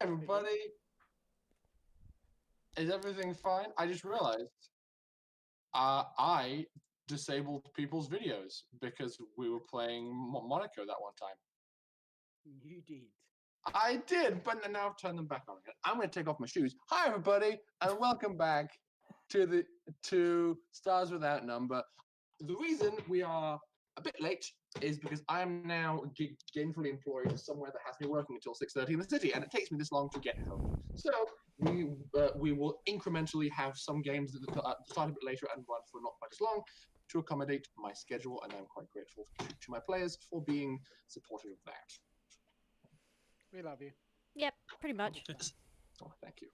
Everybody, is everything fine? I just realized I disabled people's videos because we were playing Monaco that one time. You did. I did, but now I've turned them back on again. I'm going to take off my shoes. Hi, everybody, and welcome back to Stars Without Number. The reason we are a bit late is because I am now gainfully employed somewhere that has me working until 6:30 in the city, and it takes me this long to get home. So we will incrementally have some games that start a bit later and run for not quite as long to accommodate my schedule, and I'm quite grateful to my players for being supportive of that. We love you. Yep, pretty much. Oh, thank you.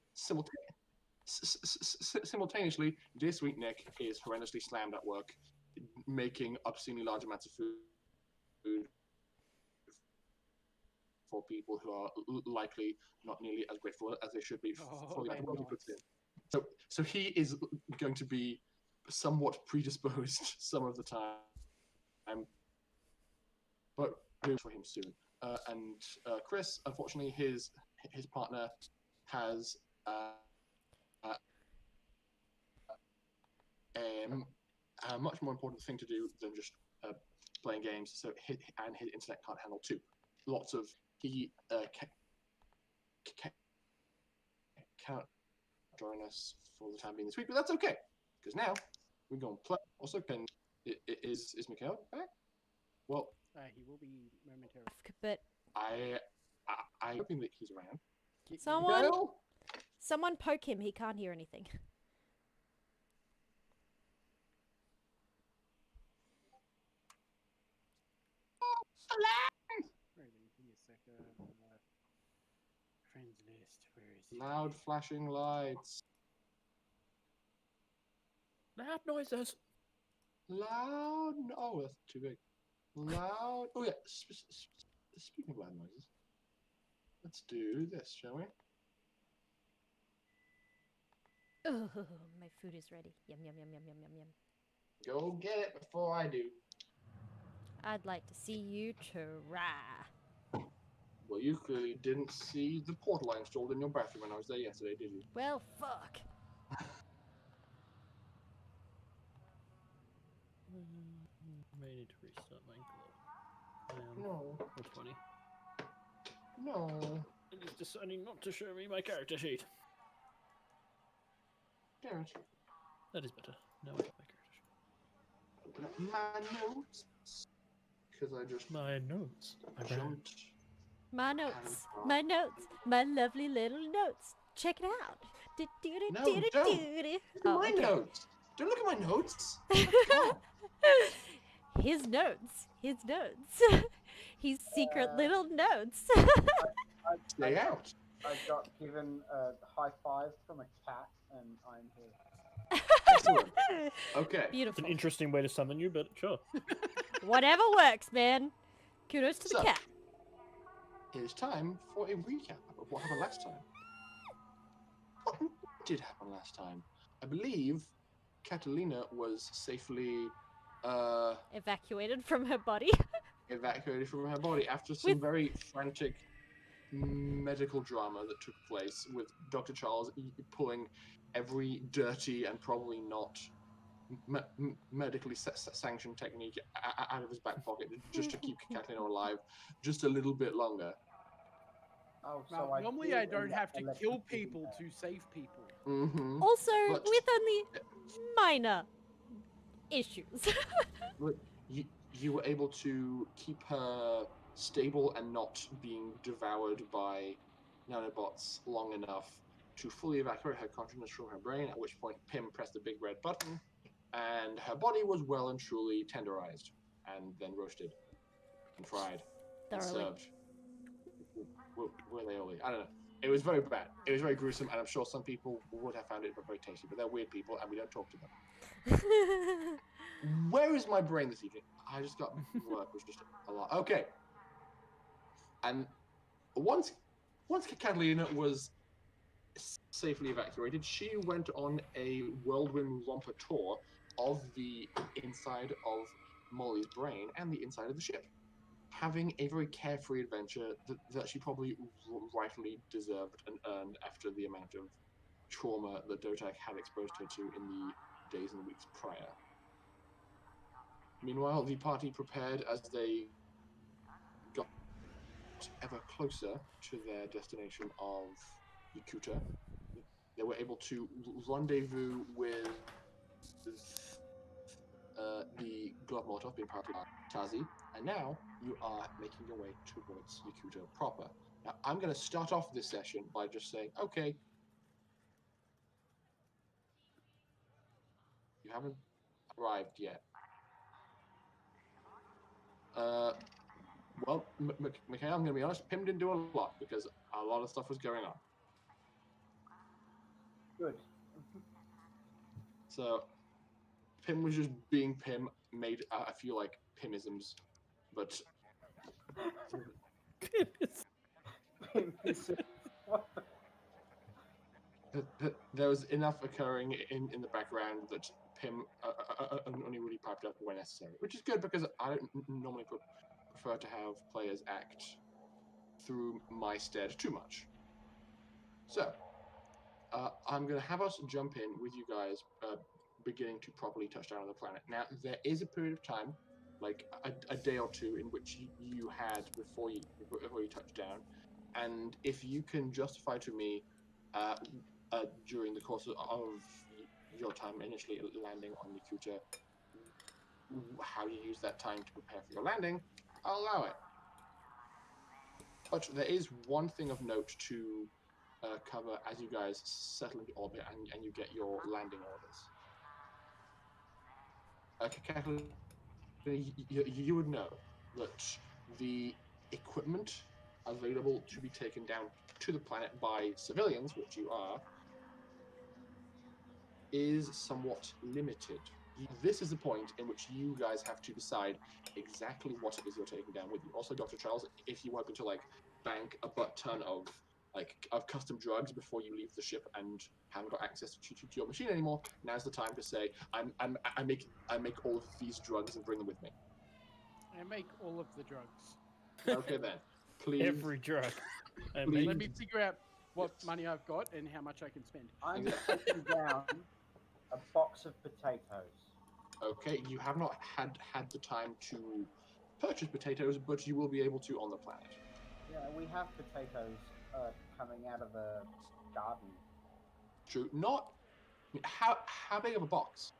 Simultaneously, this week Nick is horrendously slammed at work, making obscenely large amounts of food for people who are likely not nearly as grateful as they should be for the amount of work he puts in. So he is going to be somewhat predisposed some of the time, but we'll for him soon. And Chris, unfortunately, his partner has a much more important thing to do than just playing games. So his internet can't handle too. Lots of he can't join us for the time being this week, but that's okay because now we're going to play. Also, is Mikhail back? Well, He will be momentarily. But I'm hoping that he's around. someone poke him. He can't hear anything. Wait, give me a second. Friends list. Where is he? Loud flashing lights. Loud noises. Loud. Oh, that's too big. Loud. Oh yeah. Speaking of loud noises, let's do this, shall we? Oh, my food is ready. Yum yum yum yum yum yum yum. Go get it before I do. I'd like to see you try. Well, you clearly didn't see the portal I installed in your bathroom when I was there yesterday, did you? Well, fuck. May need to restart my glow. No. Or 20. No. It is deciding not to show me my character sheet. Damn it. That is better. Now I have my character sheet. Open up my notes. Because I just My notes. My bad. jumped. My notes, my notes, my lovely little notes. Check it out. No, don't. Look at my notes. Don't look at my notes. His notes. His notes. His secret little notes. Stay out. I got given a high five from a cat, and I'm here. Excellent. Okay. It's Beautiful. an interesting way to summon you, but sure. Whatever works, man. Kudos to the So, cat. It is time for a recap of what happened last time. What did happen last time? I believe Katalina was safely Evacuated from her body. evacuated from her body after some very frantic medical drama that took place with Dr. Charles pulling every dirty and probably not medically sanctioned technique out of his back pocket just to keep Katalina alive just a little bit longer. Oh, Well, so normally do I don't end have up to electrocuting kill people her. to save people. Mm-hmm. Also, But- with only minor issues. But you were able to keep her stable and not being devoured by nanobots long enough to fully evacuate her consciousness from her brain, at which point Pym pressed the big red button, and her body was well and truly tenderized, and then roasted, and fried, and Thoroughly. served. Were they only? I don't know. It was very bad. It was very gruesome, and I'm sure some people would have found it very tasty, but they're weird people, and we don't talk to them. Where is my brain this evening? I just got work was just a lot. Okay. And once Catalina was safely evacuated, she went on a whirlwind romper tour of the inside of Molly's brain and the inside of the ship. having a very carefree adventure that she probably rightfully deserved and earned after the amount of trauma that Dotak had exposed her to in the days and weeks prior. Meanwhile, the party prepared as they got ever closer to their destination of Yakootah. They were able to rendezvous with the Gloved Molotov being part of Tazi, and now you are making your way towards Yakootah proper. Now, I'm going to start off this session by just saying, okay, you haven't arrived yet. Well, Mikhail, I'm going to be honest, Pim didn't do a lot because a lot of stuff was going on. Good. So, Pim was just being Pim, made a few, like, Pimisms, but there was enough occurring in the background that Pim only really piped up when necessary, which is good because I don't normally prefer to have players act through my stead too much. So, I'm going to have us jump in with you guys, beginning to properly touch down on the planet. Now, there is a period of time, like a day or two, in which you had before you touched down, and if you can justify to me during the course of your time initially landing on Yakootah how you use that time to prepare for your landing, I'll allow it. But there is one thing of note to cover as you guys settle into orbit and you get your landing orders. Katalina, you would know that the equipment available to be taken down to the planet by civilians, which you are, is somewhat limited. This is the point in which you guys have to decide exactly what it is you're taking down with you. Also, Dr. Charles, if you were hoping to like bank a butt ton of custom drugs before you leave the ship and haven't got access to your machine anymore, now's the time to say, I make all of these drugs and bring them with me. I make all of the drugs. Okay then, please. Every drug. I Please. mean, Let me figure out what Yes. money I've got and how much I can spend. I'm taking down a box of potatoes. Okay, you have not had the time to purchase potatoes, but you will be able to on the planet. Yeah, we have potatoes coming out of a garden. True. Not how big of a box?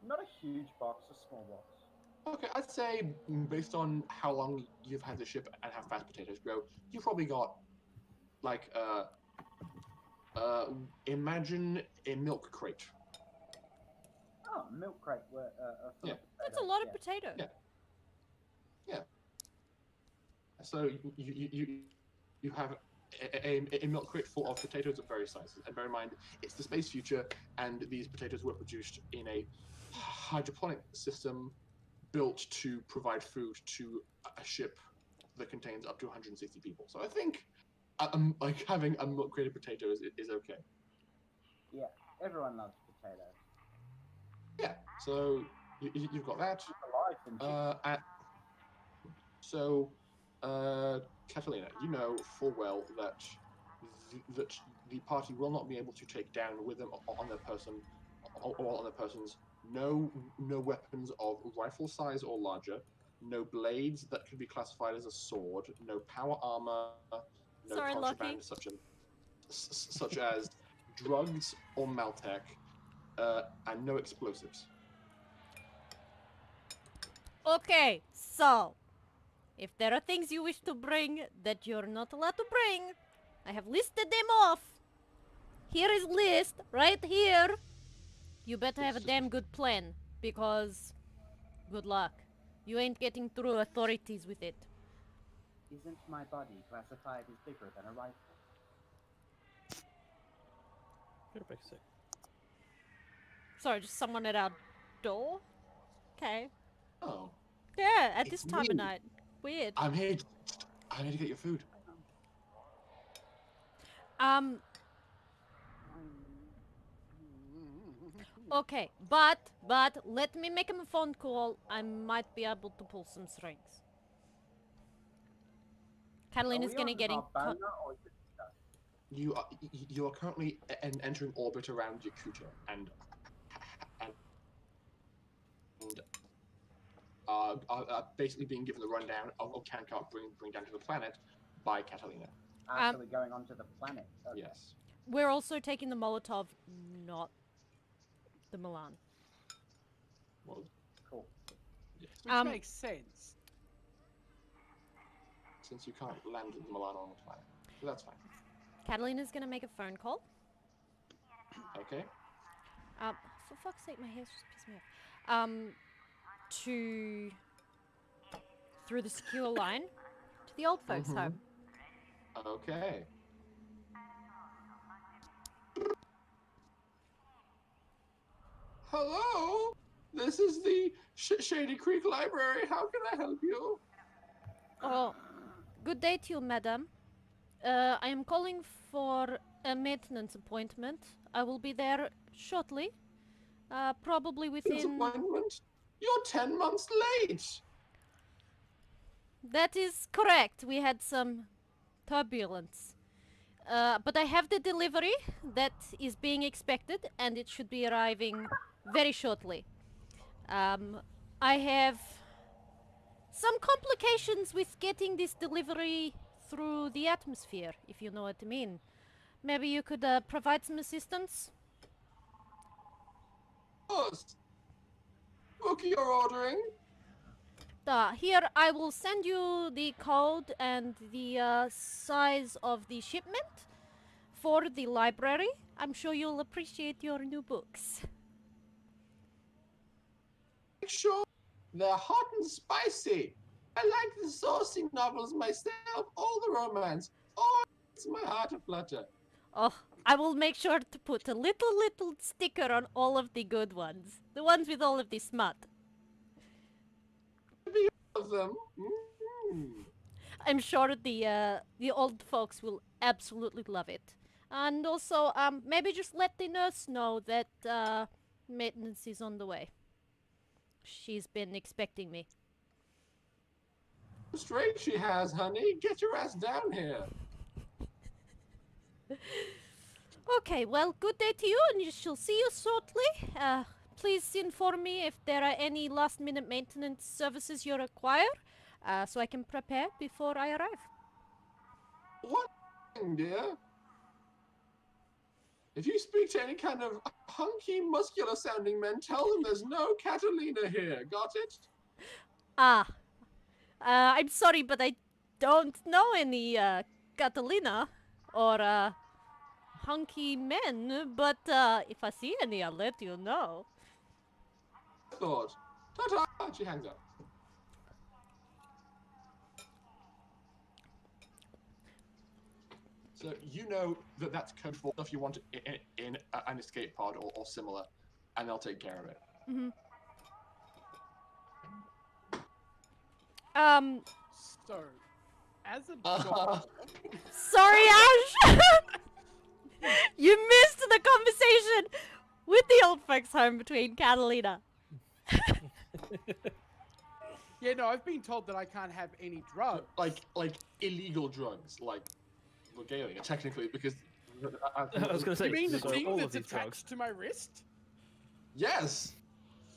Not a huge box, a small box. Okay, I'd say based on how long you've had the ship and how fast potatoes grow, you've probably got like imagine a milk crate. Oh, milk crate. Full Yeah. of That's a potatoes, lot of yeah. potato. Yeah. So you have a milk crate full of potatoes of various sizes. And bear in mind, it's the space future, and these potatoes were produced in a hydroponic system built to provide food to a ship that contains up to 160 people. So I think like having a milk crate of potatoes is okay. Yeah, everyone loves potatoes. Yeah. So you've got that. Keep alive and So, Katalina, you know full well that that the party will not be able to take down with them on their person or on their persons no weapons of rifle size or larger, no blades that could be classified as a sword, no power armor, no Sorry, contraband Lucky. such as drugs or maltech, and no explosives. Okay, so if there are things you wish to bring that you're not allowed to bring, I have listed them off. Here is list right here. You better have a damn good plan because good luck. You ain't getting through authorities with it. isn't my body classified as bigger than a rifle? Get back sick. Sorry, just someone at our door? Okay. Oh, Yeah, at It's this time me. of night. Weird. I'm here. I need to get your food. Okay, but let me make him a phone call. I might be able to pull some strings. Catalina's gonna get in. You are currently entering orbit around Yakootah and are basically being given the rundown of can can't bring down to the planet by Katalina. Actually going onto the planet. Okay. Yes. We're also taking the Molotov, not the Milan. Well, Cool. yes. Which makes sense. Since you can't land the Milan on the planet, so that's fine. Catalina's gonna make a phone call. Okay. For fuck's sake, my hair's just pissed me off. Through the secure line to the old folks' home. Okay. Hello, this is the Shady Creek Library. How can I help you? Oh, good day to you, madam. I am calling for a maintenance appointment. I will be there shortly. Probably within... Disappointment? You're 10 months late. That is correct. We had some turbulence. But I have the delivery that is being expected, and it should be arriving very shortly. I have some complications with getting this delivery through the atmosphere, if you know what I mean. Maybe you could provide some assistance? Of course. Book you're ordering. Here, I will send you the code and the size of the shipment for the library. I'm sure you'll appreciate your new books. Make sure they're hot and spicy. I like the saucy novels myself, all the romance. Oh, it's my heart aflutter. Oh, I will make sure to put a little sticker on all of the good ones. The ones with all of the smut. Of them. I'm sure the old folks will absolutely love it. And also, maybe just let the nurse know that maintenance is on the way. She's been expecting me. Straight she has, honey. Get your ass down here. Okay, well, good day to you, and she'll see you shortly. Please inform me if there are any last-minute maintenance services you require, so I can prepare before I arrive. One thing, dear. If you speak to any kind of hunky, muscular-sounding men, tell them there's no Katalina here. Got it? I'm sorry, but I don't know any Catalina or hunky men, but if I see any, I'll let you know. Thought. Ta-ta! She hangs up. So you know that that's code for stuff you want in an escape pod or similar, and they'll take care of it. So, as a doctor, Sorry, Ash! You missed the conversation with the old folks' home between Catalina. yeah, no, I've been told that I can't have any drugs. Like illegal drugs, like regalia, technically, because I was going to say, You mean the so thing all that's of these attached drugs. to my wrist? yes.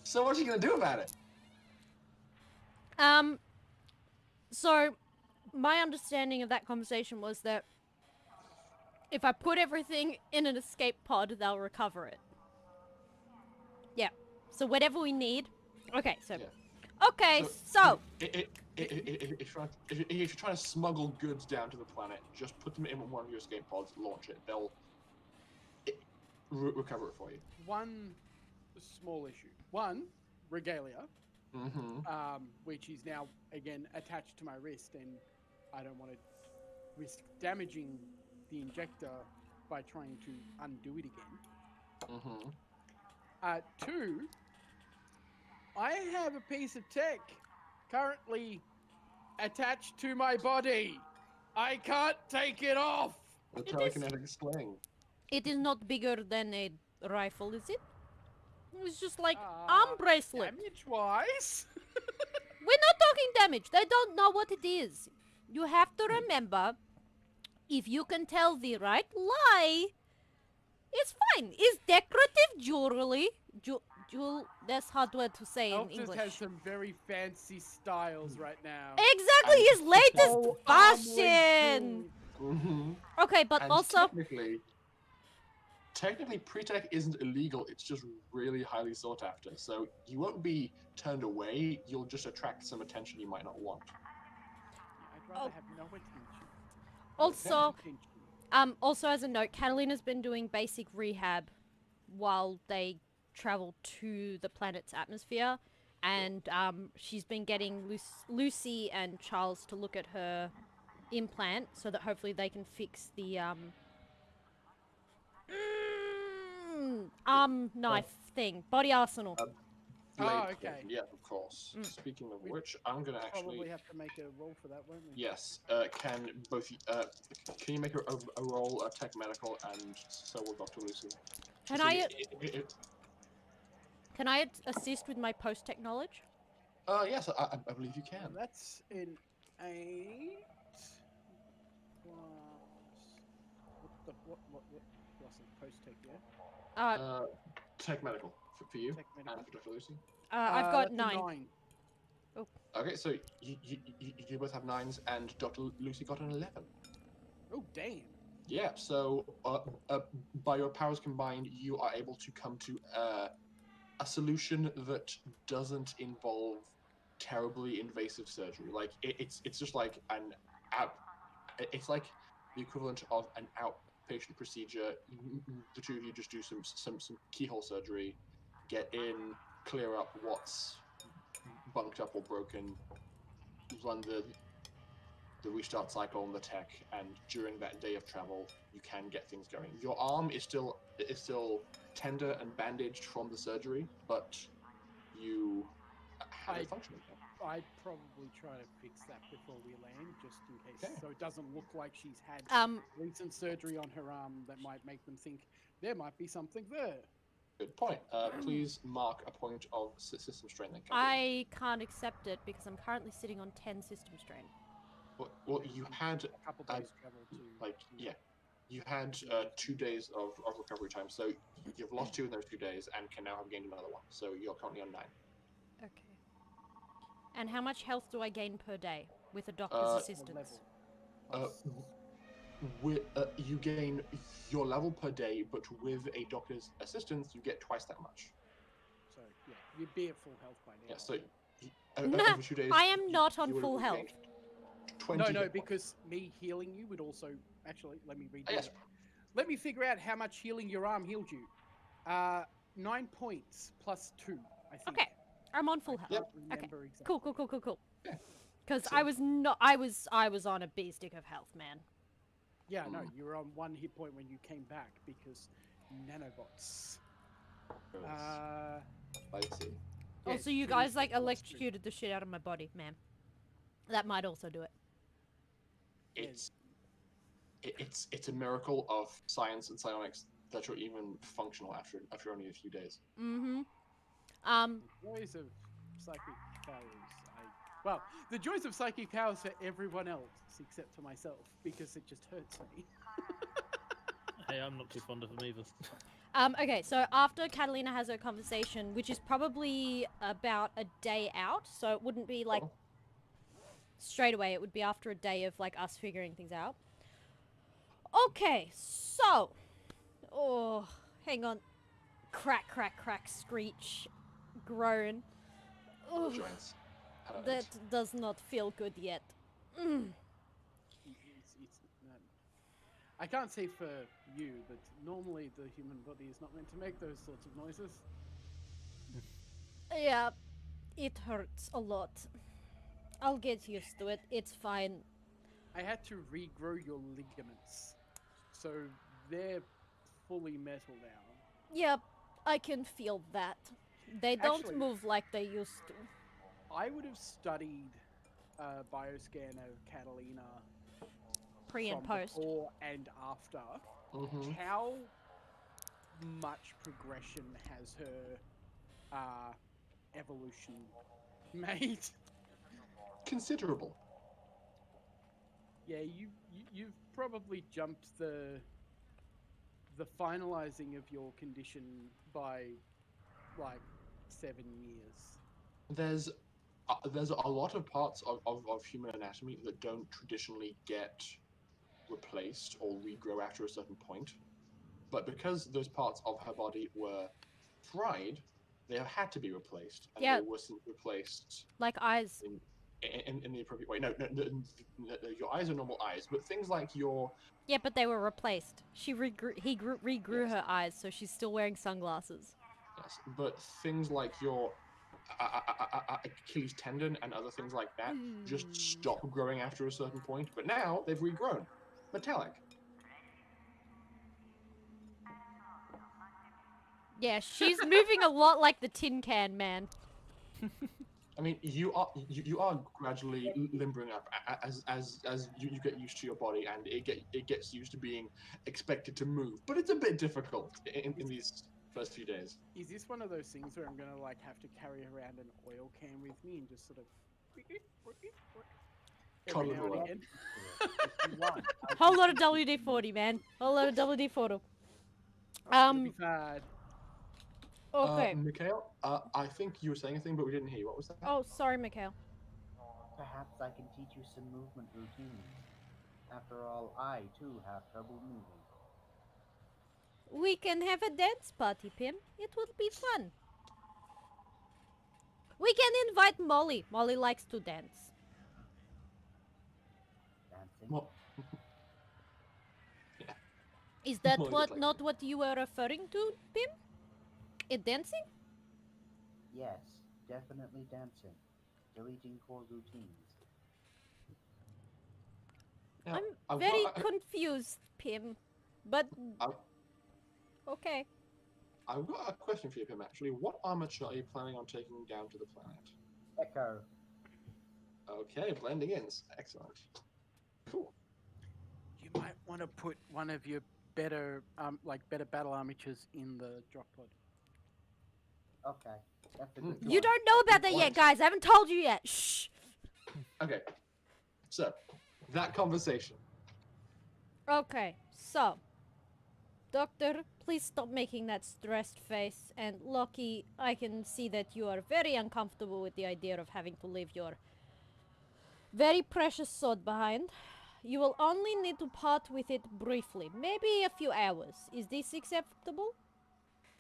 So what are you gonna do about it? So my understanding of that conversation was that if I put everything in an escape pod, they'll recover it. Yeah. So whatever we need. Okay, so... Yeah. Okay, so... If you're trying to smuggle goods down to the planet, just put them in one of your escape pods, launch it. They'll recover it for you. One small issue. One, regalia, which is now, again, attached to my wrist, and I don't want to risk damaging the injector by trying to undo it again. Two, I have a piece of tech currently attached to my body. I can't take it off. The telekinetic sling. It is not bigger than a rifle, is it? It's just like arm bracelet. Damage-wise? We're not talking damage. They don't know what it is. You have to remember, if you can tell the right lie, it's fine. It's decorative jewelry. That's hard word to say in Elf just English. has some very fancy styles right now. Exactly, And his latest Oh, fashion. Okay, but And also, technically, pre-tech isn't illegal. It's just really highly sought after. So you won't be turned away. You'll just attract some attention you might not want. I'd rather have no attention. also, Attention. also as a note, Catalina's been doing basic rehab while they travel to the planet's atmosphere, and she's been getting Lucy and Charles to look at her implant so that hopefully they can fix the knife thing, body arsenal. Blade okay. thing. Yeah, of course. Speaking of which, I'm gonna actually Probably have to make a roll for that, won't we? Yes. Can you make a roll, tech medical, and so will Dr. Lucy. Can So Can I assist with my post-tech knowledge? Yes, I believe you can. That's an 8 plus what plus a post tech, yeah? Tech medical for you Tech medical. and for Dr. Lucy. I've got That's a 9. Oh. Okay, so you both have 9s, and Dr. Lucy got an 11. Oh, damn. Yeah, so by your powers combined, you are able to come to a solution that doesn't involve terribly invasive surgery. Like it's just like it's like the equivalent of an outpatient procedure. The two of you just do some keyhole surgery, get in, clear up what's bunked up or broken, run the restart cycle on the tech, and during that day of travel, you can get things going. Your arm is still tender and bandaged from the surgery, but you have it functioning now. I'd probably try to fix that before we land, just in case, Okay. so it doesn't look like she's had recent surgery on her arm that might make them think there might be something there. Good point. Please mark a point of system strain then. I can't accept it because I'm currently sitting on 10 system strain. Well, you had a couple days travel to you had 2 days of recovery time, so you've lost 2 in those 2 days and can now have gained another 1. So you're currently on 9. Okay. And how much health do I gain per day with a doctor's assistance? You gain your level per day, but with a doctor's assistance, you get twice that much. So yeah, you'd be at full health by now. Yeah. So No, over 2 days, I am not on full health. 20 No, because me healing you would also actually let me read. Yes. Let me figure out how much healing your arm healed you. 9 points plus 2, I think. Okay, I'm on full health. Yep. Okay. Exactly. Cool. Yeah. Because So- I was on a bee stick of health, man. Yeah, no, you were on 1 hit point when you came back because nanobots. I see. Also, you guys like electrocuted the shit out of my body, man. That might also do it. It's a miracle of science and psionics that you're even functional after only a few days. Mm-hmm. Joys of psychic powers. The joys of psychic powers for everyone else except for myself because it just hurts me. Hey, I'm not too fond of them either. Okay, so after Catalina has her conversation, which is probably about a day out, so it wouldn't be like straight away, it would be after a day of like us figuring things out. Okay, so hang on. Crack, screech, groan. Ugh, Joints. that does not feel good yet. I can't say for you, but normally the human body is not meant to make those sorts of noises. Yeah, it hurts a lot. I'll get used to it. It's fine. I had to regrow your ligaments, so they're fully metal now. Yep, I can feel that. They don't move like they used to. I would have studied bioscan of Katalina Pre and post. before and after. Mm-hmm. How much progression has her evolution made? Considerable. Yeah, you've probably jumped the finalizing of your condition by like 7 years. There's a lot of parts of human anatomy that don't traditionally get replaced or regrow after a certain point. But because those parts of her body were fried, they have had to be replaced, and Yeah. they were replaced Like eyes. in the appropriate way. No, your eyes are normal eyes, but things like your Yeah, but they were replaced. Regrew Yes. her eyes, so she's still wearing sunglasses. yes, but things like your Achilles tendon and other things like that just stop growing after a certain point. But now they've regrown, metallic. Yeah, she's moving a lot like the Tin Can Man. I mean, you are gradually limbering up as you get used to your body and it gets used to being expected to move. But it's a bit difficult in these first few days. Is this one of those things where I'm gonna like have to carry around an oil can with me and just sort of every now and Cuddle again? If you want, I Whole can lot of teach you WD-40, man. Whole lot of WD-40. It'll be fine. Okay. Mikhail, I think you were saying a thing, but we didn't hear you. What was that? Oh, sorry, Mikhail. Perhaps I can teach you some movement routines. After all, I too have trouble moving. We can have a dance party, Pim. It will be fun. We can invite Molly. Molly likes to dance. Dancing? Well, Is that Molly what does like not what you were referring to, Pim? Dancing? Yes, definitely dancing. Deleting core routines. now, I'm I've very got, confused, Pim. But I've, okay. I've got a question for you, Pim. Actually, what armature are you planning on taking down to the planet? Echo. Okay, blending in. Excellent. Cool. You might want to put one of your better better battle armatures in the drop pod. Okay, that's a good You one. don't know about that yet, What? guys. I haven't told you yet. Shh. Okay. So, that conversation. Okay, so Doctor, please stop making that stressed face. And Loki, I can see that you are very uncomfortable with the idea of having to leave your very precious sword behind. You will only need to part with it briefly, maybe a few hours. Is this acceptable?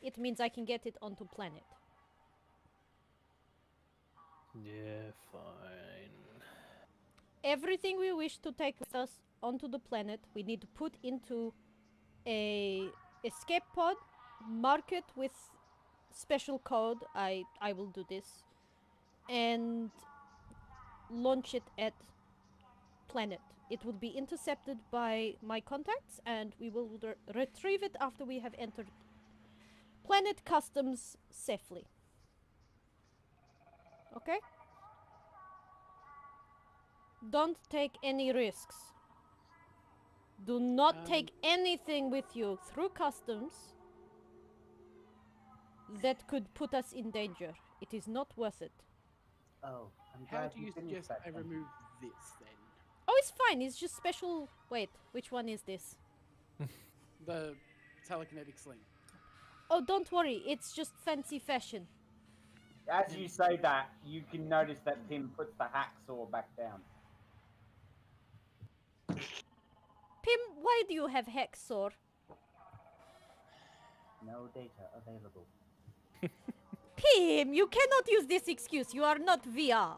It means I can get it onto planet. Yeah, fine. Everything we wish to take with us onto the planet, we need to put into a escape pod, mark it with special code. I will do this, and launch it at planet. It will be intercepted by my contacts, and we will retrieve it after we have entered planet customs safely. Okay? Don't take any risks. Do not take anything with you through customs that could put us in danger. It is not worth it. Oh, I'm How glad do you finished suggest that I sentence. remove this then? Oh, it's fine. It's just special. Wait, which one is this? The telekinetic sling. Oh, don't worry. It's just fancy fashion. As you say that, you can notice that Tim puts the hacksaw back down. Pim, why do you have Hexor? No data available. Pim, you cannot use this excuse. You are not VR.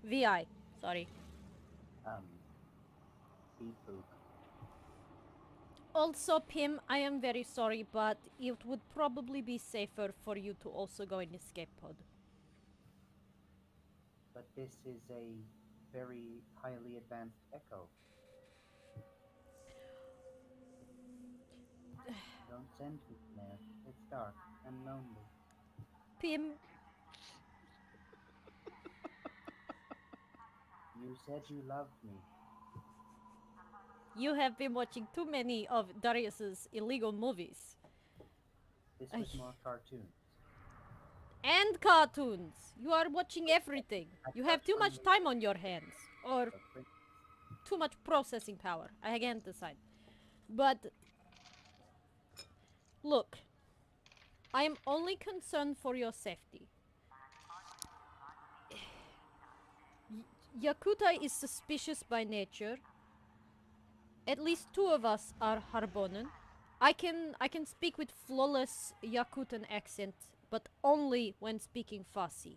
VI, sorry. Beep boop. Also, Pim, I am very sorry, but it would probably be safer for you to also go in escape pod. But this is a very highly advanced echo. Don't send me there. It's dark and lonely. Pim, You said you loved me. you have been watching too many of Darius's illegal movies. This was more cartoons. And cartoons. You are watching everything. You have too much time on your hands. Or too much processing power. I can't decide. But look, I am only concerned for your safety. Yakootah is suspicious by nature. At least 2 of us are Harbonnen. I can speak with flawless Yakootan accent, but only when speaking Farsi.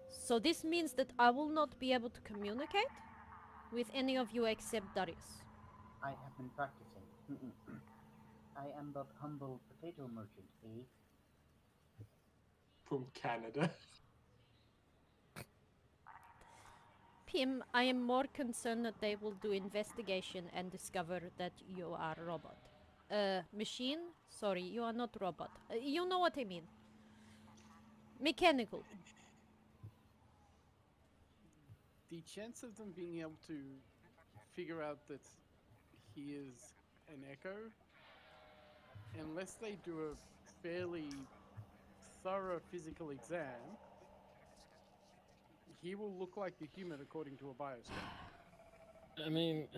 So this means that I will not be able to communicate with any of you except Darius. I have been practicing. I am but humble potato merchant, eh? From Canada. Pim, I am more concerned that they will do investigation and discover that you are a robot. Machine? Sorry, you are not robot. You know what I mean. Mechanical. The chance of them being able to figure out that he is an echo, unless they do a fairly thorough physical exam, he will look like a human according to a bioscan. I mean,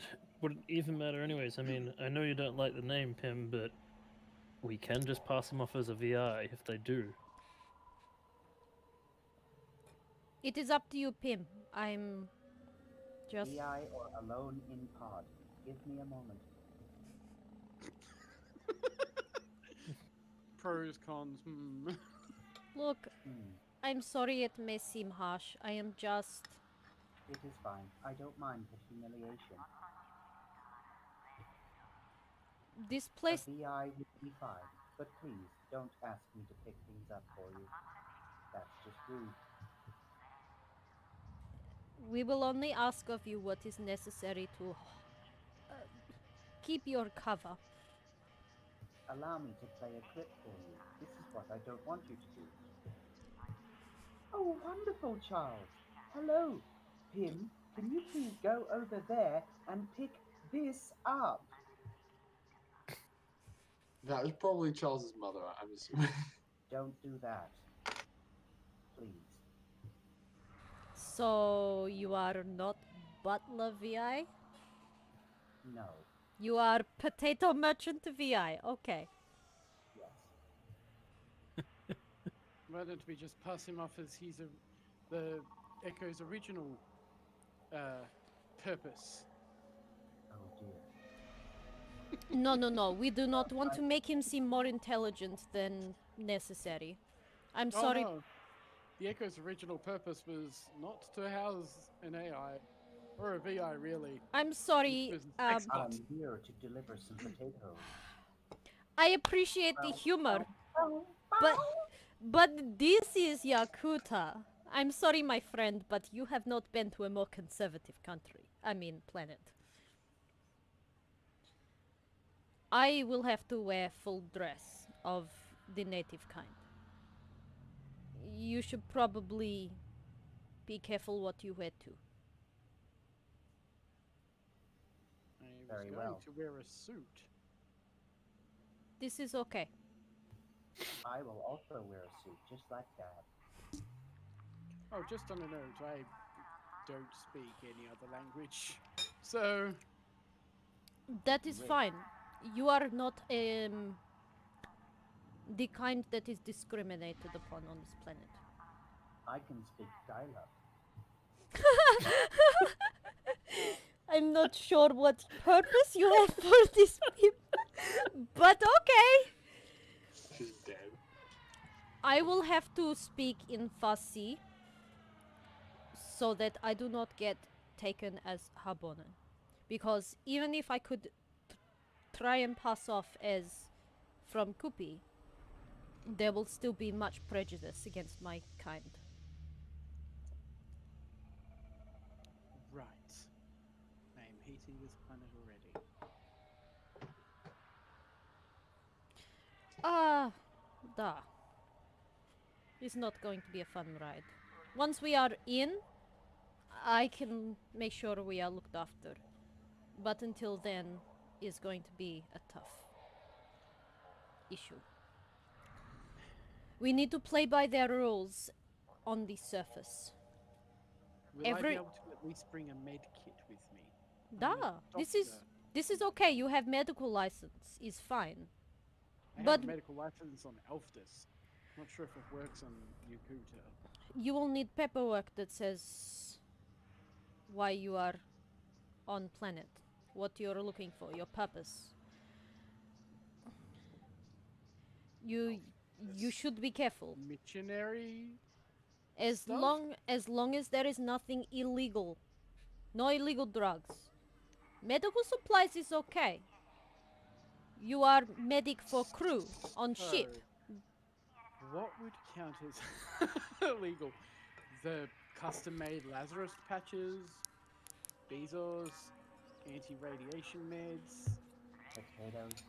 would it even matter anyways? I mean, I know you don't like the name, Pim, but we can just pass him off as a VI if they do. It is up to you, Pim. I'm just... VI or alone in pod. Give me a moment. Pros, cons, Look, I'm sorry it may seem harsh. I am just... It is fine. I don't mind the humiliation. This place... A VI would be fine, but please don't ask me to pick things up for you. That's just rude. We will only ask of you what is necessary to keep your cover. Allow me to play a clip for you. This is what I don't want you to do. Oh, wonderful, Charles. Hello. Pim, can you please go over there and pick this up? That was probably Charles's mother, I'm assuming. Don't do that. Please. So, you are not butler VI? No. You are potato merchant VI. Okay. Yes. Why don't we just pass him off as he's the Echo's original purpose? Oh dear. No. We do not want to make him seem more intelligent than necessary. I'm sorry. No. The Echo's original purpose was not to house an AI, or a VI really. I'm sorry. I'm here to deliver some potatoes. I appreciate the humor, but this is Yakootah. I'm sorry, my friend, but you have not been to a more conservative country. I mean, planet. I will have to wear full dress of the native kind. You should probably be careful what you wear too. I was Very going well. to wear a suit. This is okay. I will also wear a suit just like that. Oh, just on a note, I don't speak any other language, so That is fine. You are not the kind that is discriminated upon on this planet. I can speak dialect. I'm not sure what purpose you have for this people, but okay. She's dead. I will have to speak in Farsi so that I do not get taken as Harbonnen. Because even if I could try and pass off as from Kupi, there will still be much prejudice against my kind. right. I am hating this planet already. Da. It's not going to be a fun ride. Once we are in, I can make sure we are looked after. But until then, it's going to be a tough issue. We need to play by their rules on the surface. Will I be able to at least bring a med kit with me? I'm a Da, this is okay. You have medical license. Is fine. I But have a medical license on Elfdus. Not sure if it works on Yakootah. you will need paperwork that says why you are on planet, what you're looking for, your purpose. You should be careful. Missionary As stuff? long as there is nothing illegal, no illegal drugs. Medical supplies is okay. You are medic for crew on ship. What would count as illegal? The custom-made Lazarus patches, Bezos, anti-radiation meds. Potatoes.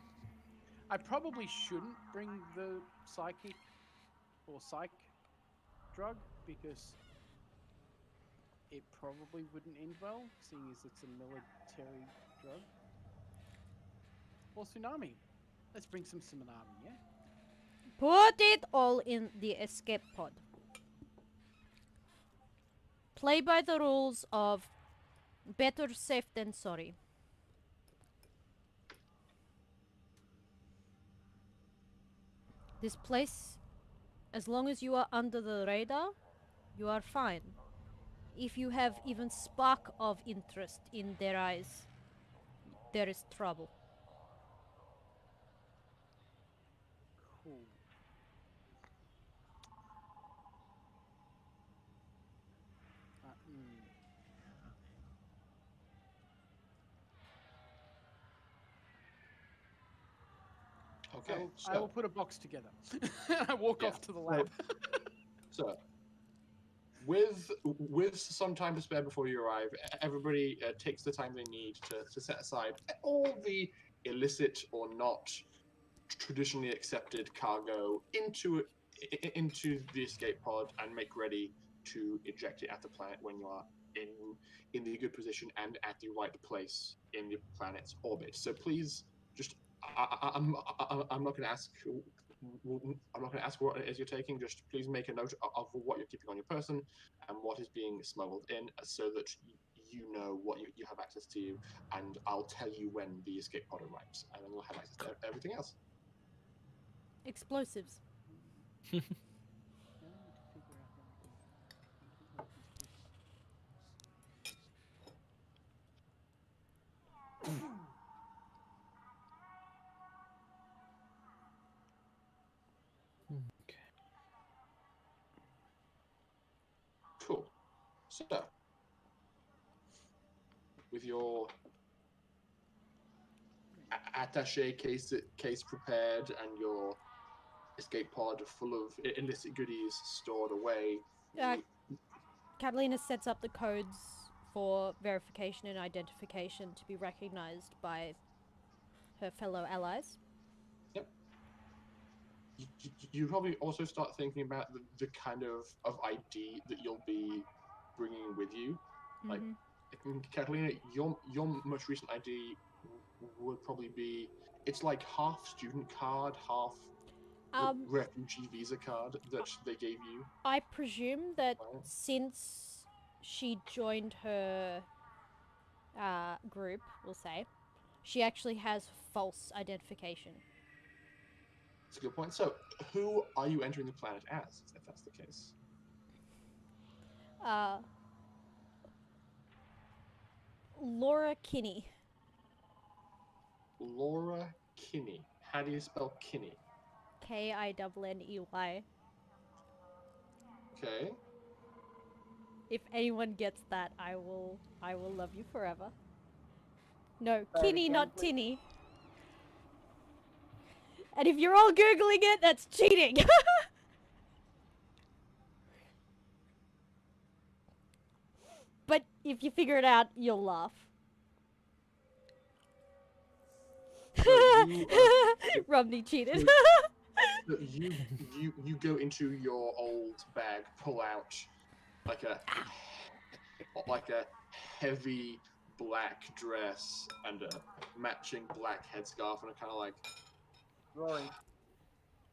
I probably shouldn't bring the psychic or psych drug because it probably wouldn't end well, seeing as it's a military drug. Or tsunami. Let's bring some tsunami, yeah? Put it all in the escape pod. Play by the rules of better safe than sorry. This place, as long as you are under the radar, you are fine. If you have even spark of interest in their eyes, there is trouble. Cool. Okay. I will put a box together. I walk off to the lab. So, with some time to spare before you arrive, everybody takes the time they need to set aside all the illicit or not traditionally accepted cargo into the escape pod and make ready to eject it at the planet when you are in the good position and at the right place in the planet's orbit. So please, just I'm not going to ask. I'm not going to ask what it is you're taking. Just please make a note of what you're keeping on your person and what is being smuggled in, so that you know what you have access to, and I'll tell you when the escape pod arrives, and then you'll have access to everything else. Explosives. Okay. Cool. So, with your attaché case prepared and your escape pod full of illicit goodies stored away, Katalina sets up the codes for verification and identification to be recognized by her fellow allies. Yep. You probably also start thinking about the kind of ID that you'll be bringing with you. Like, Katalina, your most recent ID would probably be, it's like half student card, half refugee visa card that they gave you. I presume that since she joined her group, we'll say, she actually has false identification. That's a good point. So, who are you entering the planet as, if that's the case? Laura Kinney. Laura Kinney. How do you spell Kinney? Kinney. Okay. If anyone gets that, I will love you forever. No, Kinney, not Tinny. And if you're all Googling it, that's cheating. But if you figure it out, you'll laugh. Romney cheated. You go into your old bag, pull out like a heavy black dress and a matching black headscarf, and a kind of like. Rory.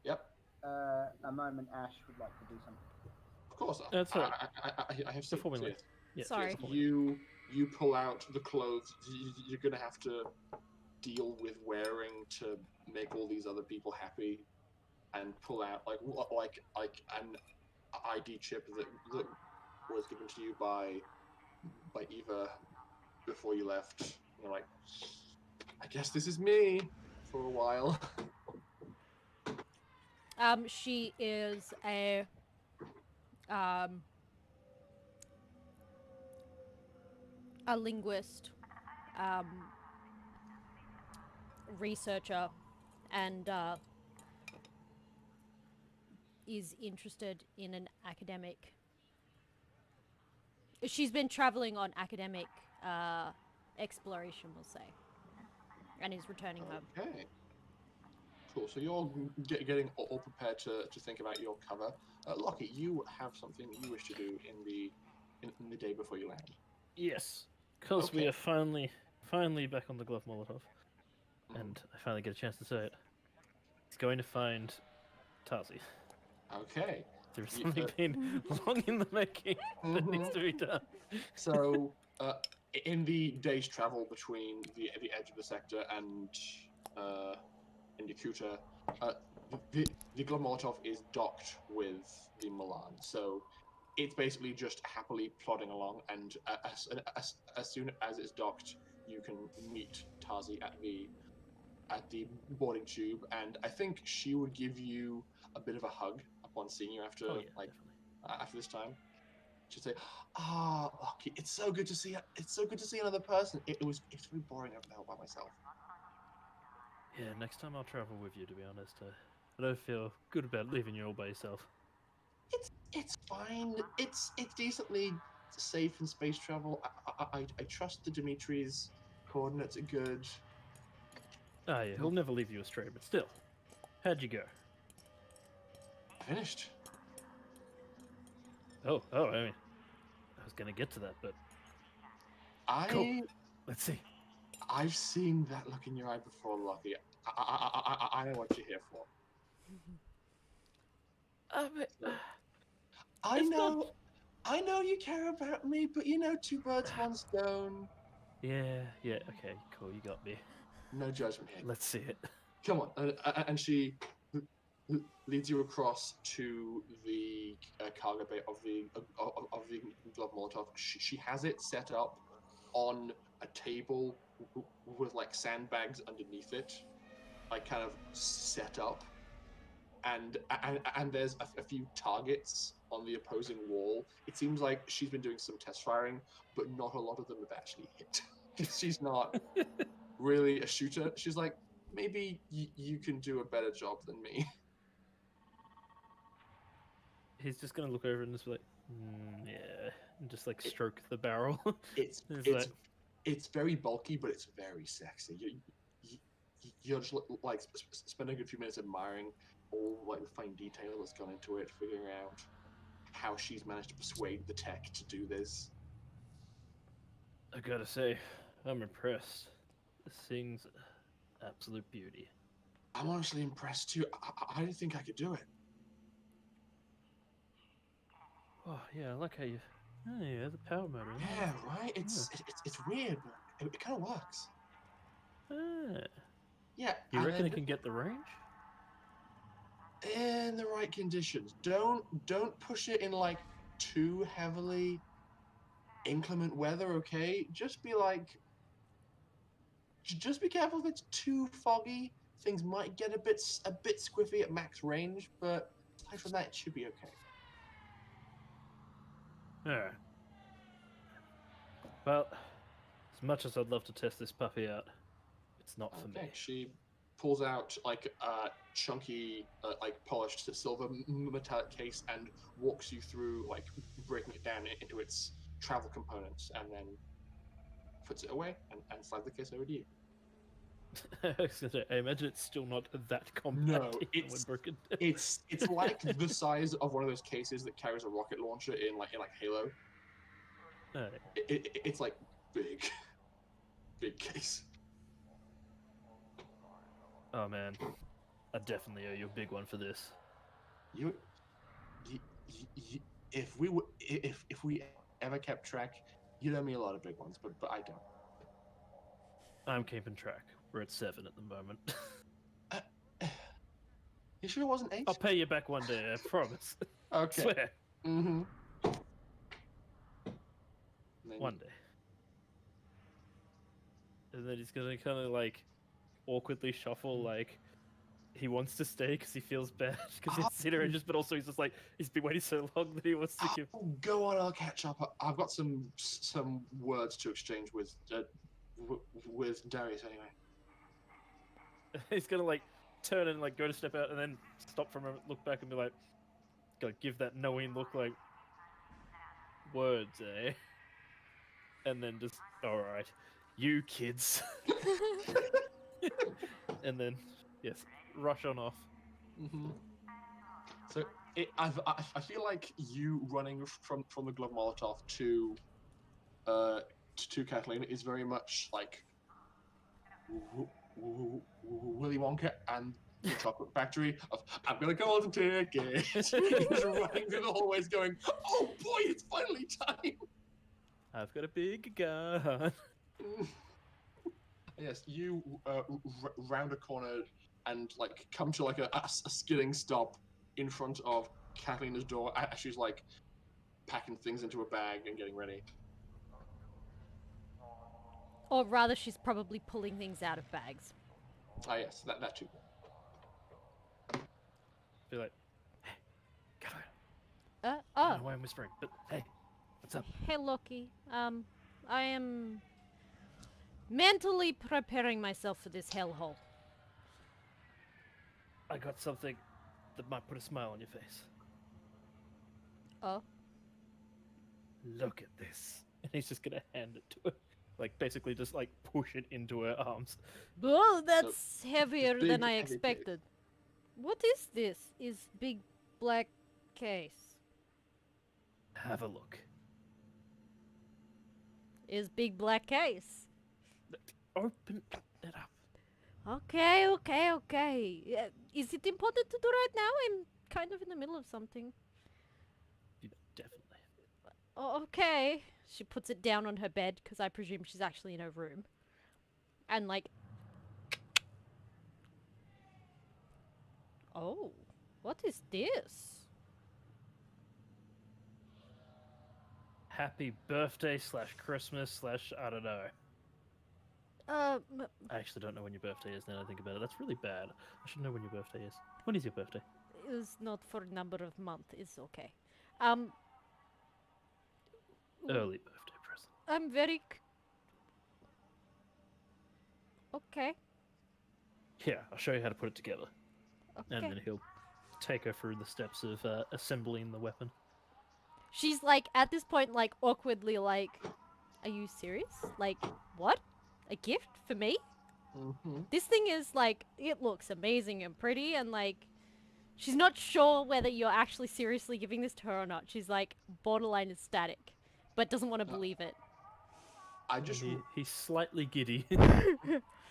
Yep. A moment, Ash would like to do something. Of course. That's right. I have stuff before we to leave. Yeah, Sorry. You pull out the clothes you're gonna have to deal with wearing to make all these other people happy, and pull out like an ID chip that was given to you by Eva before you left. And you're like, I guess this is me for a while. She is a linguist, researcher, and is interested in an academic. She's been traveling on academic exploration, we'll say, and is returning home. Okay. Cool. So you're getting all prepared to think about your cover. Lockie, you have something you wish to do in the day before you land. Yes, because we Okay. are finally back on the Gloved Molotov, and I finally get a chance to say it. It's going to find Tazi. Okay. There's something been long in the making that needs to be done. So, in the day's travel between the edge of the sector and Yakootah, the Gloved Molotov is docked with the Milan. So it's basically just happily plodding along, and as soon as it's docked, you can meet Tazi at the boarding tube, and I think she would give you a bit of a hug upon seeing you after Definitely. after this time. She'd say, Lucky, it's so good to see another person. It's really boring over there by myself. Yeah, next time I'll travel with you, to be honest. I don't feel good about leaving you all by yourself. It's fine. It's decently safe in space travel. I trust the Dimitri's coordinates are good. Ah, yeah, he'll never leave you astray, but still. How'd you go? Finished. Oh, I mean, I was gonna get to that, but cool. Let's see. I've seen that look in your eye before, Lucky. I know what you're here for. I know you care about me, but two birds, one stone. Yeah, okay, cool, you got me. No judgment here. Let's see it. Come on. And she leads you across to the cargo bay of the Gloved Molotov. She has it set up on a table with like sandbags underneath it, like kind of set up, and there's a few targets on the opposing wall. It seems like she's been doing some test firing, but not a lot of them have actually hit. She's not really a shooter. She's like, maybe you can do a better job than me. He's just gonna look over and just be like, yeah, and just like stroke the barrel. It's very bulky, but it's very sexy. You're just like spending a few minutes admiring all like the fine detail that's gone into it, figuring out how she's managed to persuade the tech to do this. I gotta say, I'm impressed. This thing's absolute beauty. I'm honestly impressed too. I didn't think I could do it. Oh yeah, I like how you. Oh yeah, the power motor. Yeah, right. It's weird, but it kind of works. Yeah. You reckon it can get the range? In the right conditions. Don't push it in like too heavily inclement weather. Okay, just be careful if it's too foggy. Things might get a bit squiffy at max range, but aside from that, it should be okay. Alright. Well, as much as I'd love to test this puppy out, it's not for me. She pulls out like a chunky, like polished silver metallic case and walks you through, like breaking it down into its travel components, and then puts it away and slides the case over to you. I imagine it's still not that compact. No, it's like the size of one of those cases that carries a rocket launcher in like Halo. It's like big case. Oh man, I definitely owe you a big one for this. If we ever kept track. You know me a lot of big ones, but I don't. I'm keeping track. We're at 7 at the moment. You sure it wasn't 8? I'll pay you back one day, I promise. Okay. Swear. Mm-hmm. One day. And then he's gonna kind of like awkwardly shuffle, like he wants to stay because he feels bad because he's seen just, but also he's just like he's been waiting so long that he wants to give. Go on, I'll catch up. I've got some words to exchange with Darius anyway. He's gonna like turn and like go to step out and then stop for a moment, look back and be like, gotta give that knowing look like words, eh? And then just alright, you kids. And then yes, rush on off. Mm-hmm. So I feel like you running from the Gloved Molotov to Katalina is very much like Willy Wonka and the Chocolate Factory of I'm gonna go on the ticket. He's running through the hallways going, oh boy, it's finally time. I've got a big gun. Yes, you round a corner and like come to like a skidding stop in front of Katalina's door as she's like packing things into a bag and getting ready. Or rather, she's probably pulling things out of bags. Ah, yes, that too. Be like, hey, Katalina. Oh. I don't know why I'm whispering, but hey, what's up? Hey, Loki. I am mentally preparing myself for this hellhole. I got something that might put a smile on your face. Oh? Look at this. And he's just gonna hand it to her. Like, basically just, like, push it into her arms. Oh, that's heavier big, than I heavy expected. What is this? Is big black case? Have a look. Is big black case? Open it up. Okay. Is it important to do right now? I'm kind of in the middle of something. Definitely. Oh, okay. She puts it down on her bed because I presume she's actually in her room. And like... Oh, what is this? Happy birthday / Christmas / I don't know. I actually don't know when your birthday is now that I think about it. That's really bad. I should know when your birthday is. When is your birthday? It's not for a number of months. It's okay. Early birthday present. I'm very... Okay. Here, I'll show you how to put it together. Okay. And then he'll take her through the steps of assembling the weapon. She's like, at this point, like, awkwardly like, are you serious? Like, what? A gift for me? Mm-hmm. This thing is like, it looks amazing and pretty and like, she's not sure whether you're actually seriously giving this to her or not. She's like, borderline ecstatic, but doesn't want to believe it. He's slightly giddy.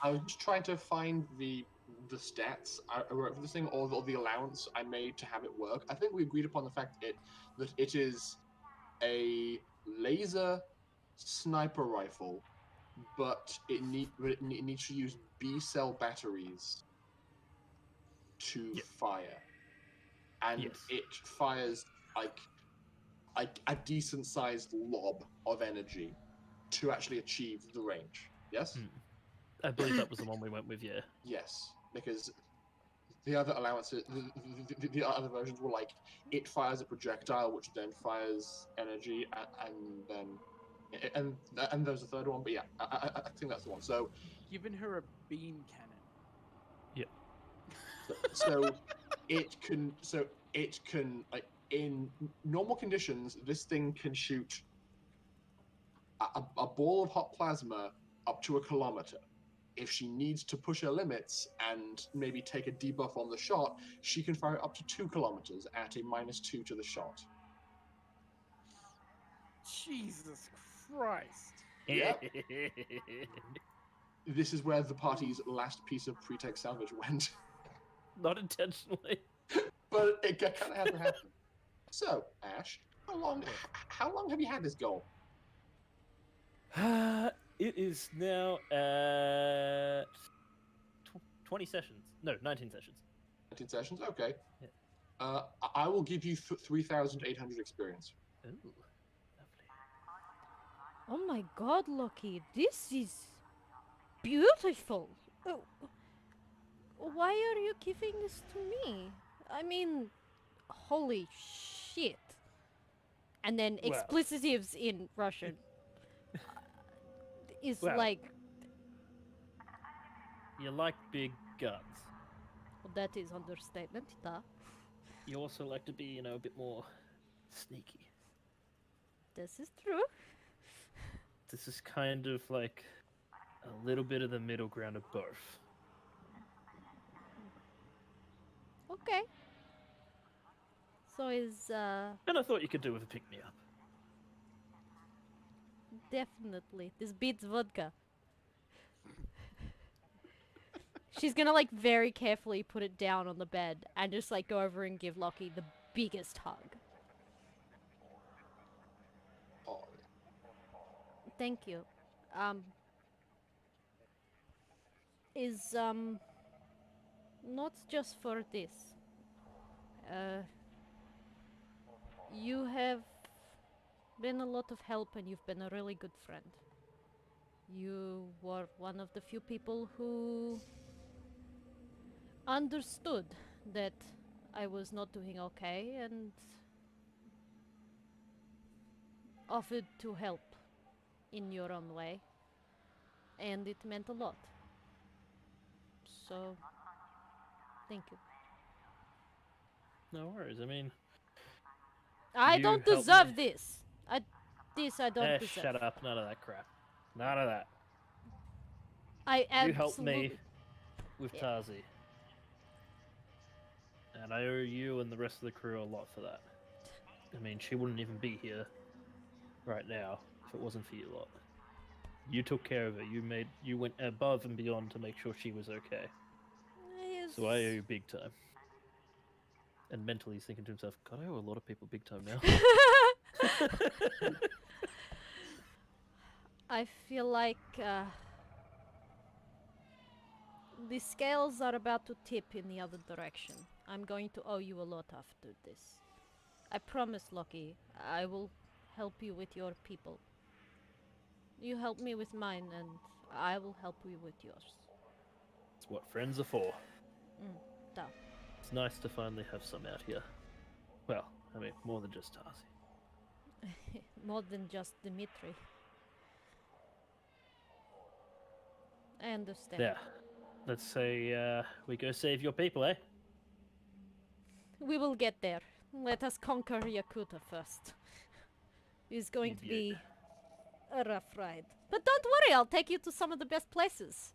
I was just trying to find the stats I wrote for this thing, or the allowance I made to have it work. I think we agreed upon the fact that it is a laser sniper rifle, but it needs to use B-cell batteries to fire, and it fires like a decent-sized lob of energy to actually achieve the range. Yes. I believe that was the one we went with. Yeah. Yes, because the other allowances, the other versions were like it fires a projectile, which then fires energy, and there's a third one. But yeah, I think that's the one. So, Given her a beam cannon. Yeah. So it can like in normal conditions, this thing can shoot a ball of hot plasma up to 1 kilometer. If she needs to push her limits and maybe take a debuff on the shot, she can fire it up to 2 kilometers at a -2 to the shot. Jesus Christ. Yep. This is where the party's last piece of pretext salvage went. Not intentionally. But it kind of had to happen. So, Ash, How long have you had this goal? It is now at 20 sessions. No, 19 sessions. 19 sessions. Okay. Yeah. I will give you 3,800 experience. Ooh, lovely. Oh my god, Loki, this is beautiful. Oh, why are you giving this to me? I mean, holy shit. And then Well. explicitives in Russian is Well. like, You like big guns. well, that is understatement, da. You also like to be, a bit more sneaky. This is true. This is kind of like a little bit of the middle ground of both. Okay. So is And I thought you could do with a pick-me-up. definitely this beats vodka. She's gonna like very carefully put it down on the bed and just like go over and give Lockie the biggest hug. Oh, Thank you. Is not just for this. You have been a lot of help and you've been a really good friend. You were one of the few people who understood that I was not doing okay and offered to help in your own way. And it meant a lot. So, thank you. No worries. I mean, I You don't helped deserve me. this. I don't deserve. shut up. None of that crap. None of that. I You helped me absolutely. with Yeah. Tazi. And I owe you and the rest of the crew a lot for that. I mean, she wouldn't even be here right now if it wasn't for you lot. You took care of her. You went above and beyond to make sure she was okay. So I owe you big time. And mentally he's thinking to himself, God, I owe a lot of people big time now. I feel like the scales are about to tip in the other direction. I'm going to owe you a lot after this. I promise, Loki, I will help you with your people. You help me with mine, and I will help you with yours. It's what friends are for. Da. It's nice to finally have some out here. Well, I mean, more than just Tazi. More than just Dimitri. I understand. Yeah. Let's say we go save your people, eh? We will get there. Let us conquer Yakootah first. It's going to be a rough ride. But don't worry, I'll take you to some of the best places.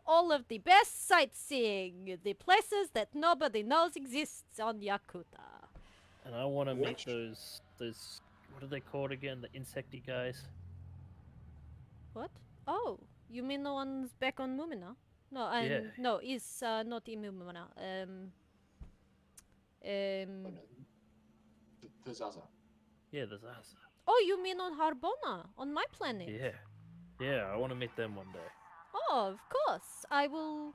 All of the best sightseeing. The places that nobody knows exists on Yakootah. And I want to meet Which? those what are they called again? The insecty guys. What? Oh, you mean the ones back on Mumina? No, Yeah. no, it's not in Mumina. The Zaza. Yeah, there's us. Oh, you mean on Harbona, on my planet? Yeah. Yeah, I want to meet them one day. Oh, of course. I will.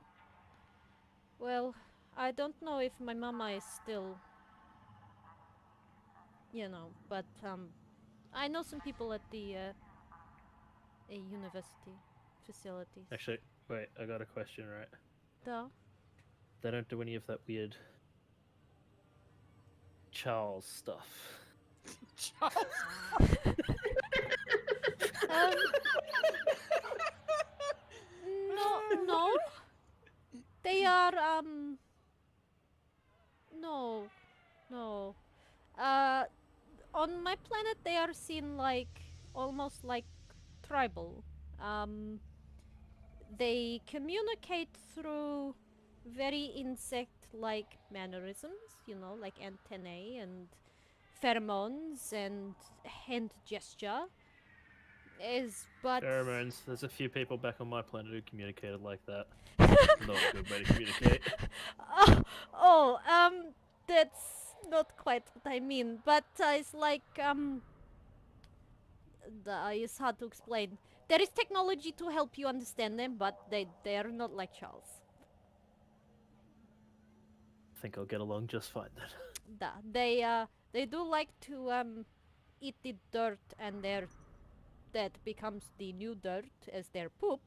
Well, I don't know if my mama is still. But I know some people at the a university facilities. Actually, wait, I got a question, right? Duh. They don't do any of that weird Charles stuff. No. They are no. On my planet they are seen like almost like tribal. They communicate through very insect-like mannerisms, like antennae and pheromones and hand gesture. But Pheromones. There's a few people back on my planet who communicated like that. Not a good way to communicate. that's not quite what I mean, but it's like it's hard to explain. There is technology to help you understand them, but they are not like Charles. I think I'll get along just fine then. They do like to eat the dirt, and that becomes the new dirt as their poop.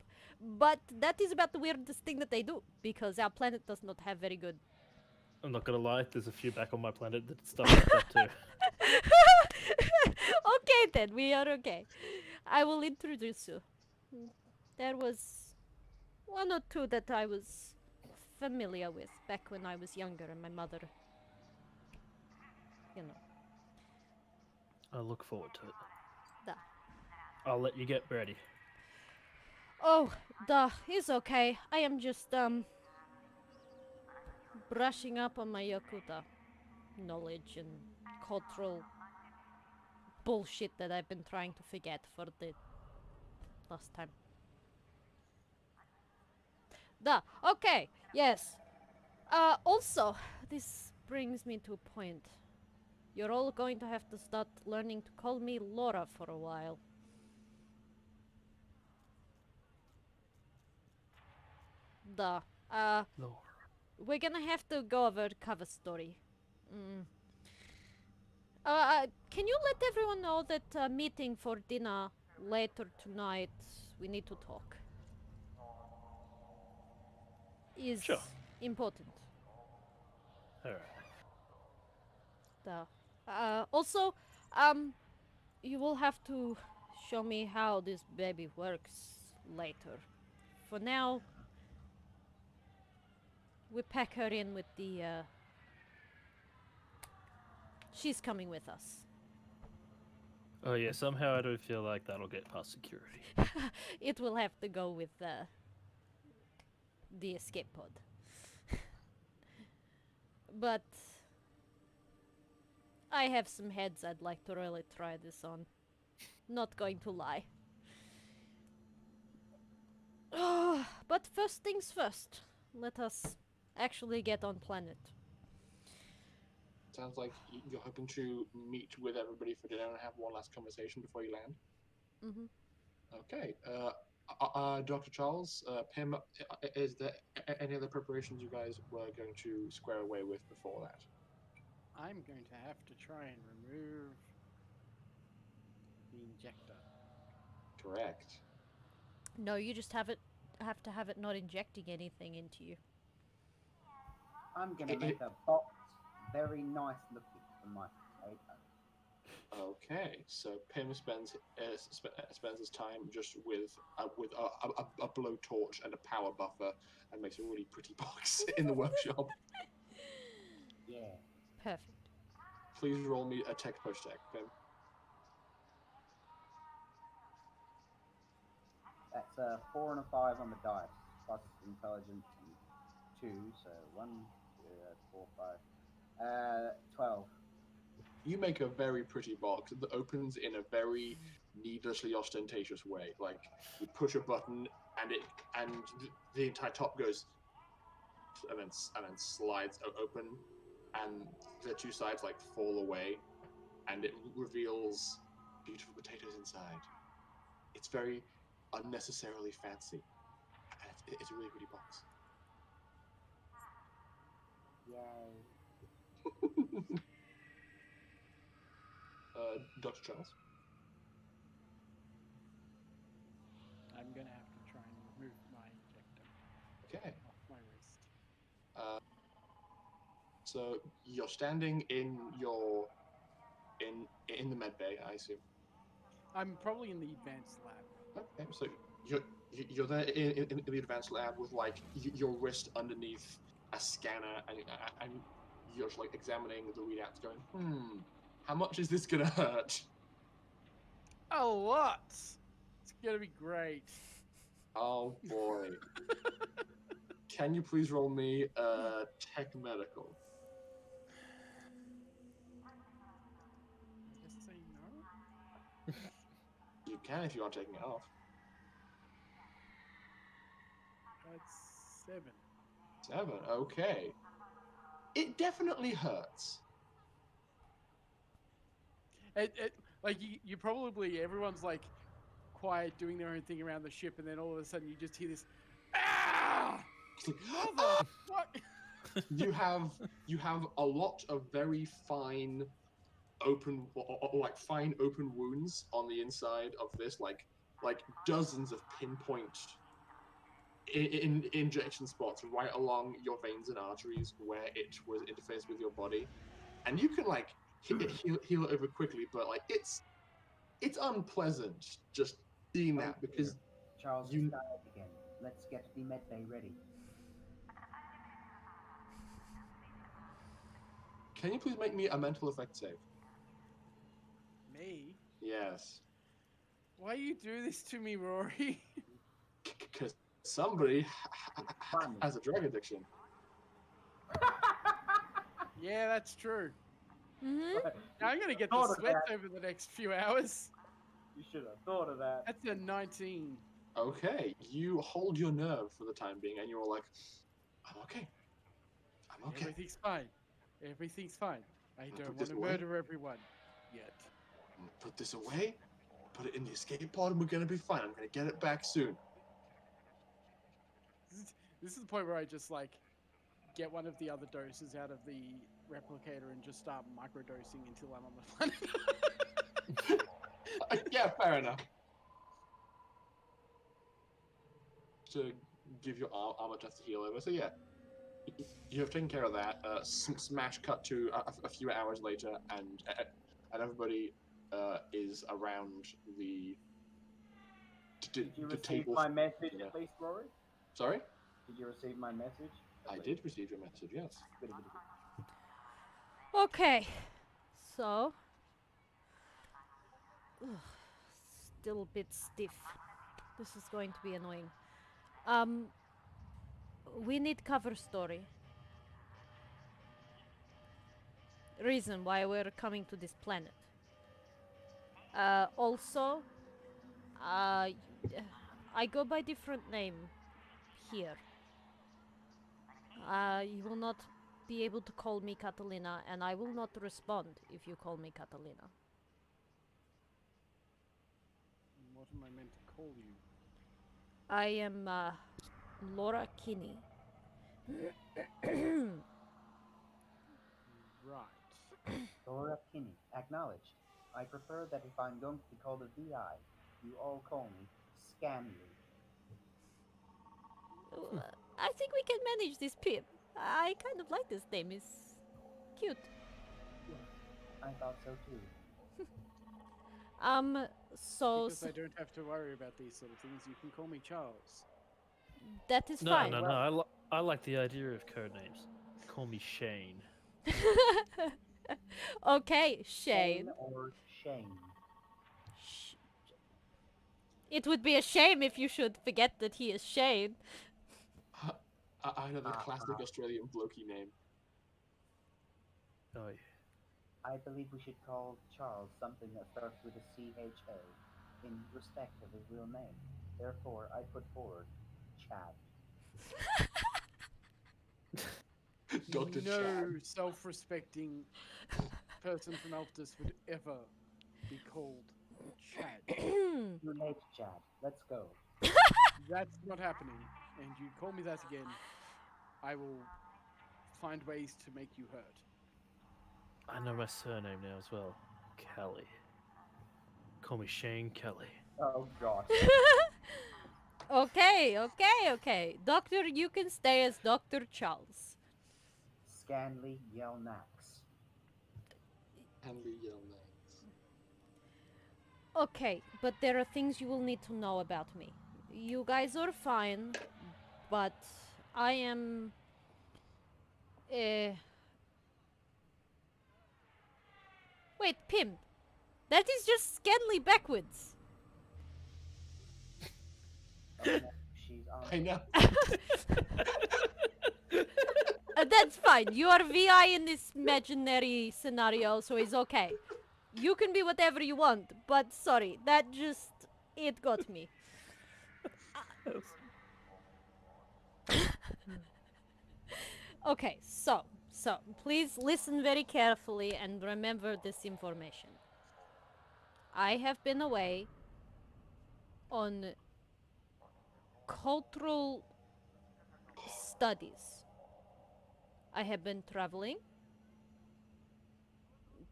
But that is about the weirdest thing that they do, because our planet does not have very good. I'm not gonna lie, there's a few back on my planet that stuff like that too. Okay then, we are okay. I will introduce you. There was one or two that I was familiar with back when I was younger, and my mother, you know, I look forward to it. da. I'll let you get ready. Oh, it's okay. I am just brushing up on my Yakootah knowledge and cultural bullshit that I've been trying to forget for the last time. Okay, yes. Also, this brings me to a point. You're all going to have to start learning to call me Laura for a while. Lord. We're gonna have to go over the cover story. Can you let everyone know that meeting for dinner later tonight, we need to talk, is Sure. important. Alright. Also, you will have to show me how this baby works later. For now, we pack her in with the. She's coming with us. Oh yeah, somehow I don't feel like that'll get past security. It will have to go with the escape pod. But I have some heads I'd like to really try this on. Not going to lie. But first things first. Let us actually get on planet. Sounds like you're hoping to meet with everybody for dinner and have one last conversation before you land. Okay. Dr. Charles, Pim, is there any other preparations you guys were going to square away with before that? I'm going to have to try and remove the injector. Correct. No, you just have to have it not injecting anything into you. I'm gonna make a box very nice looking for my potato. Okay, so Pim spends his time just with a blowtorch and a power buffer, and makes a really pretty box in the workshop. Yeah. Perfect. Please roll me a tech push tech, Pim. That's a 4 and a 5 on the dice, plus intelligence and 2, so 1, 2, 4, 5. 12. You make a very pretty box that opens in a very needlessly ostentatious way. Like you push a button and the entire top goes and then slides open, and the two sides like fall away, and it reveals beautiful potatoes inside. It's very unnecessarily fancy. It's a really pretty box. Yay. Dr. Charles. I'm going to have to try and remove my injector Okay. off my wrist. So you're standing in in the med bay, I assume. I'm probably in the advanced lab. Okay, so you're there in the advanced lab with like your wrist underneath a scanner, and you're just like examining the readouts, going, how much is this gonna hurt? A lot! It's going to be great. Oh boy. Can you please roll me tech medical? Just say no. You can if you aren't taking it off. That's 7. 7, okay. It definitely hurts. Like you probably everyone's like quiet, doing their own thing around the ship, and then all of a sudden you just hear this, ah, It's like, mother, what? you have a lot of very fine open like fine open wounds on the inside of this, like dozens of pinpoint in injection spots right along your veins and arteries where it was interfaced with your body, and you can like heal it over quickly, but like it's unpleasant just seeing that because Charles you is died again. Let's get the med bay ready. can you please make me a mental effect save? Me? Yes. Why you do this to me, Rory? Because somebody has a drug addiction. Yeah, that's true. Mm-hmm. Now I'm gonna get the Thought of sweats that. over the next few hours. You should have thought of that. That's a 19. Okay, you hold your nerve for the time being, and you're like, I'm okay. I'm okay. Everything's fine. Everything's fine. I Put don't this want to away. murder everyone yet. Put this away, put it in the escape pod, and we're gonna be fine. I'm gonna get it back soon. This is the point where I just like get one of the other doses out of the replicator and just start microdosing until I'm on the planet. Yeah, fair enough. To give your armor just to heal over. So yeah, you have taken care of that. Smash cut to a few hours later, and everybody is around the Did you receive table. my message Yeah. at least, Rory? Sorry, Did you receive my message? I did receive your message. Yes. Good, good, good. Okay. So. Ugh, still a bit stiff. This is going to be annoying. We need cover story. Reason why we're coming to this planet. Also, I go by different name here. You will not be able to call me Katalina, and I will not respond if you call me Katalina. What am I meant to call you? I am Laura Kinney. Right. Laura Kinney, acknowledged. I prefer that if I'm going to be called a VI, you all call me Scanley. I think we can manage this, Pip. I kind of like this name. It's cute. I thought so too. So Because I don't have to worry about these sort of things. You can call me Charles. that is No, fine. no. I like the idea of code names. Call me Shane. Okay, Shane. or Shane. It would be a shame if you should forget that he is Shane. I know the classic Australian blokey name. Oh, I believe we should call Charles something that starts with a CHA, in respect of his real name. Therefore, I put forward Chad. Dr. No Chad. self-respecting person from Alptus would ever be called Chad. Too late, Chad. Let's go. That's not happening. And you call me that again, I will find ways to make you hurt. I know my surname now as well. Kelly. Call me Shane Kelly. Oh gosh. Okay. Doctor, you can stay as Dr. Charles. Scanley Yelnax. Henry Yelnax. Okay, but there are things you will need to know about me. You guys are fine, but I am... Wait, Pimp. That is just Scanley backwards. She's on. I know. That's fine. You are VI in this imaginary scenario, so it's okay. You can be whatever you want, but sorry, that just... It got me. Okay, so please listen very carefully and remember this information. I have been away on cultural studies. I have been traveling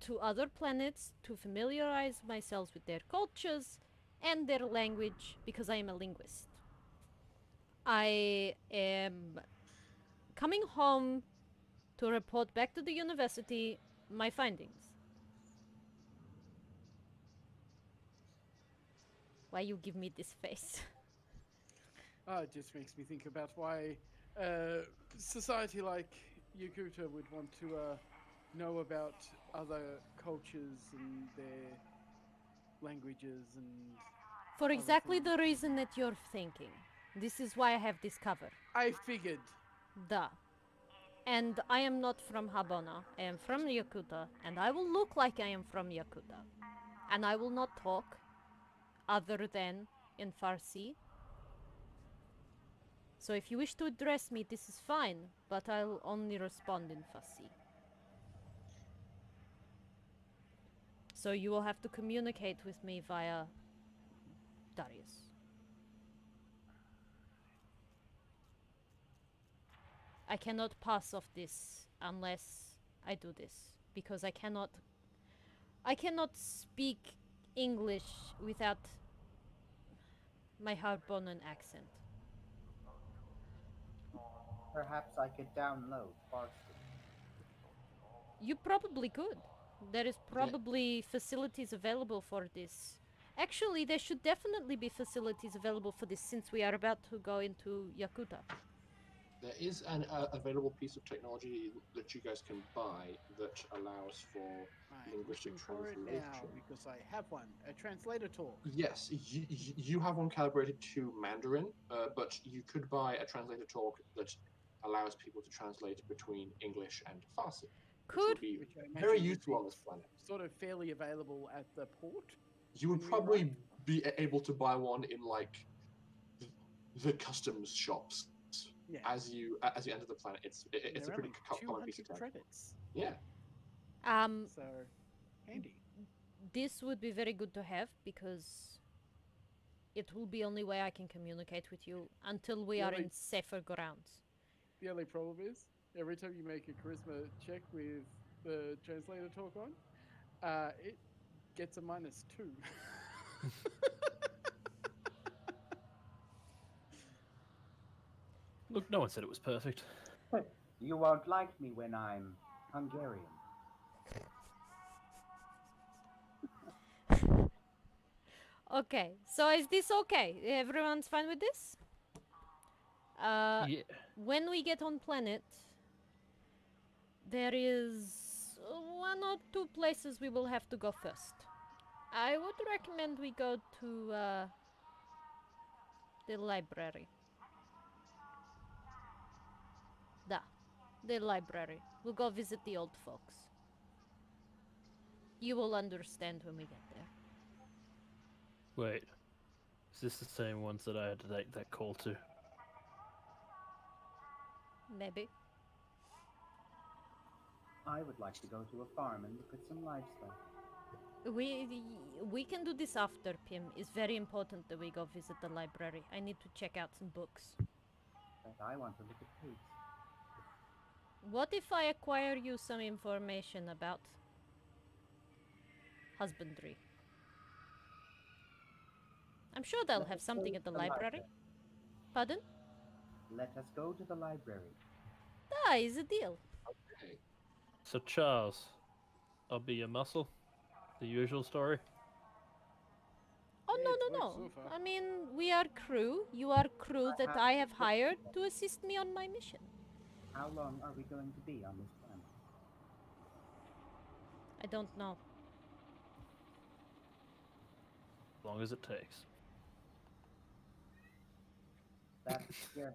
to other planets to familiarize myself with their cultures and their language because I am a linguist. I am coming home to report back to the university my findings. Why you give me this face? Oh, it just makes me think about why society like Yakootah would want to know about other cultures and their languages and. For other exactly things. the reason that you're thinking. This is why I have this cover. I figured. Duh. And I am not from Habona. I am from Yakootah, and I will look like I am from Yakootah. And I will not talk other than in Farsi. So if you wish to address me, this is fine, but I'll only respond in Farsi. So you will have to communicate with me via Darius. I cannot pass off this unless I do this, because I cannot speak English without my Harbonan accent. Perhaps I could download Farsi. You probably could. There is probably facilities available for this. Actually, there should definitely be facilities available for this since we are about to go into Yakuta. There is an available piece of technology that you guys can buy that allows for I'm linguistic looking for it now translation. because I have one. A translator talk. Yes, you have one calibrated to Mandarin, but you could buy a translator talk that allows people to translate between English and Farsi, which Could would be Which I very imagine would useful be on this planet. sort of fairly available at the port. You would when we probably arrive? be able to buy one in like the customs shops Yeah. as you enter the planet. It's They're a pretty only common 200 piece of tech. credits. Yeah. So handy. this would be very good to have because it will be only way I can communicate with you until we are Really? in safer grounds. The only problem is every time you make a charisma check with the translator talk on, it gets a -2. Look, no one said it was perfect. You won't like me when I'm Hungarian. Okay, so is this okay? Everyone's fine with this? Yeah. When we get on planet, there is one or two places we will have to go first. I would recommend we go to the library. The library. We'll go visit the old folks. You will understand when we get there. Wait. Is this the same ones that I had to take that call to? Maybe. I would like to go to a farm and look at some livestock. We can do this after, Pim. It's very important that we go visit the library. I need to check out some books. But I want to look at pigs. What if I acquire you some information about husbandry? I'm sure they'll Let have us go something to at the the library. Pardon? Let us go to the library. That is a deal. Okay. So, Charles, I'll be your muscle? The usual story? Oh, Yeah, no, it's no, worked no. so far. I mean, we are crew. You are crew that I have hired to assist me on my mission. How long are we going to be on this planet? I don't know. As long as it takes. That's scary.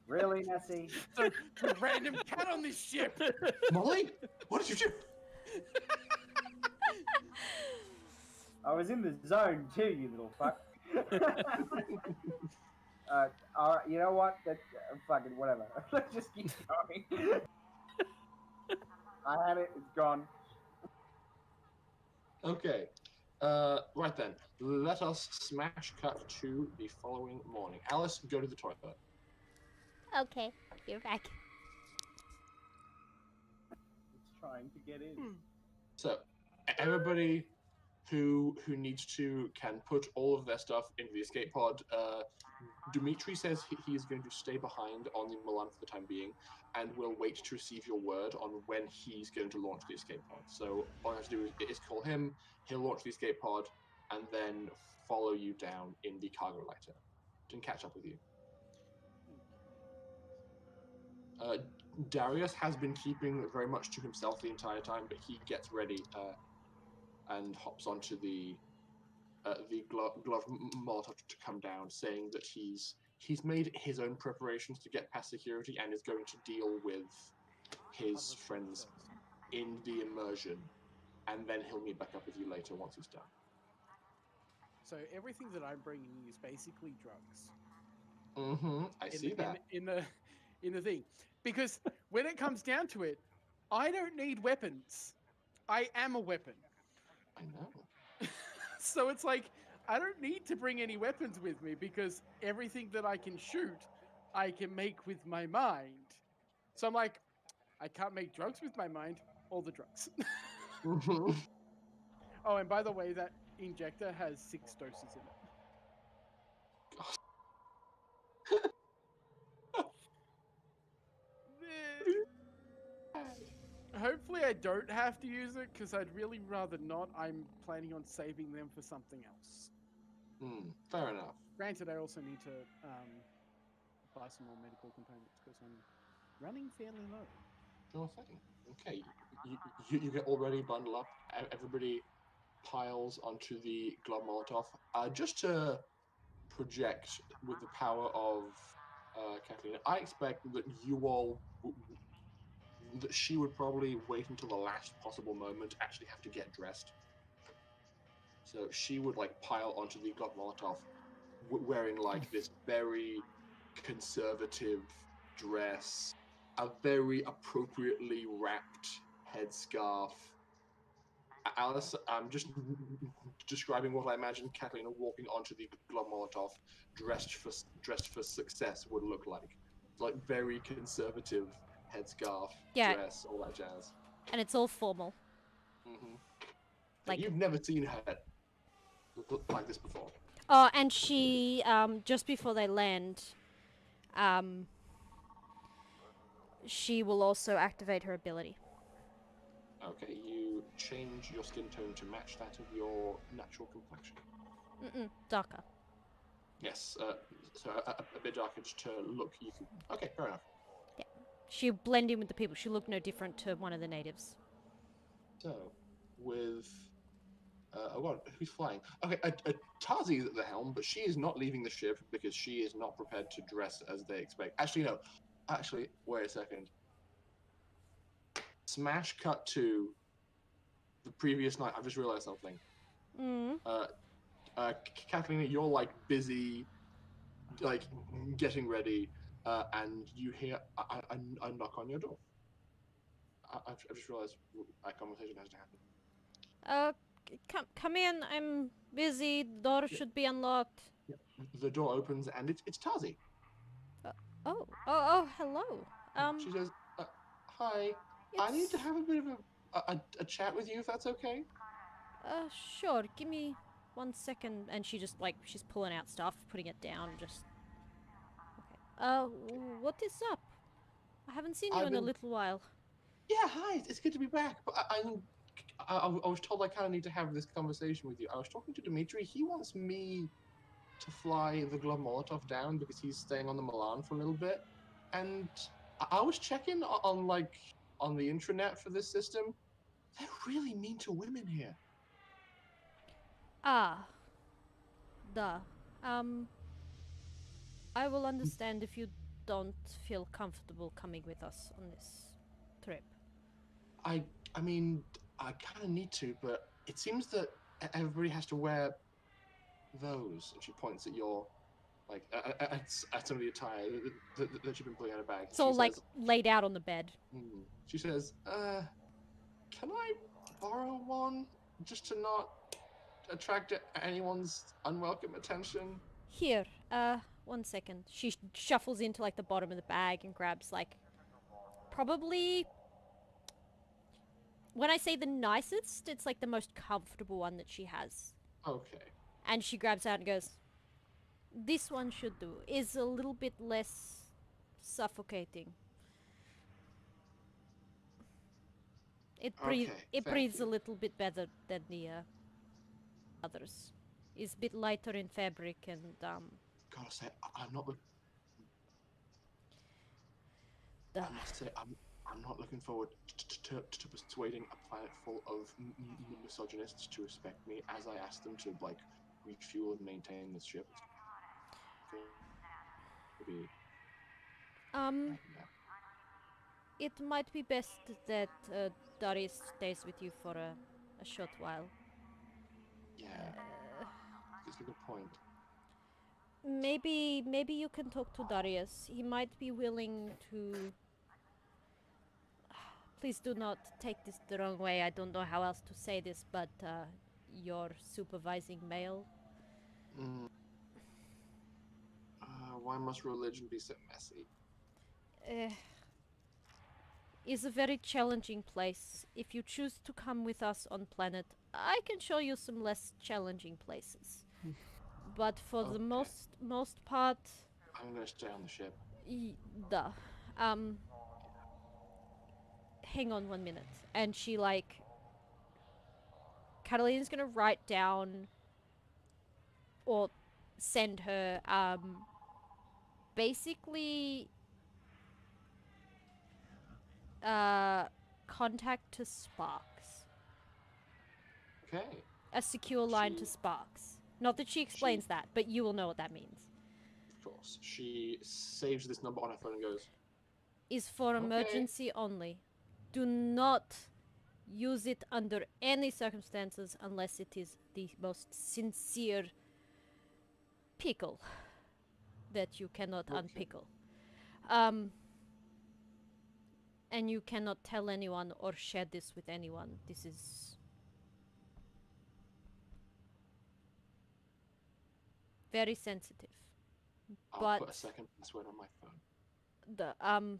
Really, Nessie? So the random cat on this ship. Molly, what did you do? I was in the zone too, you little fuck. All right, you know what? Fucking whatever. Let's just keep going. I had it. It's gone. Okay. Right then, let us smash cut to the following morning. Alice, go to the toilet. Okay, you're back. It's trying to get in. So, everybody who needs to can put all of their stuff into the escape pod. Dimitri says he is going to stay behind on the Milan for the time being, and will wait to receive your word on when he's going to launch the escape pod. So all I have to do is call him. He'll launch the escape pod, and then follow you down in the cargo lighter and catch up with you. Darius has been keeping very much to himself the entire time, but he gets ready and hops onto the Gloved Molotov to come down, saying that he's made his own preparations to get past security and is going to deal with his friends in the immersion, and then he'll meet back up with you later once he's done. So everything that I'm bringing is basically drugs. I see that. In the thing, because when it comes down to it, I don't need weapons. I am a weapon. I know. So it's like I don't need to bring any weapons with me because everything that I can shoot, I can make with my mind. So I'm like, I can't make drugs with my mind. All the drugs. Oh, and by the way, that injector has 6 doses in it. Hopefully I don't have to use it because I'd really rather not. I'm planning on saving them for something else. Fair enough. Granted, I also need to buy some more medical components because I'm running fairly low. Sure thing. Okay, you get already bundled up. Everybody piles onto the Glove Molotov. Just to project with the power of Katalina, I expect that you all that she would probably wait until the last possible moment to actually have to get dressed. So she would like pile onto the Glove Molotov wearing like this very conservative dress, a very appropriately wrapped headscarf. Alice, I'm just describing what I imagine Katalina walking onto the Glove Molotov dressed for success would look like very conservative headscarf, dress, all that jazz. And it's all formal. Like you've never seen her like this before. Oh, and she just before they land, she will also activate her ability. Okay, you change your skin tone to match that of your natural complexion. Darker. Yes, so a bit darker just to look. You can. Okay, fair enough. Yeah, she'll blend in with the people. She'll look no different to one of the natives. So, with who's flying? Okay, Tazi is at the helm, but she is not leaving the ship because she is not prepared to dress as they expect. Actually, no. Actually, wait a second. Smash cut to the previous night. I've just realized something. Katalina, you're like busy, like getting ready, and you hear a knock on your door. I've just realized a conversation has to happen. Come in. I'm busy. The door should be unlocked. The door opens and it's Tazi. Oh, hello. She says, "Hi. I need to have a bit of a chat with you, if that's okay." Sure. Give me 1 second. And she just she's pulling out stuff, putting it down, just. Okay. What is up? I haven't seen you in a little while. Yeah, hi. It's good to be back. But I was told I kind of need to have this conversation with you. I was talking to Dimitri. He wants me to fly the Glove Molotov down because he's staying on the Milan for a little bit. And I was checking on the intranet for this system. They're really mean to women here. I will understand if you don't feel comfortable coming with us on this trip. I mean, I kind of need to, but it seems that everybody has to wear those. And she points at your, at some of the attire that you've been pulling out of bag. It's all laid out on the bed. She says, "Can I borrow one just to not attract anyone's unwelcome attention? Here, 1 second. She shuffles into like the bottom of the bag and grabs like probably. When I say the nicest, it's like the most comfortable one that she has. Okay. And she grabs out and goes, "This one should do. Is a little bit less suffocating. It Okay, it thank breathes a you. little bit better than the others. It's a bit lighter in fabric and Gotta say, I'm not. the, I must say, I'm not looking forward to persuading a planet full of misogynists to respect me as I ask them to like refuel and maintain this ship. It's gonna be nightmare. it might be best that Darius stays with you for a short while. Yeah, it's a good point. Maybe you can talk to Darius. He might be willing to. Please do not take this the wrong way. I don't know how else to say this, but your supervising male. Mm. Why must religion be so messy? Uh, is a very challenging place. If you choose to come with us on planet, I can show you some less challenging places. But for the Okay. most part, I'm gonna stay on the ship. duh. Um, hang on 1 minute, and she like Catalina's gonna write down or send her basically contact to Sparks. Okay. A secure line to She, Sparks. Not that she explains that, but you will know what that means. of course, she saves this number on her phone and goes, Is for okay. emergency only. Do not use it under any circumstances unless it is the most sincere pickle that you cannot Okay. unpickle. And you cannot tell anyone or share this with anyone. This is very sensitive. I'll But put a second password on my phone. the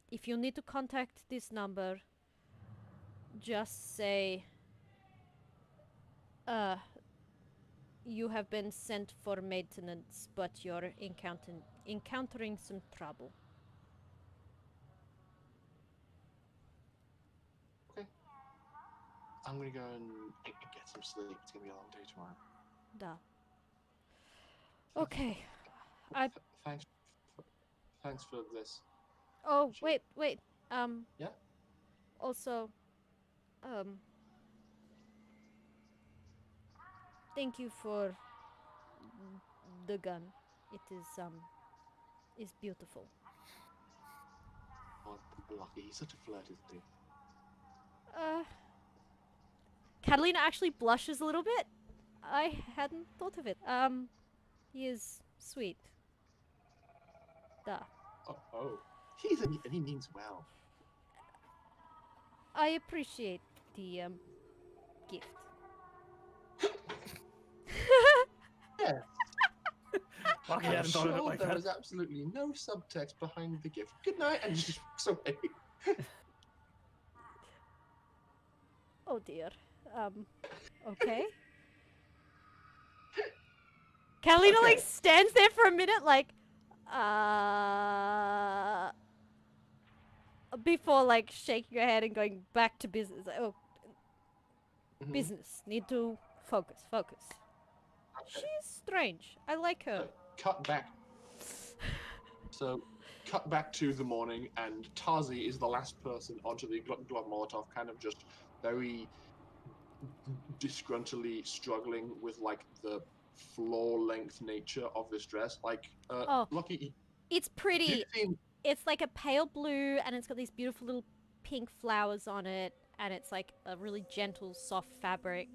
if you need to contact this number, just say you have been sent for maintenance, but you're encountering some trouble. Okay. I'm gonna go and get some sleep. It's gonna be a long day tomorrow. Duh. Okay. I Thanks. Thanks for this. oh She, wait. yeah. Also, um thank you for the gun. It is beautiful. Oh, lucky. He's such a flirt, isn't he? Uh Catalina actually blushes a little bit. I hadn't thought of it. He is sweet. Duh. Oh. He's and he means well. I appreciate the gift. Yeah. Fuck, I I'm hadn't thought of it sure like there that. is absolutely no subtext behind the gift. Good night, and just walks away. Oh dear. Okay. Catalina like Okay. stands there for a minute like uh before like shaking her head and going back to business. Oh, Mhm. business. Need to focus. Okay. She's strange. I like her. So, cut back. So, cut back to the morning, and Tazi is the last person onto the Gloved Molotov, kind of just very disgruntledly struggling with like the floor-length nature of this dress. Like, Oh, Lucky, it's you've pretty. seen. It's like a pale blue and it's got these beautiful little pink flowers on it and it's like a really gentle soft fabric.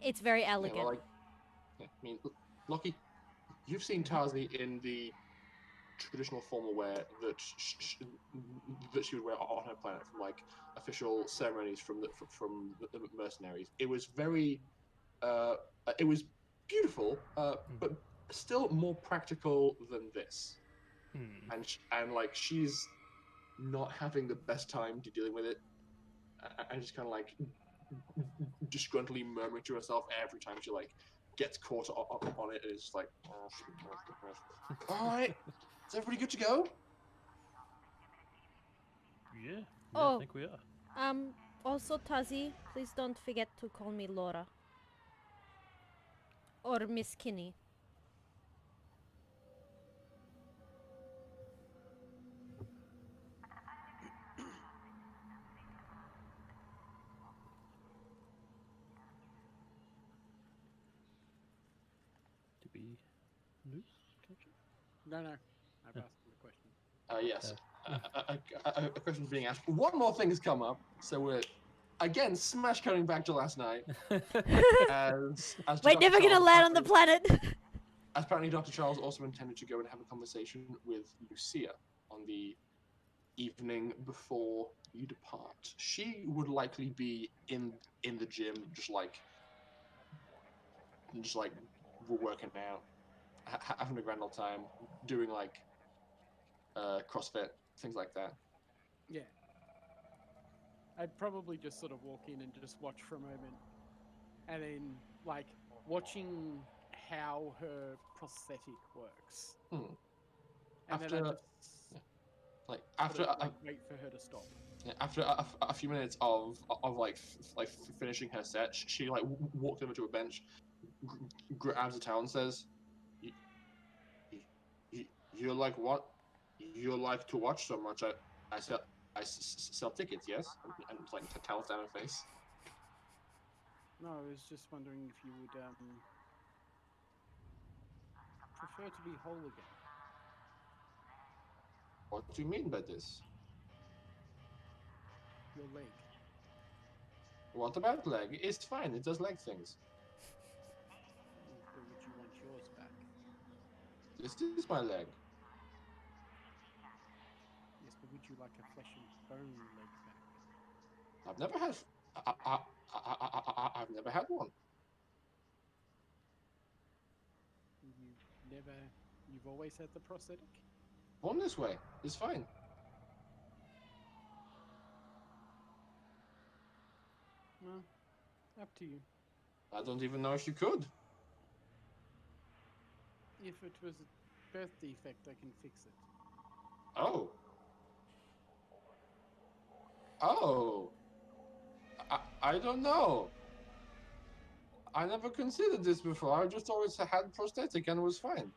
It's very Yeah, elegant. well, like, yeah, I mean, Lucky, you've seen Tazi in the traditional formal wear that that she would wear on her planet, from like official ceremonies from the mercenaries. It was very, it was beautiful, but still more practical than this. And like she's not having the best time dealing with it, and just kind of like disgruntledly murmuring to herself every time she like gets caught on it, and it's just like, all right, is everybody good to go? Yeah, Oh. I think we are. Also, Tazi, please don't forget to call me Laura. Or Miss Kinney. Did we lose connection? No, I've asked him a question. Yes. A question's being asked. One more thing has come up, so we're again smash cutting back to last night. as We're Dr. never gonna Charles land on the apparently- planet. As apparently Dr. Charles also intended to go and have a conversation with Lucia on the evening before you depart. She would likely be in the gym, just like we're working out, having a grand old time, doing like CrossFit, things like that. Yeah. I'd probably just sort of walk in and just watch for a moment, and then like watching how her prosthetic works. And After, then I just like after wait for her to stop. after a few minutes of like finishing her set, she like walks over to a bench, grabs a towel and says, "You like what? You like to watch so much? I sell tickets, yes?" And like towels down her face. No, I was just wondering if you would prefer to be whole again. What do you mean by this? Your leg. What about leg? It's fine. It does leg things. But would you want yours back? This is my leg. Yes, but would you like a flesh and bone leg back? I've never had. I've never had one. You've always had the prosthetic? Born this way. It's fine. Well, up to you. I don't even know if you could. If it was a birth defect, I can fix it. Oh. Oh. I don't know. I never considered this before. I just always had prosthetic and it was fine.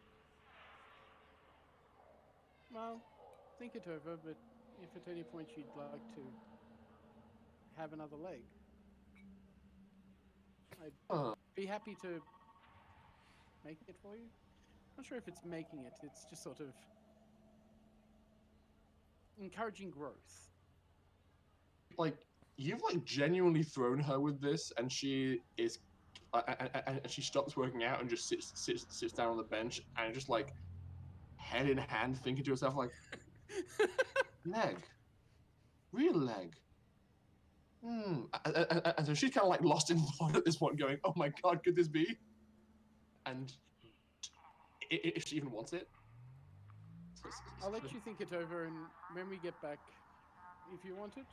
Well, think it over, but if at any point you'd like to have another leg, I'd be happy to make it for you. Not sure if it's making it, it's just sort of encouraging growth. Like, you've like genuinely thrown her with this, and she is, and she stops working out and just sits down on the bench and just like head in hand, thinking to herself like, leg, real leg. And so she's kind of like lost in thought at this point, going, "Oh my god, could this be?" And if she even wants it, I'll let you think it over, and when we get back, if you want it,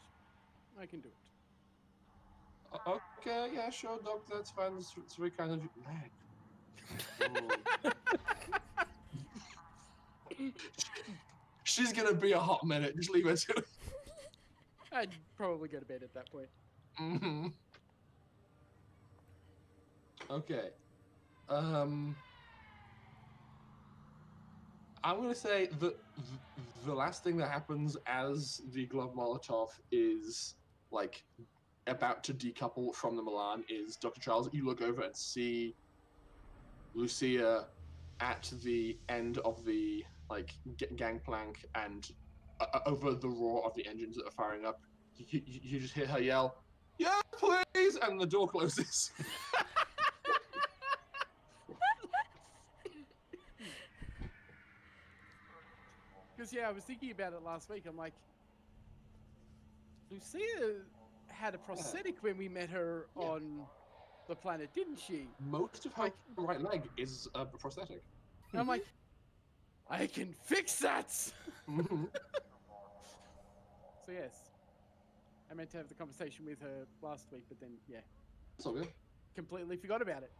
I can do it. Okay, yeah, sure, Doc, that's fine. It's very kind of leg. She's gonna be a hot minute. Just leave her to it. I'd probably go to bed at that point. Mm-hmm. Okay. I'm gonna say that the last thing that happens as the Gloved Molotov is like about to decouple from the Milan is Dr. Charles. You look over and see Lucia at the end of the like gangplank, and over the roar of the engines that are firing up, you just hear her yell, "Yeah, please!" and the door closes. Because I was thinking about it last week. I'm like, Lucia had a prosthetic when we met her on the planet, didn't she? Most of her right leg is a prosthetic. And I'm like, I can fix that. Mhm. So yes, I meant to have the conversation with her last week, but then It's all good. completely forgot about it.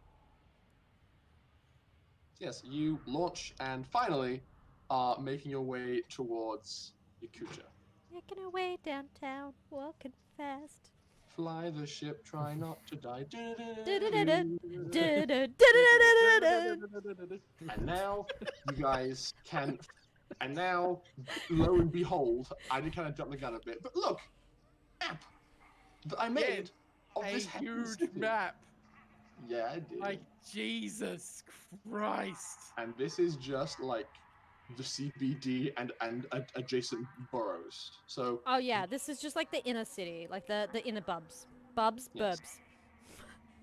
Yes, you launch and finally are making your way towards Yakootah. Making our way downtown, walking fast. Fly the ship, try not to die. And now you guys can. And now, lo and behold, I did kind of jump the gun a bit, but look, map that I made of A this happy huge city. map. Yeah, I did. Like, Jesus Christ. And this is just like the CBD and adjacent boroughs. So Oh yeah, this is just like the inner city, like the inner bubs. Bubs, Yes.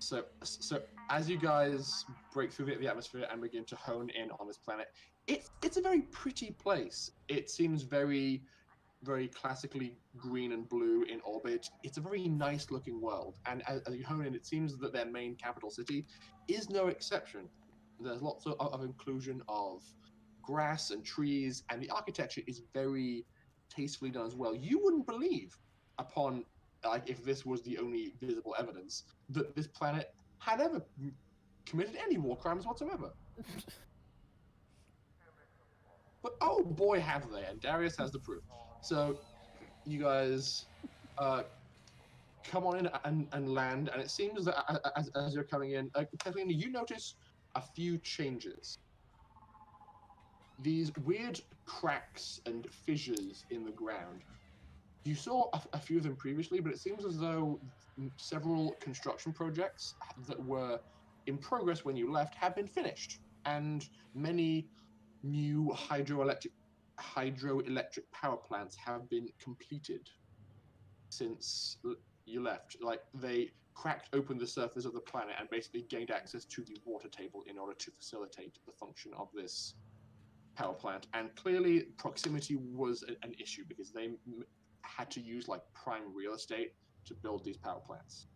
burbs. so as you guys break through the atmosphere and begin to hone in on this planet, it's a very pretty place. It seems very classically green and blue in orbit. It's a very nice looking world, and as you hone in, it seems that their main capital city is no exception. There's lots of inclusion of grass and trees, and the architecture is very tastefully done as well. You wouldn't believe, upon like if this was the only visible evidence, that this planet had ever committed any war crimes whatsoever. But oh boy, have they! And Darius has the proof. So you guys come on in and land, and it seems that as you're coming in, Katalina, you notice a few changes. These weird cracks and fissures in the ground. You saw a few of them previously, but it seems as though several construction projects that were in progress when you left have been finished, and many new hydroelectric power plants have been completed since you left. Like, they cracked open the surface of the planet and basically gained access to the water table in order to facilitate the function of this power plant. And clearly proximity was an issue because they had to use like prime real estate to build these power plants.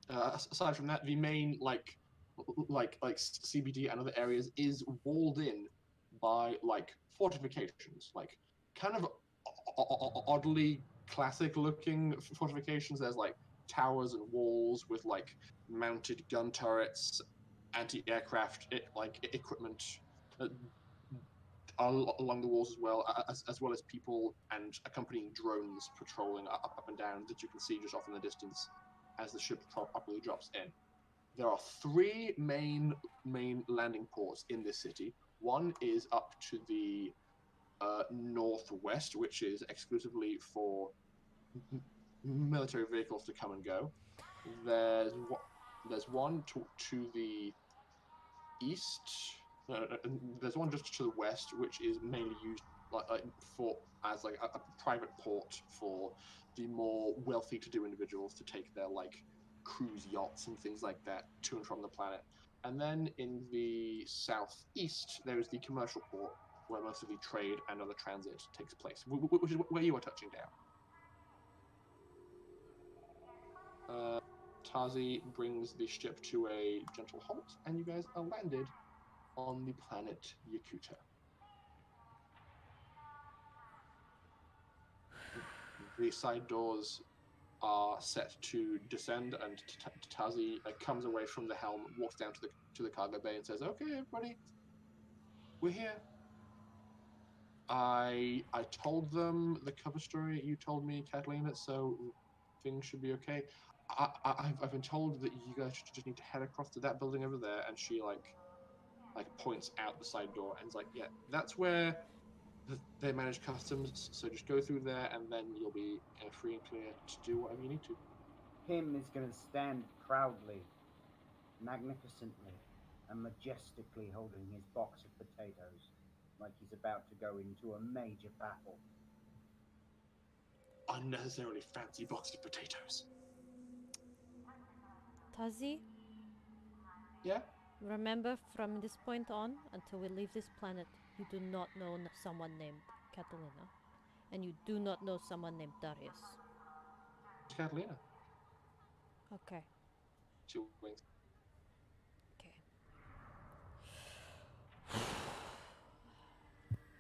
Aside from that, the main like CBD and other areas is walled in by like fortifications, like kind of oddly classic looking fortifications. There's like towers and walls with like mounted gun turrets, anti-aircraft equipment along the walls as well, as well as people and accompanying drones patrolling up and down that you can see just off in the distance as the ship properly drops in. There are three main landing ports in this city. One is up to the northwest, which is exclusively for military vehicles to come and go. There's one to the east. There's one just to the west, which is mainly used for as like a private port for the more wealthy to do individuals to take their like cruise yachts and things like that to and from the planet. And then in the southeast, there is the commercial port where most of the trade and other transit takes place, which is where you are touching down. Tazi brings the ship to a gentle halt, and you guys are landed on the planet Yakootah. The side doors are set to descend, and Tazi comes away from the helm, walks down to the cargo bay, and says, "Okay, everybody, we're here." I told them the cover story you told me, Katalina, so things should be okay. I've been told that you guys just need to head across to that building over there, and she like points out the side door and is like, "Yeah, that's where they manage customs. So just go through there, and then you'll be free and clear to do whatever you need to." Him is going to stand proudly, magnificently, and majestically holding his box of potatoes, like he's about to go into a major battle. Unnecessarily fancy box of potatoes. Tazi, Yeah? remember from this point on, until we leave this planet, You do not know someone named Catalina. And you do not know someone named Darius. Catalina. Okay. She winks. Okay.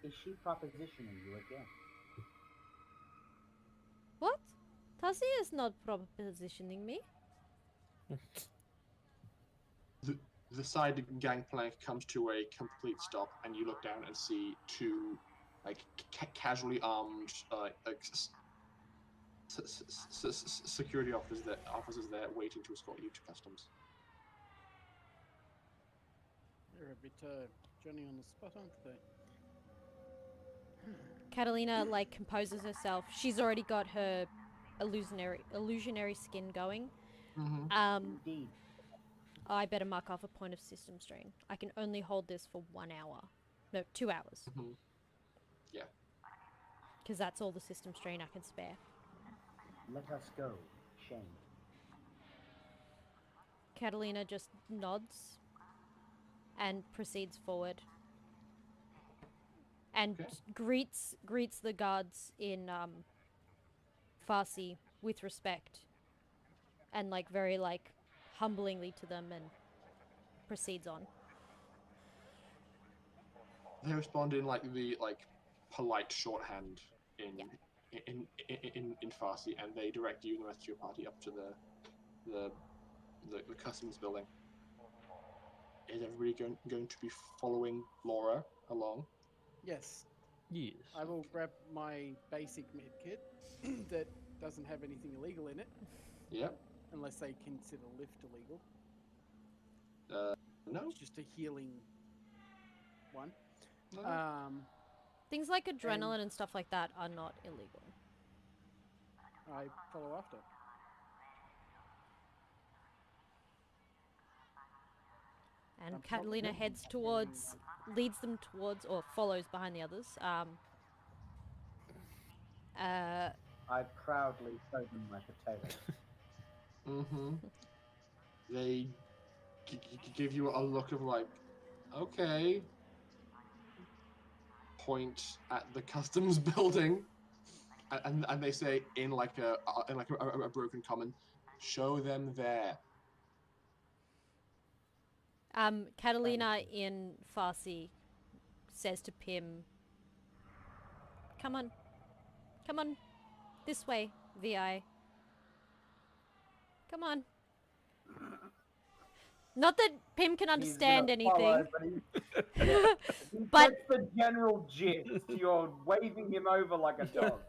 Is she propositioning you again? What? Tasia is not propositioning me. The side gangplank comes to a complete stop, and you look down and see two, like, casually armed, security officers there waiting to escort you to customs. They're a bit Johnny on the spot, aren't they? Catalina, like, composes herself. She's already got her illusionary skin going. Mm-hmm. Indeed. I better mark off a point of system strain. I can only hold this for 1 hour. No, 2 hours. Mm-hmm. Yeah. Because that's all the system strain I can spare. Let us go, Shane. Catalina just nods and proceeds forward. And Okay. greets the guards in Farsi with respect. And like very like humblingly to them and proceeds on. They respond in like the polite shorthand in Farsi, and they direct you and the rest of your party up to the customs building. Is everybody going to be following Laura along? Yes. Yes. I will grab my basic med kit that doesn't have anything illegal in it, Yep. unless they consider lift illegal. No. It's just a healing one. No. Things like adrenaline and stuff like that are not illegal. I follow after. And I'm Catalina probably leads them towards, or follows behind the others. I proudly show them my potatoes. Mm-hmm. They give you a look of like, okay. Point at the customs building, and they say in like a broken common, show them there. Catalina in Farsi says to Pim, come on, this way, VI. Come on. Not that Pim can understand anything. Follow, but the general gist. You're waving him over like a dog.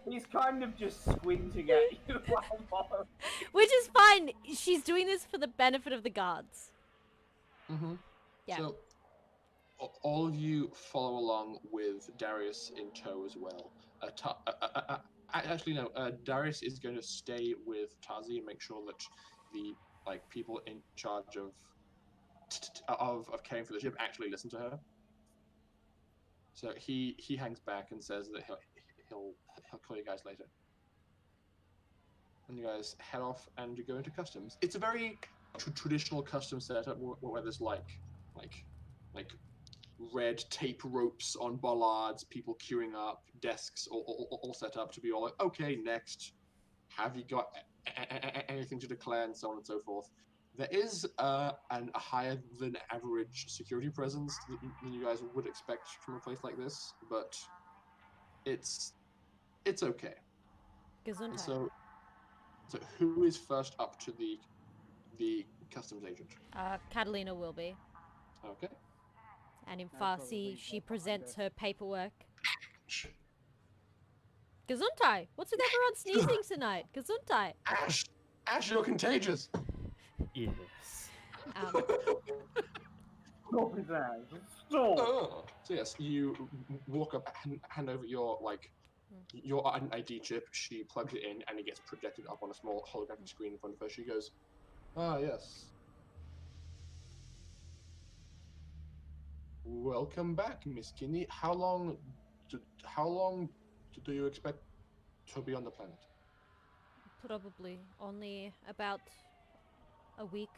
He's kind of just squinting at you while following. Which is fine. She's doing this for the benefit of the guards. Mm-hmm. Yeah. So all of you follow along with Darius in tow as well. Actually, no. Darius is going to stay with Tazi and make sure that the people in charge of caring for the ship actually listen to her. So he hangs back and says that he'll call you guys later. And you guys head off and you go into customs. It's a very traditional customs setup where there's like red tape ropes on bollards, people queuing up, desks all set up to be all like, okay, next. Have you got anything to declare, and so on and so forth. There is a higher than average security presence than you guys would expect from a place like this, but it's okay. Gesundheit. And so who is first up to the customs agent? Catalina will be. Okay. And in No, Farsi, probably she not presents behind her paperwork. Gesundheit! What's with everyone sneezing tonight? Gesundheit! Ash, you're contagious. Yes. Stop his ass. Stop. So yes, you walk up, hand over your ID chip. She plugs it in, and it gets projected up on a small holographic screen in front of her. She goes, "Ah, yes. Welcome back, Miss Kinney. How long do you expect to be on the planet?" Probably only about a week,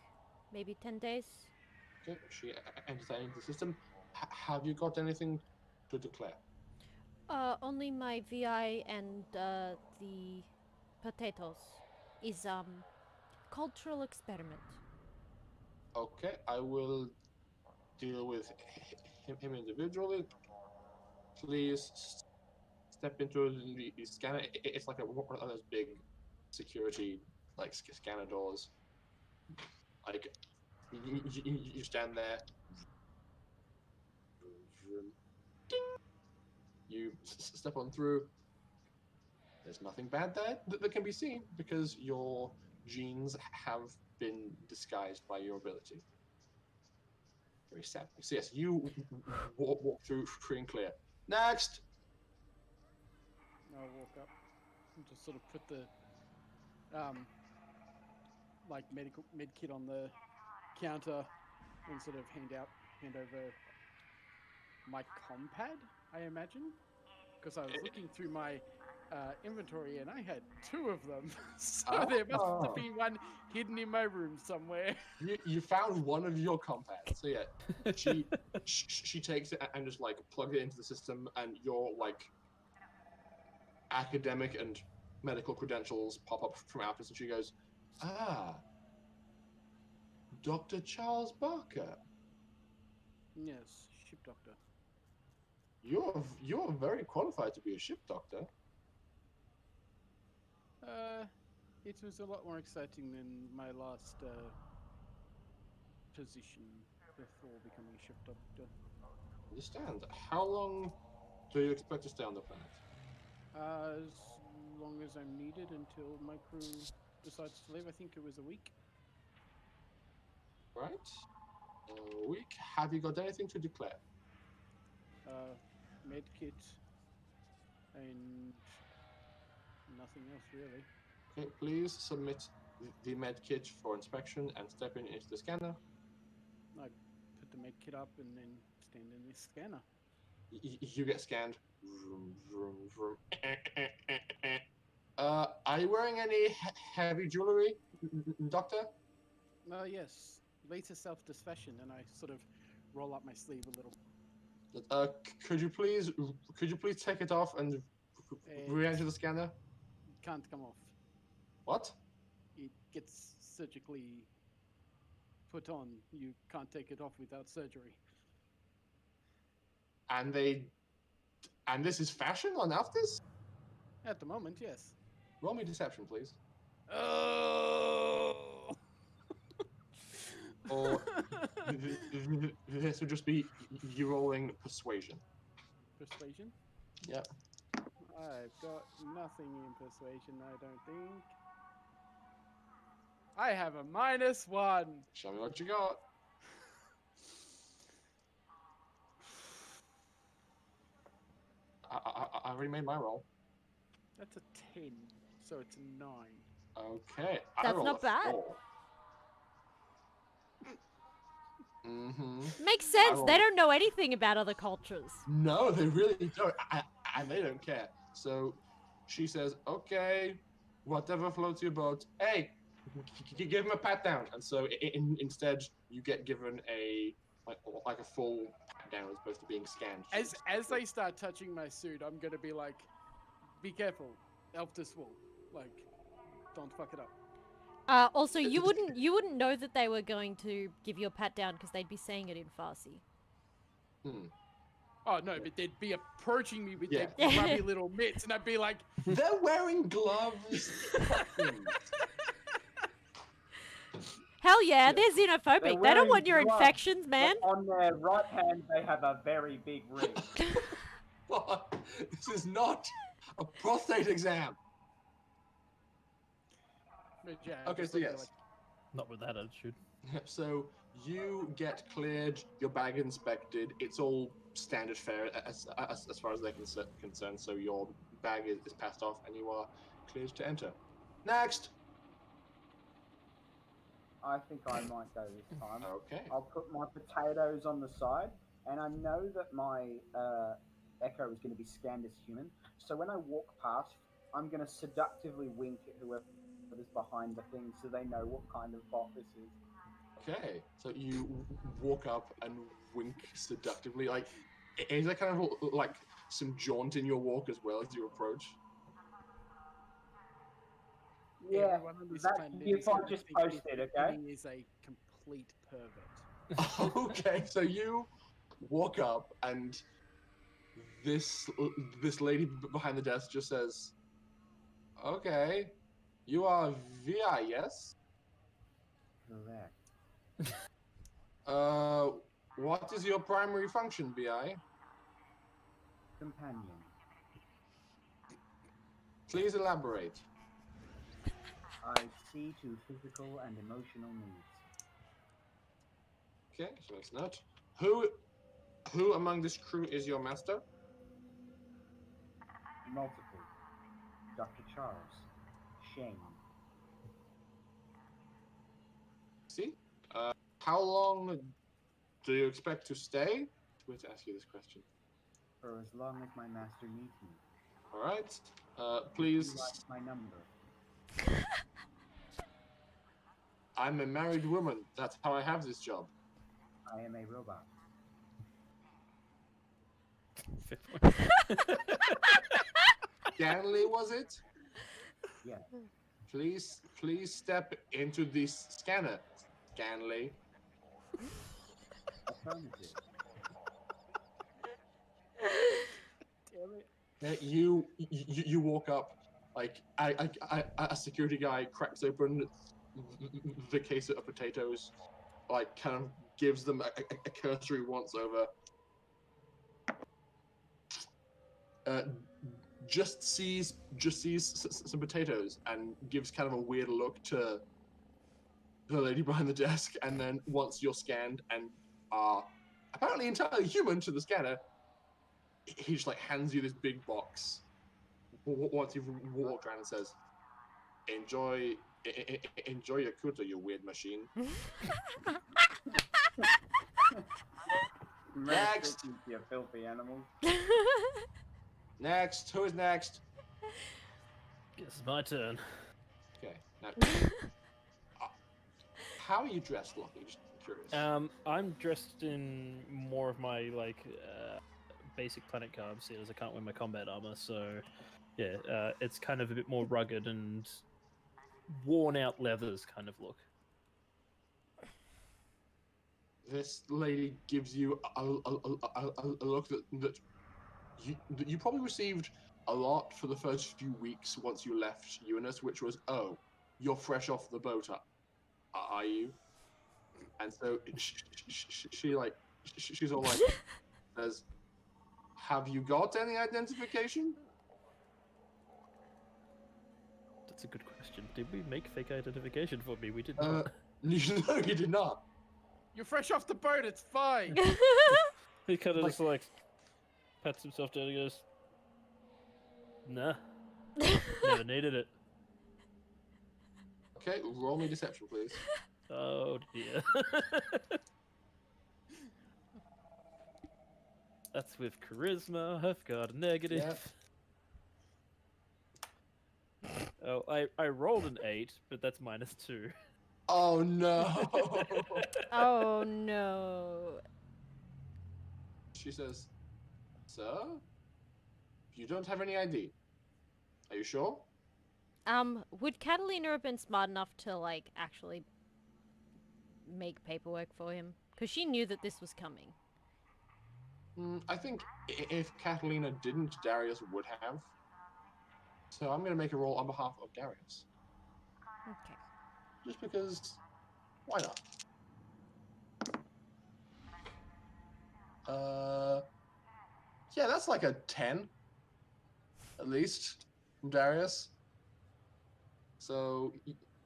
maybe 10 days. Okay, she enters that into the system. Have you got anything to declare? Only my VI and the potatoes is cultural experiment. Okay, I will deal with him individually. Please step into the scanner. It's like one of those big security like scanner doors. Like you stand there. Ding. You step on through. There's nothing bad there that can be seen because your genes have been disguised by your ability. Very sad. So yes, you walk through free and clear. Next. I'll walk up and just sort of put the like medical med kit on the counter and sort of hand over my compad, I imagine, because I was looking through my inventory and I had 2 of them, so there must be one hidden in my room somewhere. You found one of your compads. So yeah, she takes it and just like plugs it into the system, and your like academic and medical credentials pop up from Alpha, and she goes, "Ah, Dr. Charles Barker. Yes, ship doctor. You're very qualified to be a ship doctor." It was a lot more exciting than my last position before becoming ship doctor. Understand. How long do you expect to stay on the planet? As long as I'm needed until my crew decides to leave. I think it was a week. Right. A week. Have you got anything to declare? Med kit and nothing else really. Okay, please submit the med kit for inspection and step into the scanner. I put the med kit up and then stand in this scanner. You get scanned. Vroom, vroom, vroom. Are you wearing any heavy jewelry, Doctor? Yes, latest self-dis fashion, and I sort of roll up my sleeve a little. Could you please take it off and re-enter the scanner? Can't come off. What? It gets surgically put on. You can't take it off without surgery. And this is fashion on Alphys? At the moment, yes. Roll me deception, please. Oh! Or this would just be you rolling persuasion. Persuasion? Yep. I've got nothing in persuasion, I don't think. I have a -1. Show me what you got. I already made my roll. That's a 10, so it's a 9. Okay. That's not bad. 4. Mm-hmm. Makes sense. They don't know anything about other cultures. No, they really don't. And they don't care. So she says, okay, whatever floats your boat. Hey, give him a pat down. And so instead, you get given a like a full pat down as opposed to being scanned. As they start touching my suit, I'm gonna be like, be careful, Elftus will. Like, don't fuck it up. Also, you wouldn't know that they were going to give you a pat down because they'd be saying it in Farsi. Oh no, but they'd be approaching me with Yeah. their grubby little mitts, and I'd be like, They're wearing gloves. Hell yeah, they're xenophobic. They don't want your gloves, infections, man. but on their right hand, they have a very big ring. What? This is not a prostate exam. but yeah, Okay, just so look at it yes. Not with that attitude. So you get cleared, your bag inspected. It's all standard fare as far as they're concerned. So your bag is passed off, and you are cleared to enter. Next. I think I might go this time. Okay. I'll put my potatoes on the side, and I know that my echo is going to be scanned as human. So when I walk past, I'm going to seductively wink at whoever is behind the thing, so they know what kind of bot this is. Okay, so you walk up and wink seductively. Like, is there kind of like some jaunt in your walk as well as you approach? Yeah, Everyone on this that planet you is gonna just think posted, this okay? Vinny is a complete pervert. Okay, so you walk up and this lady behind the desk just says, "Okay, you are VI, yes? Correct. Uh, what is your primary function, VI? Companion. Please elaborate." I see to physical and emotional needs. Okay, so that's not. Who among this crew is your master? Multiple. Dr. Charles. Shane. See? How long do you expect to stay? I'm going to ask you this question. For as long as my master needs me. All right. Would Please. you like my number? I'm a married woman. That's how I have this job. I am a robot. Fair point. Stanley, was it? Yeah. Please step into this scanner, Stanley. Affirmative. Damn it. You walk up, like a security guy cracks open the case of potatoes, like kind of gives them a cursory once over. Uh, just sees some potatoes and gives kind of a weird look to the lady behind the desk, and then once you're scanned and are apparently entirely human to the scanner, he just like hands you this big box. Once you've walked around and says, "Enjoy, enjoy Yakootah, you weird machine." Next. You filthy animals. Next, who is next? Guess it's my turn. Okay, now, how are you dressed, Lockie? Just curious. I'm dressed in more of my basic planet garb, as I can't wear my combat armor, so yeah, it's kind of a bit more rugged and worn out leathers kind of look. This lady gives you a look that you probably received a lot for the first few weeks once you left Uranus, which was, "Oh, you're fresh off the boat, are you?" And so she's all like, says, "Have you got any identification?" That's a good question. Did we make fake identification for me? We did Uh, not. No, you did not. You're fresh off the boat, it's fine. He kind of Like- just like pats himself down and goes, "Nah, never needed it." Okay, roll me deception, please. Oh dear. That's with charisma. I've got a negative. Oh, I rolled an 8, but that's -2. Oh no. Oh no. She says, "Sir, you don't have any ID. Are you sure?" Would Catalina have been smart enough to like actually make paperwork for him? Because she knew that this was coming. I think if Katalina didn't, Darius would have. So I'm going to make a roll on behalf of Darius. Okay. Just because, why not? Yeah, that's like a 10, at least, from Darius. So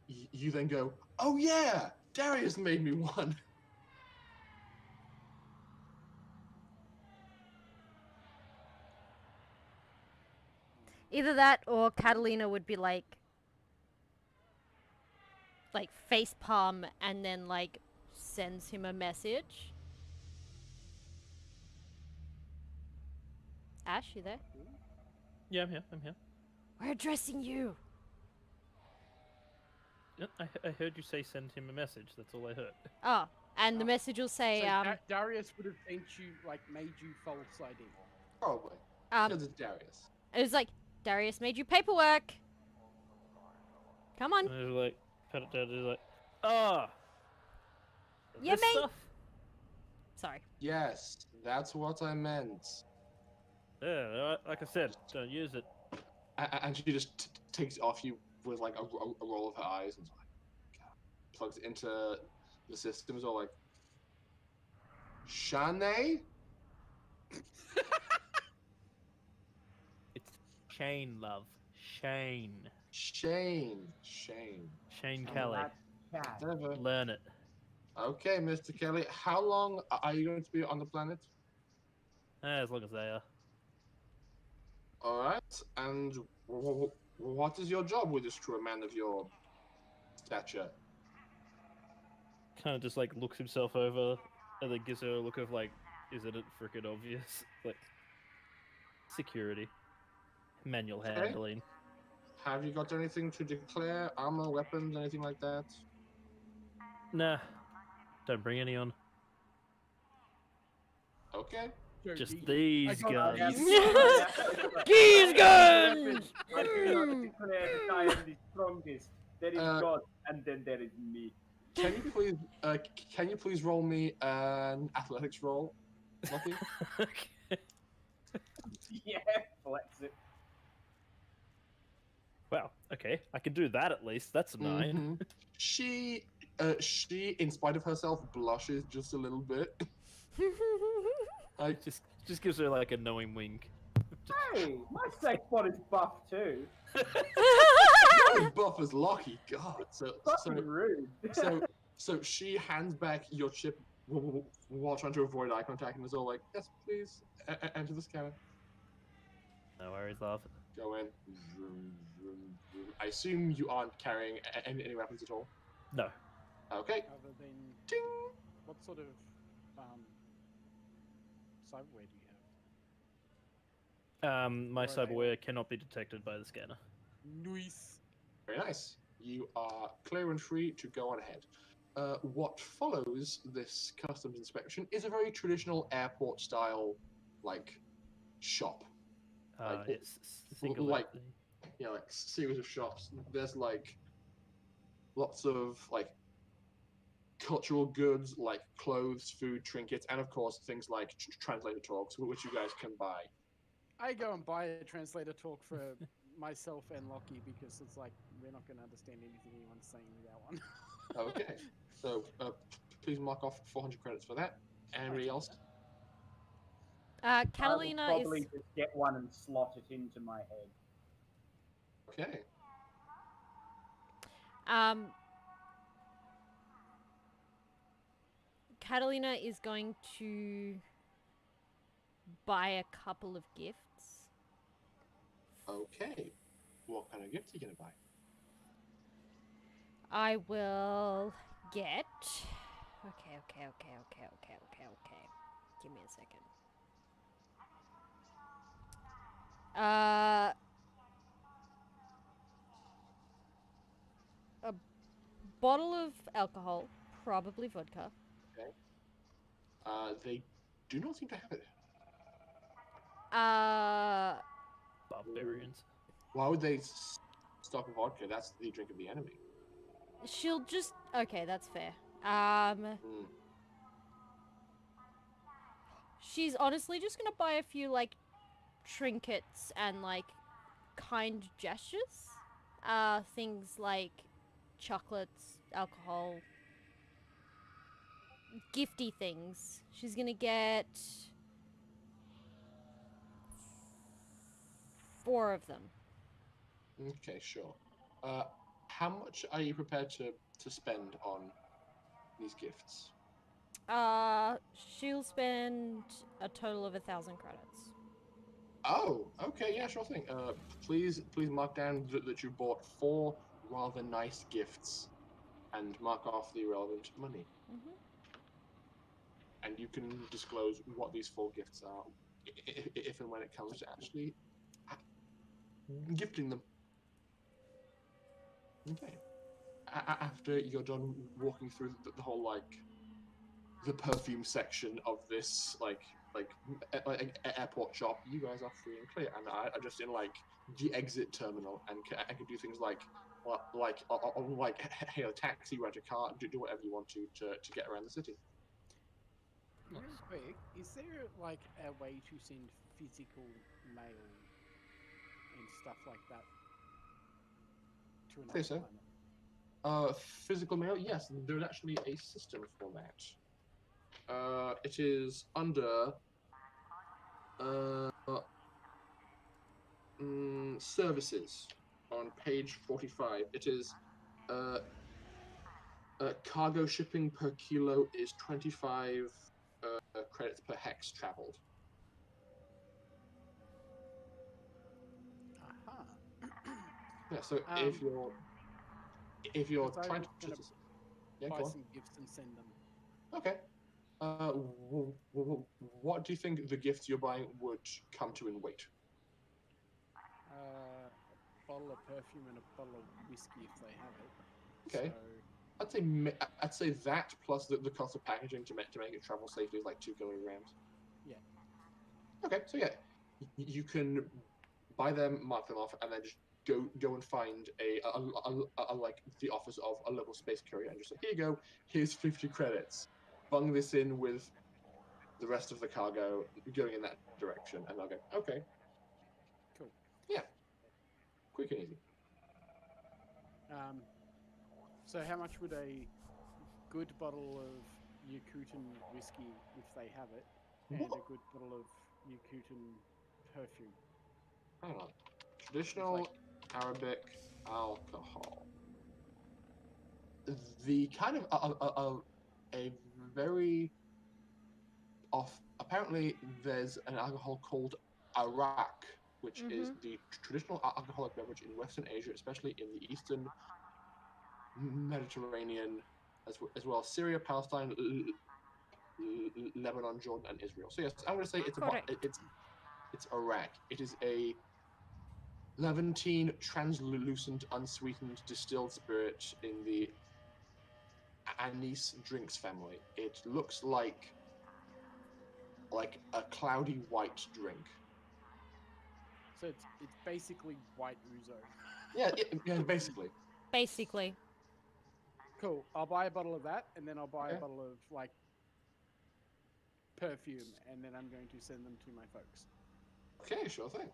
you then go, "Oh yeah, Darius made me one." Either that or Catalina would be like face palm and then like sends him a message. Ash, you there? Yeah, I'm here. I'm here. We're addressing you. I heard you say send him a message. That's all I heard. Oh, and the message will say, So Darius would have sent you, like, made you false ID. Probably. um, Because it's Darius. it was like, Darius made you paperwork. Come on. And I was like, pat it down. He's like, ah, Yeah, this mate. stuff. Sorry. Yes, that's what I meant. Yeah, like I said, don't use it. And she just takes it off you with like a roll of her eyes and like, plugs it into the systems, all like, Shanae? It's Shane, love. Shane. Shane. Shane Kelly. Cat. Never. Learn it. Okay, Mr. Kelly, how long are you going to be on the planet? As long as they are. All right, and what is your job with this true man of your stature? Kind of just like looks himself over and then gives her a look of like, isn't it freaking obvious? Like, security. Manual Okay. handling. Have you got anything to declare? Armor, weapons, anything like that? Nah. Don't bring any on. Okay. Just these I got guns. These guns! I do not declare that I am the strongest. There is God, and then there is me. Can you please roll me an athletics roll, Lucky? Okay. Yeah, flex it. Wow. Okay, I can do that at least. That's a 9. Mhm. She, in spite of herself, blushes just a little bit. Like, Just gives her like a knowing wink. Hey, my safe spot is buff too. not as buff as Lucky, God. Fucking rude. So she hands back your chip while trying to avoid eye contact, and is all like, "Yes, please, enter the scanner. No worries, love. Go in." I assume you aren't carrying any weapons at all. No. Okay. Other than Ding. what sort of cyberware do you have? My Or are they cyberware cannot be detected by the scanner. Nice. Very nice. You are clear and free to go on ahead. What follows this customs inspection is a very traditional airport-style, like, shop. Like, It's single like- entity. You know, like series of shops. There's like lots of like cultural goods, like clothes, food, trinkets, and of course things like translator talks, which you guys can buy. I go and buy a translator talk for myself and Lockie because it's like we're not going to understand anything anyone's saying without one. Okay. So please mark off 400 credits for that. Anybody else? Katalina I would probably is. just get one and slot it into my head. Okay. Catalina is going to buy a couple of gifts. Okay. What kind of gifts are you gonna buy? I will get. Okay. Give me a second. A bottle of alcohol, probably vodka. They do not seem to have it. Barbarians. Why would they stock vodka? That's the drink of the enemy. She'll just. Okay, that's fair. She's honestly just gonna buy a few like trinkets and like kind gestures. Things like chocolates, alcohol, gifty things. She's gonna get 4 of them. Okay, sure. How much are you prepared to spend on these gifts? She'll spend a total of 1,000 credits. Oh, okay, yeah, sure thing. Please mark down that you bought 4 rather nice gifts, and mark off the relevant money. Mm-hmm. And you can disclose what these 4 gifts are, if and when it comes to actually gifting them. Okay. after you're done walking through the whole like the perfume section of this like airport shop, you guys are free and clear, and are just in like the exit terminal, and I can do things like hail a taxi, rent a car, do whatever you want to get around the city. Real quick, is there like a way to send physical mail and stuff like that to another So. planet? Physical mail, yes, there's actually a system for that. It is under services on page 45. It is cargo shipping per kilo is 25 credits per hex traveled. Aha. Yeah, so if you're Because I trying was to gonna buy some gifts and send them. Okay. What do you think the gifts you're buying would come to in weight? A bottle of perfume and a bottle of whiskey if they have it. Okay. So, I'd say that plus the cost of packaging to make it travel safely is like 2 kilograms. yeah. Okay, so yeah, you can buy them, mark them off, and then just go and find a like the office of a local space courier and just say, here you go, here's 50 credits. Bung this in with the rest of the cargo going in that direction, and they'll go, okay. Cool. Yeah. Quick and easy. So how much would a good bottle of Yakootah whiskey, if they have it, and a good bottle of Yakootah perfume? Hang on. Traditional Arabic alcohol. The kind of a very off. Apparently, there's an alcohol called Arak, which is the traditional alcoholic beverage in Western Asia, especially in the Eastern Mediterranean, as well as Syria, Palestine, Lebanon, Jordan, and Israel. So yes, I'm going to say it's Arak. It is a Levantine, translucent, unsweetened distilled spirit in the anise drinks family. It looks like a cloudy white drink. So it's basically white ouzo. Yeah, basically. Basically. Cool. I'll buy a bottle of that, and then I'll buy a bottle of like perfume, and then I'm going to send them to my folks. Okay, sure thing.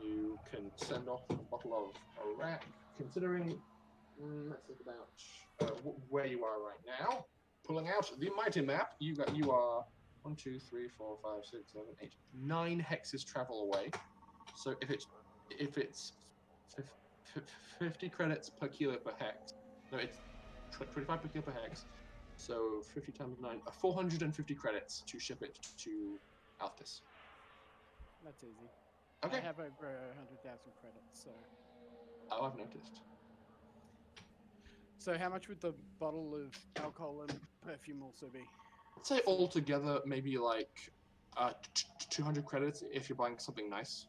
You can send off a bottle of Arak, considering let's think about where you are right now. Pulling out the mighty map, you are 1, 2, 3, 4, 5, 6, 7, 8, 9 hexes travel away. So if it's 50 credits per kilo per hex, no, it's 25 per kilo per hex. So 50 times 9, 450 credits to ship it to Altus. That's easy. Okay. I have over 100,000 credits, so. Oh, I've noticed. So how much would the bottle of alcohol and perfume also be? I'd say altogether maybe like 200 credits if you're buying something nice.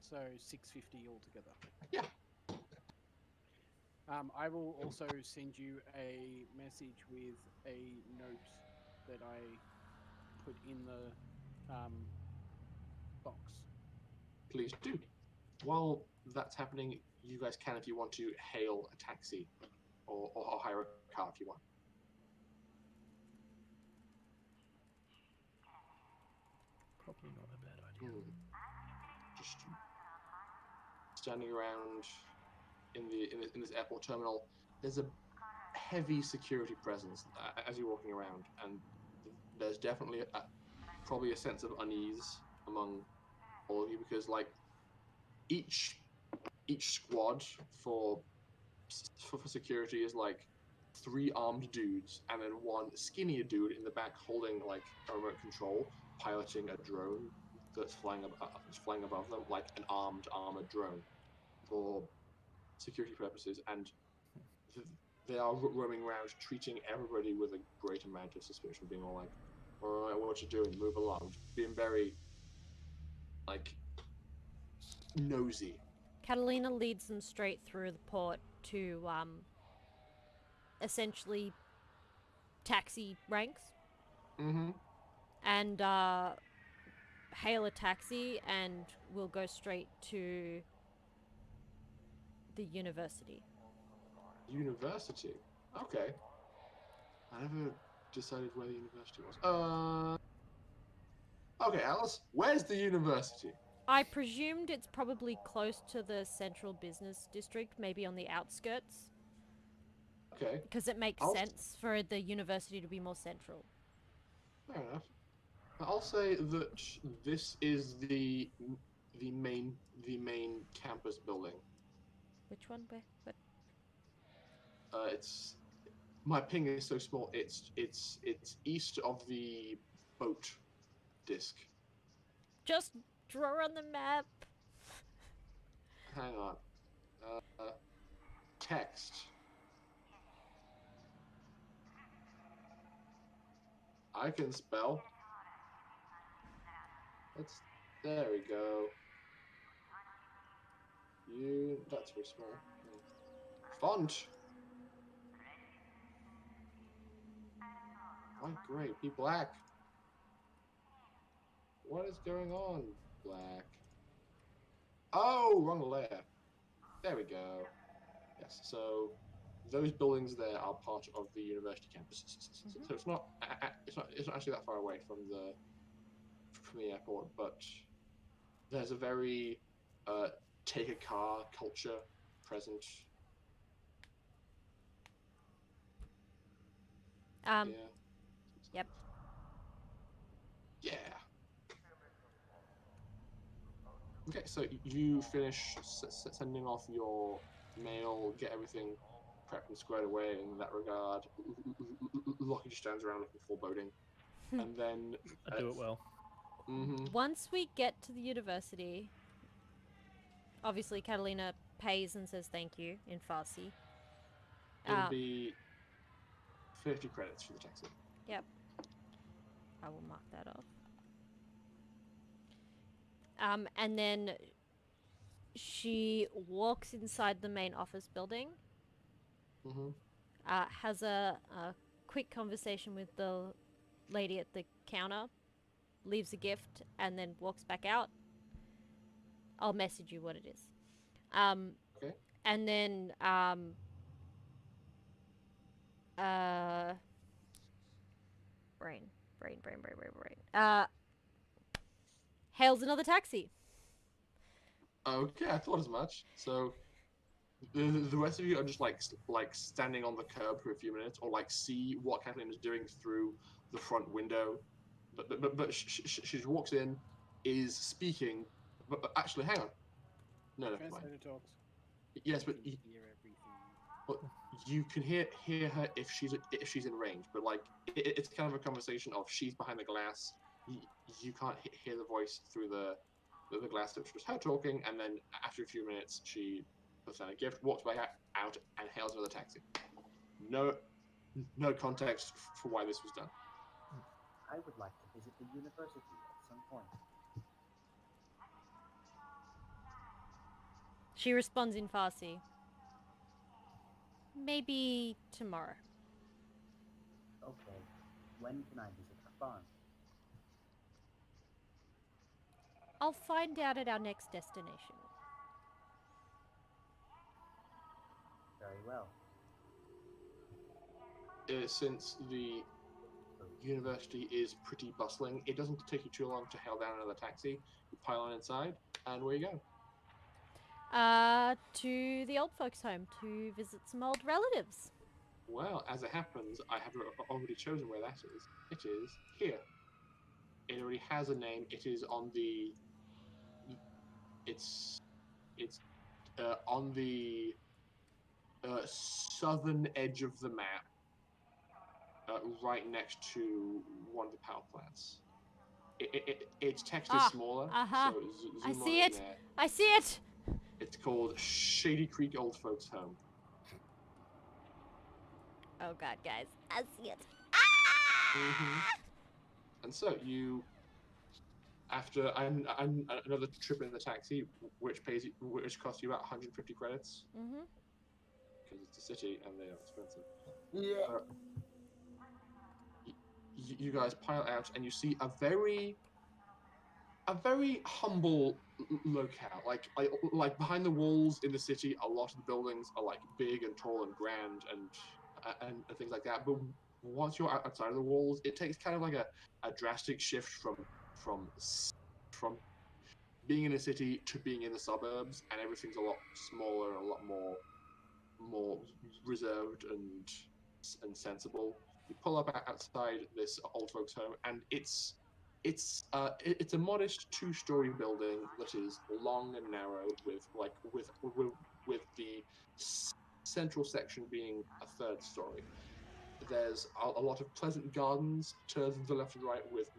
So 650 altogether. Yeah. I will also send you a message with a note that I put in the box. Please do. While that's happening, you guys can, if you want to, hail a taxi or hire a car if you want. Probably not a bad idea. Just standing around in this airport terminal, there's a heavy security presence as you're walking around, and there's definitely probably a sense of unease among all of you, because like each squad for security is like 3 armed dudes and then 1 skinnier dude in the back holding like a remote control, piloting a drone that's flying above them, like an armored drone for security purposes, and they are roaming around treating everybody with a great amount of suspicion, being all like, all right, what you doing, move along, being very like nosy. Katalina leads them straight through the port to essentially taxi ranks Mm-hmm. and hail a taxi, and we'll go straight to the university. University. Okay. I never decided where the university was. Okay, Alice. Where's the university? I presumed it's probably close to the central business district, maybe on the outskirts, Okay. because it makes sense for the university to be more central. Fair enough. I'll say that this is the main campus building. Which one? Where? What? It's my ping is so small. It's east of the boat disc. Just draw on the map. Hang on. Text. I can spell. There we go. That's very small. Font. Why gray? Be black. What is going on? Black. Oh, wrong layer. There we go. Yes. So those buildings there are part of the university campus. So it's not actually that far away from the airport, but there's a very take a car culture present. Yeah. Yep. Yeah. Okay, so you finish sending off your mail, get everything prepped and squared away in that regard. Lockie just stands around looking foreboding, and then I do it well. Once we get to the university, obviously Katalina pays and says thank you in Farsi. It'll be 50 credits for the taxi. Yep. I will mark that off. And then she walks inside the main office building, has a quick conversation with the lady at the counter, leaves a gift, and then walks back out. I'll message you what it is. Okay. And then brain. Hails another taxi. Okay, I thought as much. So the rest of you are just like standing on the curb for a few minutes, or like see what Kathleen is doing through the front window. But she walks in, is speaking. But actually, hang on. No, never mind. Translator talks. Yes, but You hear everything. But you can hear her if she's in range. But like it's kind of a conversation of she's behind the glass. You can't hear the voice through the glass. So it's just her talking, and then after a few minutes, she puts down a gift, walks back out, and hails another taxi. No context for why this was done. I would like to visit the university at some point. She responds in Farsi. Maybe tomorrow. Okay. When can I visit the farm? I'll find out at our next destination. Very well. Since the university is pretty bustling, it doesn't take you too long to hail down another taxi. You pile on inside, and where you go? To the old folks' home to visit some old relatives. Well, as it happens, I have already chosen where that is. It is here. It already has a name. It is on the. It's on the southern edge of the map, right next to one of the power plants. Its text is smaller, so zoom I on see in it. there. I see it. It's called Shady Creek Old Folks Home. Oh god, guys, I see it. And so you, after another trip in the taxi, which costs you about 150 credits, because it's a city and they are expensive. Yeah. You guys pile out, and you see a very humble locale. Like behind the walls in the city, a lot of the buildings are like big and tall and grand and things like that. But once you're outside of the walls, it takes kind of like a drastic shift from from being in a city to being in the suburbs, and everything's a lot smaller and a lot more reserved and sensible. You pull up outside this old folks' home, and it's a modest two-story building that is long and narrow, with the central section being a third story. There's a lot of pleasant gardens to the left and right with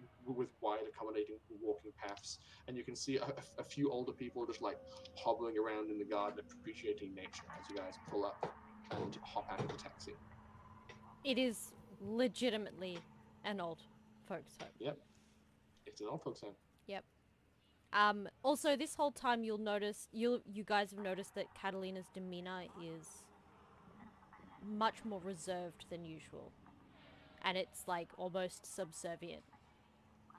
wide accommodating walking paths, and you can see a few older people just like hobbling around in the garden appreciating nature as you guys pull up and hop out of the taxi. It is legitimately an old folks' home. Yep, it's an old folks home. Yep. Also, this whole time you guys have noticed that Catalina's demeanor is much more reserved than usual. And it's like almost subservient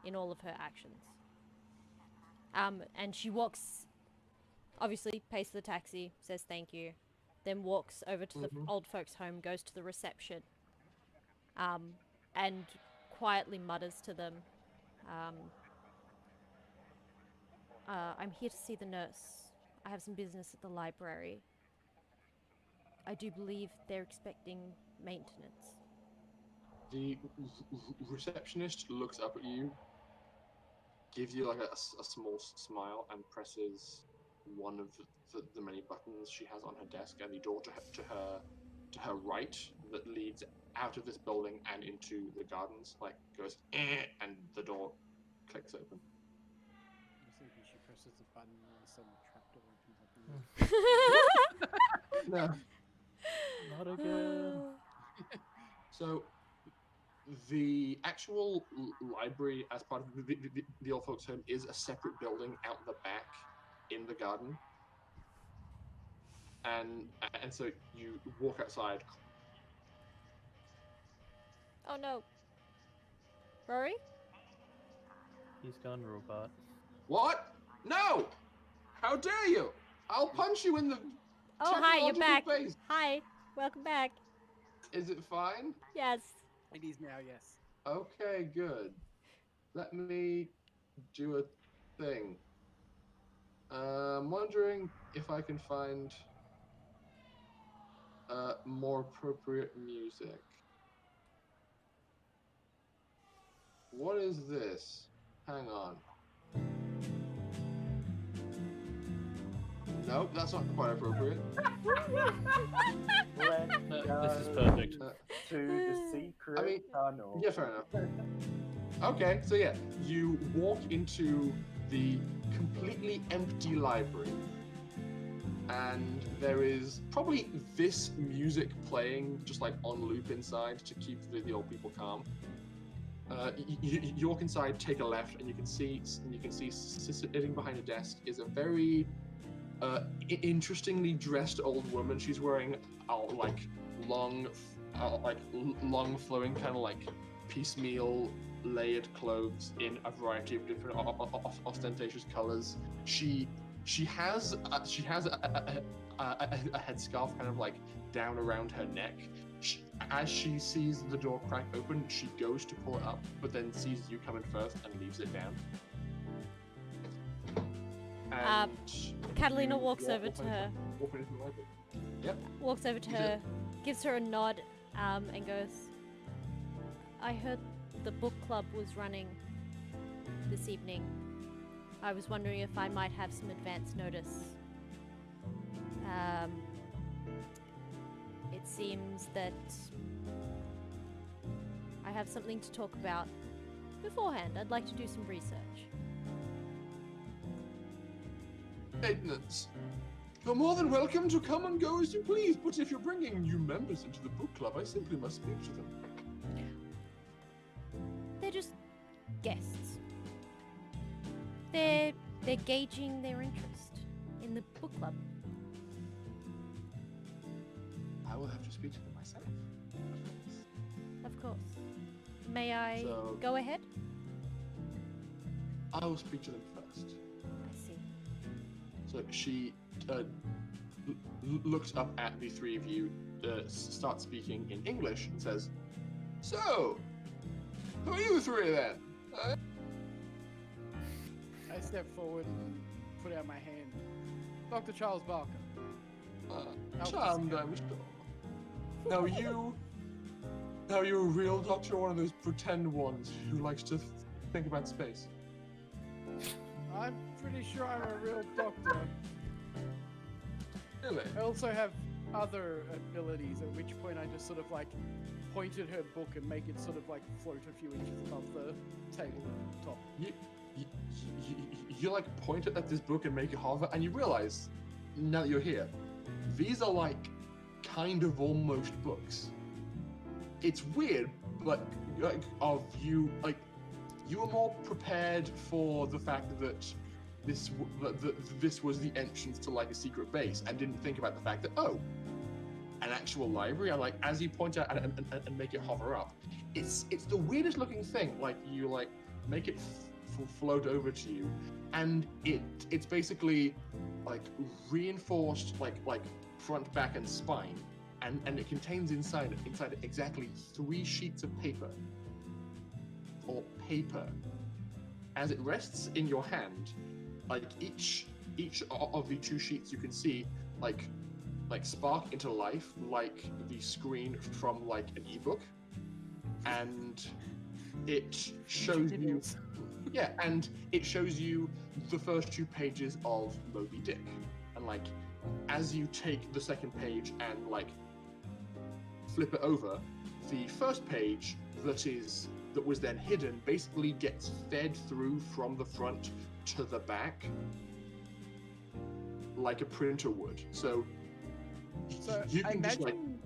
in all of her actions. And she walks, obviously pays the taxi, says thank you, then walks over to the old folks' home, goes to the reception, and quietly mutters to them, I'm here to see the nurse. I have some business at the library. I do believe they're expecting maintenance. The receptionist looks up at you, gives you like a small smile, and presses one of the many buttons she has on her desk, and the door to her right that leads out of this building and into the gardens like goes and the door clicks open. I was thinking she presses the button and all of a sudden the trapdoor opens up. No. Not again. So the actual library, as part of the old folks' home, is a separate building out the back in the garden, and so you walk outside. Oh no. Rory? He's gone, robot. What? No! How dare you! I'll punch you in the Oh, hi, you're technological back. face. Hi, welcome back. Is it fine? Yes. It is now, yes. Okay, good. Let me do a thing. I'm wondering if I can find more appropriate music. What is this? Hang on. Nope, that's not quite appropriate. This is perfect. To the secret tunnel. Yeah, fair enough. Okay, so yeah, you walk into the completely empty library, and there is probably this music playing just like on loop inside to keep the old people calm. You walk inside, take a left, and you can see sitting behind a desk is a very interestingly dressed old woman. She's wearing long flowing kind of like piecemeal layered clothes in a variety of different ostentatious colors. She has a headscarf kind of like down around her neck. As she sees the door crack open, she goes to pull it up, but then sees you coming first and leaves it down. And Catalina walks over to her. Yep. Walks over to her, gives her a nod, and goes, I heard the book club was running this evening. I was wondering if I might have some advance notice. It seems that I have something to talk about beforehand. I'd like to do some research. Maintenance. You're more than welcome to come and go as you please, but if you're bringing new members into the book club, I simply must speak to them. They're just guests. They're gauging their interest in the book club. I will have to speak to them myself. Of course. May I So- go ahead? I will speak to them first. I see. So she looks up at the three of you, starts speaking in English, and says, "So, who are you three then?" I step forward and put out my hand. Dr. Charles Barker. Charmed, I'm sure. Now you a real doctor or one of those pretend ones who likes to think about space? I'm pretty sure I'm a real doctor. Really? I also have other abilities, at which point I just sort of like point at her book and make it sort of like float a few inches above the table top. You like point at this book and make it hover, and you realize, now that you're here, these are like kind of almost books. It's weird, but like of you, like you were more prepared for the fact that this was the entrance to like a secret base, and didn't think about the fact that an actual library. And like as you point out and make it hover up, it's the weirdest looking thing. Like you like make it float over to you, and it's basically like reinforced like front, back, and spine, and it contains inside it exactly 3 sheets of paper. As it rests in your hand, like each of the 2 sheets you can see like spark into life like the screen from like an ebook, and it shows you and it shows you the first 2 pages of Moby Dick. And like as you take the second page and like flip it over, the first page that was then hidden basically gets fed through from the front to the back like a printer would. So you I can just like imagine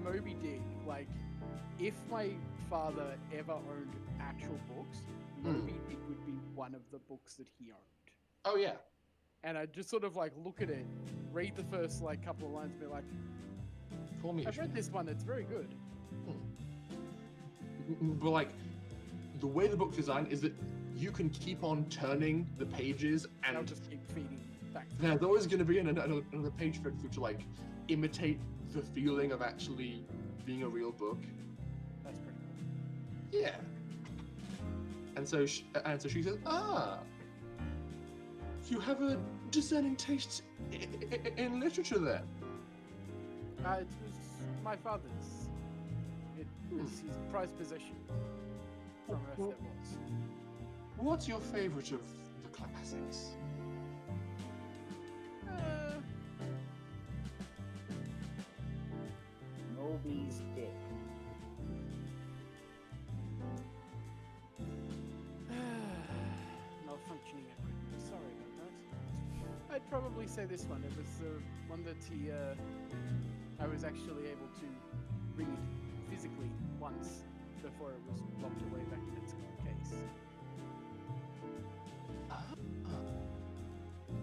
Moby Dick, like if my father ever owned actual books, Moby Dick would be one of the books that he owned. oh yeah. And I'd just sort of like look at it, read the first like couple of lines, and be like, Call me I've read this one, it's very good. But like the way the book's designed is that you can keep on turning the pages, And I'll and just keep feeding back. there's always going to be another page fed through to like imitate the feeling of actually being a real book. That's pretty cool. Yeah. And so she says, you have a discerning taste in literature then. It was my father's. It was his prized possession from Earth that was. What's your favorite of the classics? Moby's Dick. Malfunctioning equipment. Sorry about that. I'd probably say this one. It was the one that I was actually able to read physically once before it was locked away back in its case.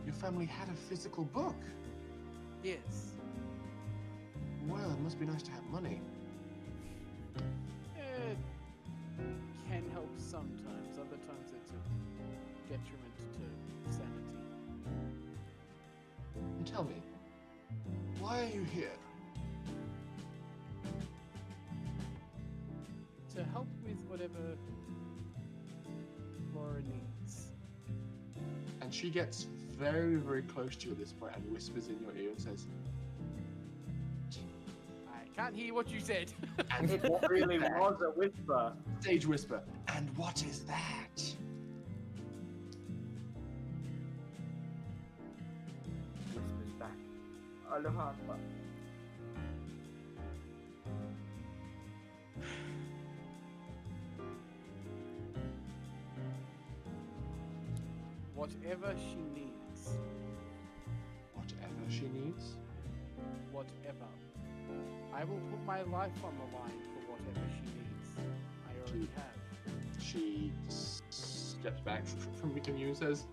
Your family had a physical book. Yes. Well, it must be nice to have money. It can help sometimes. Other times it's a detriment to sanity. And tell me, why are you here? To help with whatever Laura needs. And she gets very, very close to you at this point and whispers in your ear and says, I can't hear what you said. and It really was a whisper. stage whisper, and what is that? Whispers back. Aloha. Whatever she needs. Whatever she needs? Whatever. I will put my life on the line for whatever she needs. I already have. She steps back from you and says,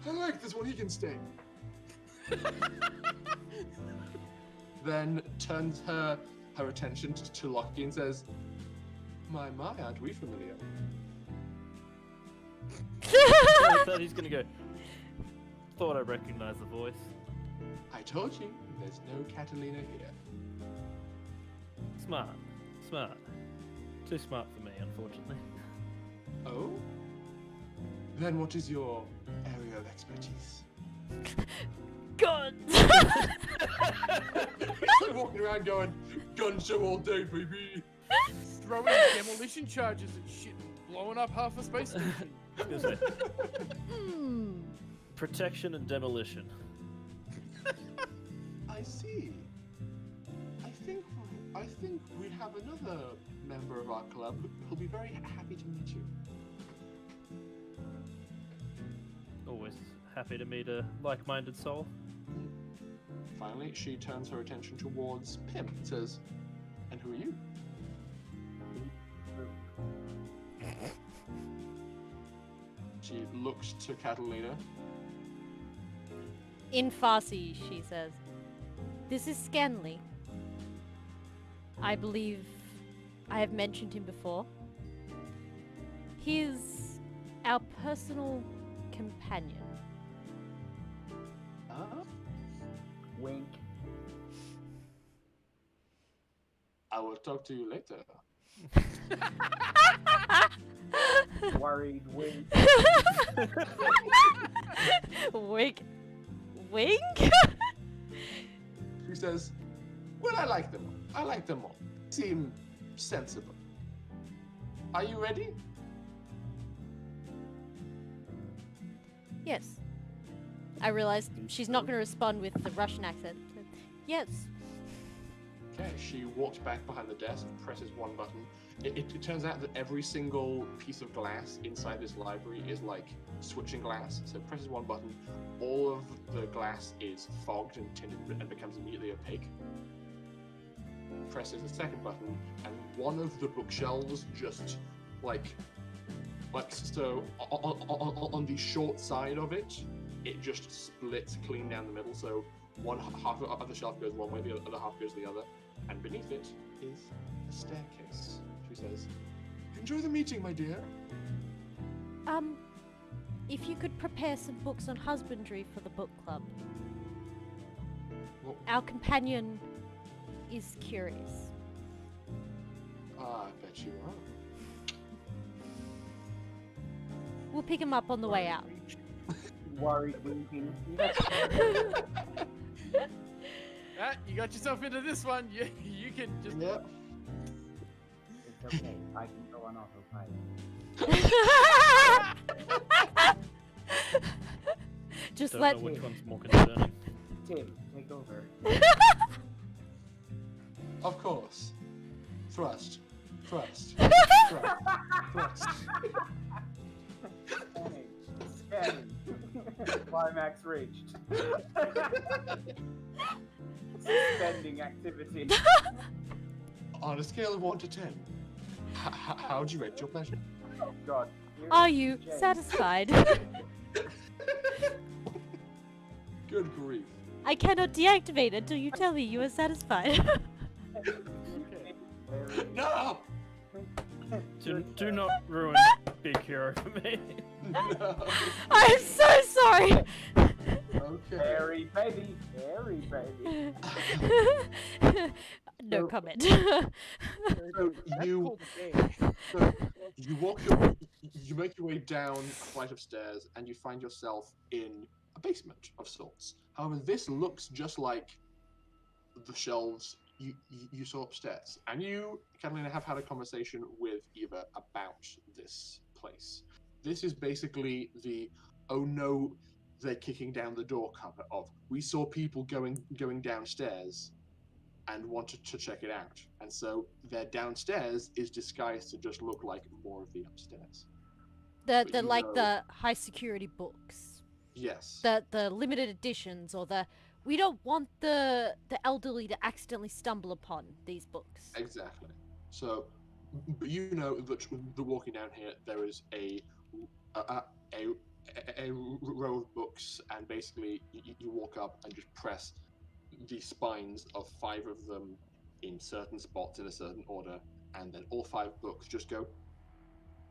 I like this one, he can stay. Then turns her attention to Lockie and says, My, aren't we familiar? I thought he's gonna go. Thought I recognized the voice. I told you, there's no Katalina here. Smart. Too smart for me, unfortunately. Oh? Then what is your area of expertise? God. He's walking around going, gun show all day, baby. Throwing demolition charges and shit, and blowing up half a space station. I was gonna say, Hmm. protection and demolition. I see. I think we have another member of our club who'll be very happy to meet you. Always happy to meet a like-minded soul. Finally, she turns her attention towards Pim and says, and who are you? She looks to Katalina. In Farsi, she says, "This is Scanley. I believe I have mentioned him before. He is our personal companion." Wink. I will talk to you later. Worried wink. Wink. Wink? She says, well, I like them. I like them all. Seem sensible. Are you ready? Yes. I realized she's not going to respond with the Russian accent. So, yes. Okay, she walks back behind the desk, presses one button. It turns out that every single piece of glass inside this library is like switching glass. So presses one button, all of the glass is fogged and tinted and becomes immediately opaque. Presses a second button, and one of the bookshelves just like so on the short side of it, it just splits clean down the middle. So one half of the shelf goes one way, the other half goes the other, and beneath it is a staircase. She says, "Enjoy the meeting, my dear." If you could prepare some books on husbandry for the book club. Well, Our companion is curious. I bet you are. We'll pick him up on the way out. Worried winking. You got yourself into this one. You can just. Yep. It's okay. I can go on autopilot. Just Don't let know which one's more concerning. Tim, take over. Of course. Thrust. Scanning. Climax reached. Suspending activity. On a scale of 1 to 10, how would you rate your pleasure? Oh God. Are you Jane. satisfied? Good grief. I cannot deactivate until you tell me you are satisfied. No! Do not ruin Big Hero for me. No. I'm so sorry. Okay. Harry baby. No comment. So you you make your way down a flight of stairs and you find yourself in a basement of sorts. However, this looks just like the shelves you saw upstairs. And you, Katalina, have had a conversation with Eva about this place. This is basically the, oh no, they're kicking down the door cover of, we saw people going downstairs and wanted to check it out. And so their downstairs is disguised to just look like more of the upstairs. the you like know- the high security books. Yes. The limited editions, or we don't want the elderly to accidentally stumble upon these books. Exactly. So, but you know that the walking down here, there is a row of books, and basically you walk up and just press the spines of 5 of them in certain spots in a certain order, and then all 5 books just go,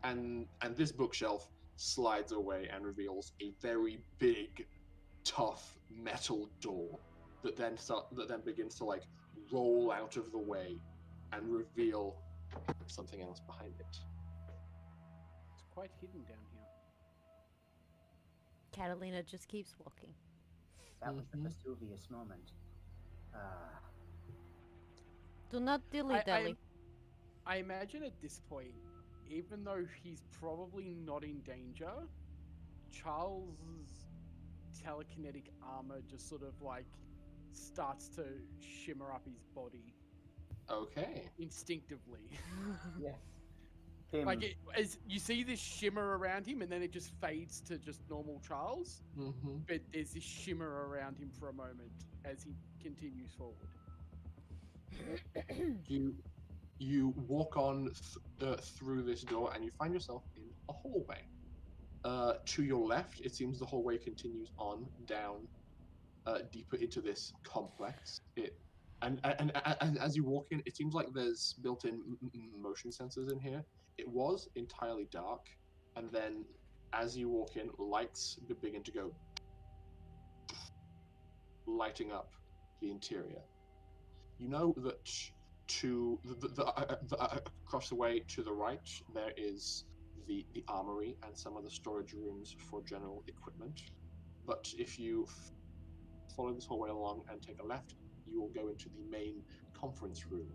and this bookshelf slides away and reveals a very big, tough metal door that then begins to like roll out of the way and reveal something else behind it. It's quite hidden down here. Katalina just keeps walking. That was the Vesuvius moment. Do not dilly-dally. I imagine at this point, even though he's probably not in danger, Charles's telekinetic armor just sort of like starts to shimmer up his body Okay. instinctively. Yes. Like as you see this shimmer around him, and then it just fades to just normal Charles. But there's this shimmer around him for a moment as he continues forward. You walk on through this door, and you find yourself in a hallway. To your left, it seems the hallway continues on down deeper into this complex. And as you walk in, it seems like there's built-in motion sensors in here. It was entirely dark, and then as you walk in, lights begin to go, lighting up the interior. You know that to across the way to the right, there is the armory and some of the storage rooms for general equipment. But if you follow this hallway along and take a left, you will go into the main conference room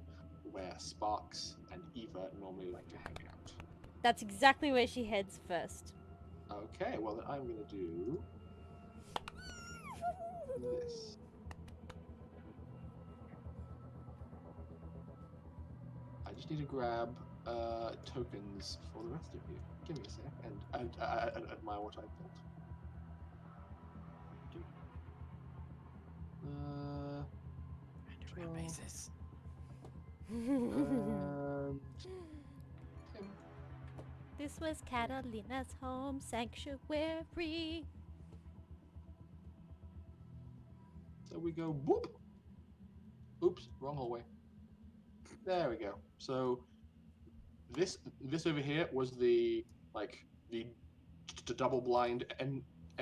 where Sparks and Eva normally like to hang out. That's exactly where she heads first. Okay, well then I'm going to do this. I just need to grab tokens for the rest of you. Give me a sec and admire what I've built. Random basis. And This was Catalina's home sanctuary. so we go boop. Oops, wrong hallway. There we go. So this over here was the double blind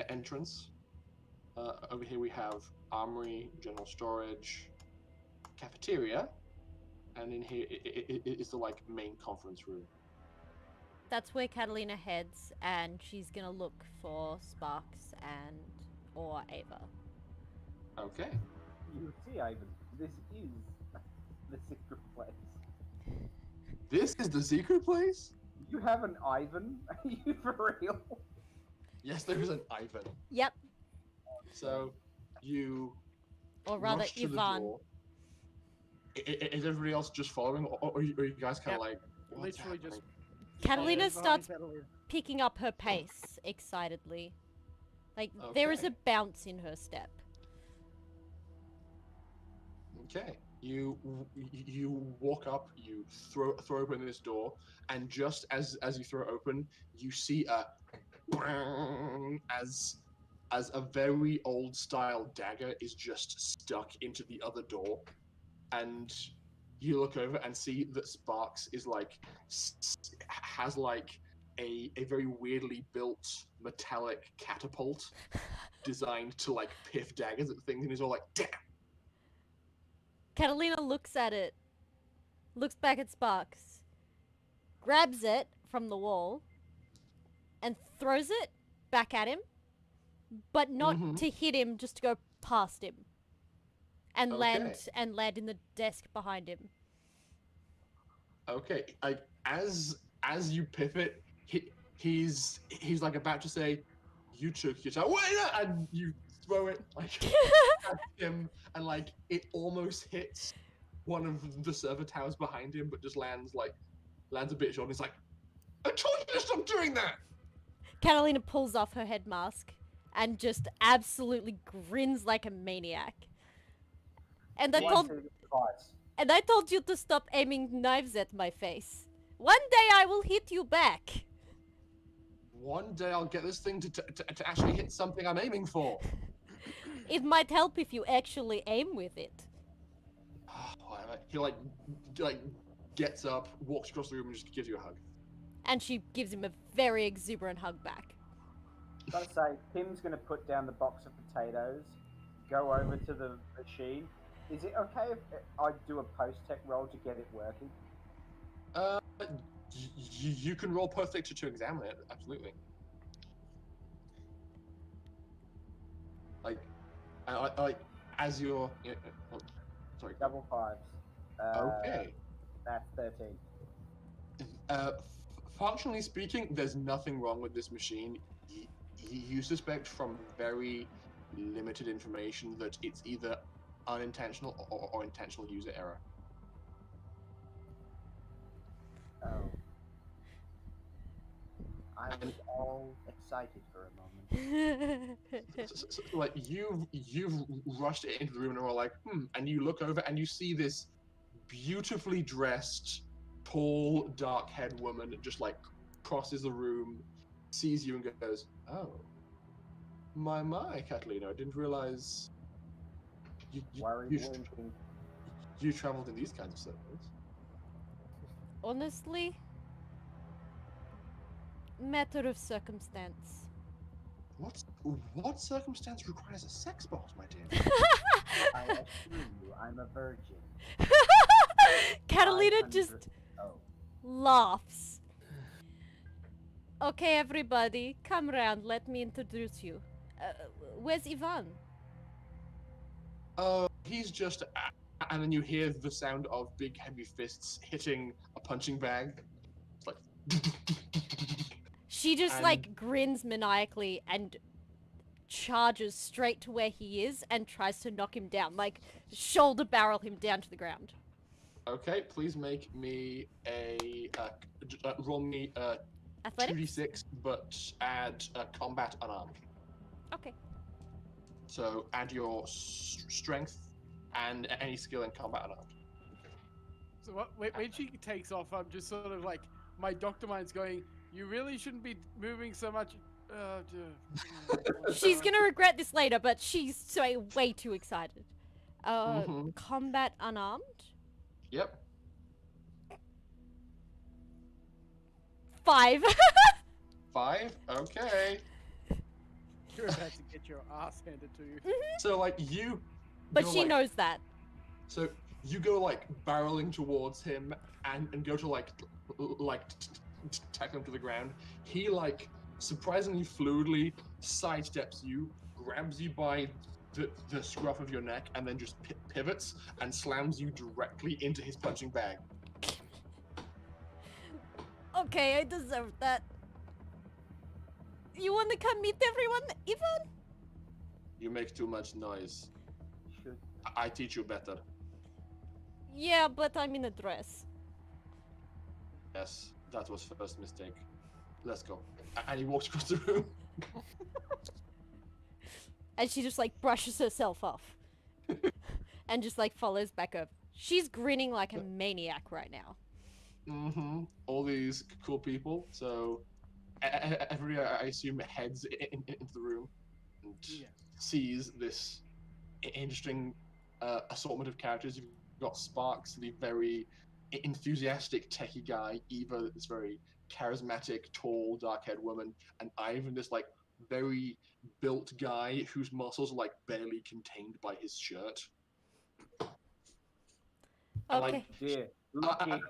entrance. Over here we have armory, general storage, cafeteria, and in here is the main conference room. That's where Catalina heads, and she's gonna look for Sparks or Ava. Okay. You see, Ivan, this is the secret place. This is the secret place? You have an Ivan? Are you for real? Yes, there is an Ivan. Yep, So you or rather rush to the Ivan. door. Is everybody else just following, or are you guys kind of what's Literally happening? just Catalina behind starts Catalina. picking up her pace excitedly. There is a Okay. bounce in her step. Okay. You walk up, you throw open this door, and just as you throw it open, you see as a very old style dagger is just stuck into the other door, and you look over and see that Sparks is has a very weirdly built metallic catapult designed to piff daggers at things, and he's all like, damn. Catalina looks at it, looks back at Sparks, grabs it from the wall, and throws it back at him, but not to hit him, just to go past him, and land in the desk behind him. Okay, as you piff it, he's about to say, "You took your time." Wait, and you throw it at him, and it almost hits one of the server towers behind him, but just lands a bit short. And he's like, "I told you to stop doing that." Catalina pulls off her head mask and just absolutely grins like a maniac. And I told you to stop aiming knives at my face. One day I will hit you back. One day I'll get this thing to actually hit something I'm aiming for. It might help if you actually aim with it. He gets up, walks across the room, and just gives you a hug. And she gives him a very exuberant hug back. Gotta say, Pim's gonna put down the box of potatoes, go over to the machine. Is it okay if I do a post-tech roll to get it working? You can roll post-tech to examine it, absolutely. Like, as you're... oh, sorry. Double fives. Okay. That's 13. Functionally speaking, there's nothing wrong with this machine. You suspect from very limited information that it's either unintentional or intentional user error. Oh. I was all excited for a moment. Like you've rushed into the room and are like, and you look over and you see this beautifully dressed, tall, dark-haired woman just like crosses the room, sees you and goes, "Oh, my, Katalina, I didn't realize you traveled in these kinds of circles." Honestly, matter of circumstance. What circumstance requires a sex bot, my dear? I assure you, I'm a virgin. Catalina 500 just Oh. laughs. Okay, everybody, come round. Let me introduce you. Where's Ivan? He's just... And then you hear the sound of big, heavy fists hitting a punching bag. It's like... She just like grins maniacally and charges straight to where he is and tries to knock him down, like shoulder barrel him down to the ground. Okay, please make me roll me Athletics? 2d6, but add combat unarmed. Okay. So add your strength and any skill in combat unarmed. So when she takes off, I'm just sort of like, my doctor mind's going, you really shouldn't be moving so much. She's gonna regret this later, but she's way too excited. Combat unarmed? Yep. 5. 5? Okay. You're about to get your ass handed to you. So, like, you... But go, she like, knows that. So, you go, like, barreling towards him and go to, tackle him to the ground. He, like, surprisingly fluidly sidesteps you, grabs you by the scruff of your neck, and then just pivots and slams you directly into his punching bag. Okay, I deserve that. You want to come meet everyone, Ivan? You make too much noise. Should I teach you better. Yeah, but I'm in a dress. Yes, that was first mistake. Let's go. And he walks across the room. And she just like brushes herself off. And just like follows back up. She's grinning like a maniac right now. All these cool people. So everybody, I assume, heads into the room and sees this interesting assortment of characters. You've got Sparks, the very enthusiastic techie guy. Eva, this very charismatic, tall, dark-haired woman, and Ivan, this like very built guy whose muscles are like barely contained by his shirt. Okay. Like, dear. Lucky. No,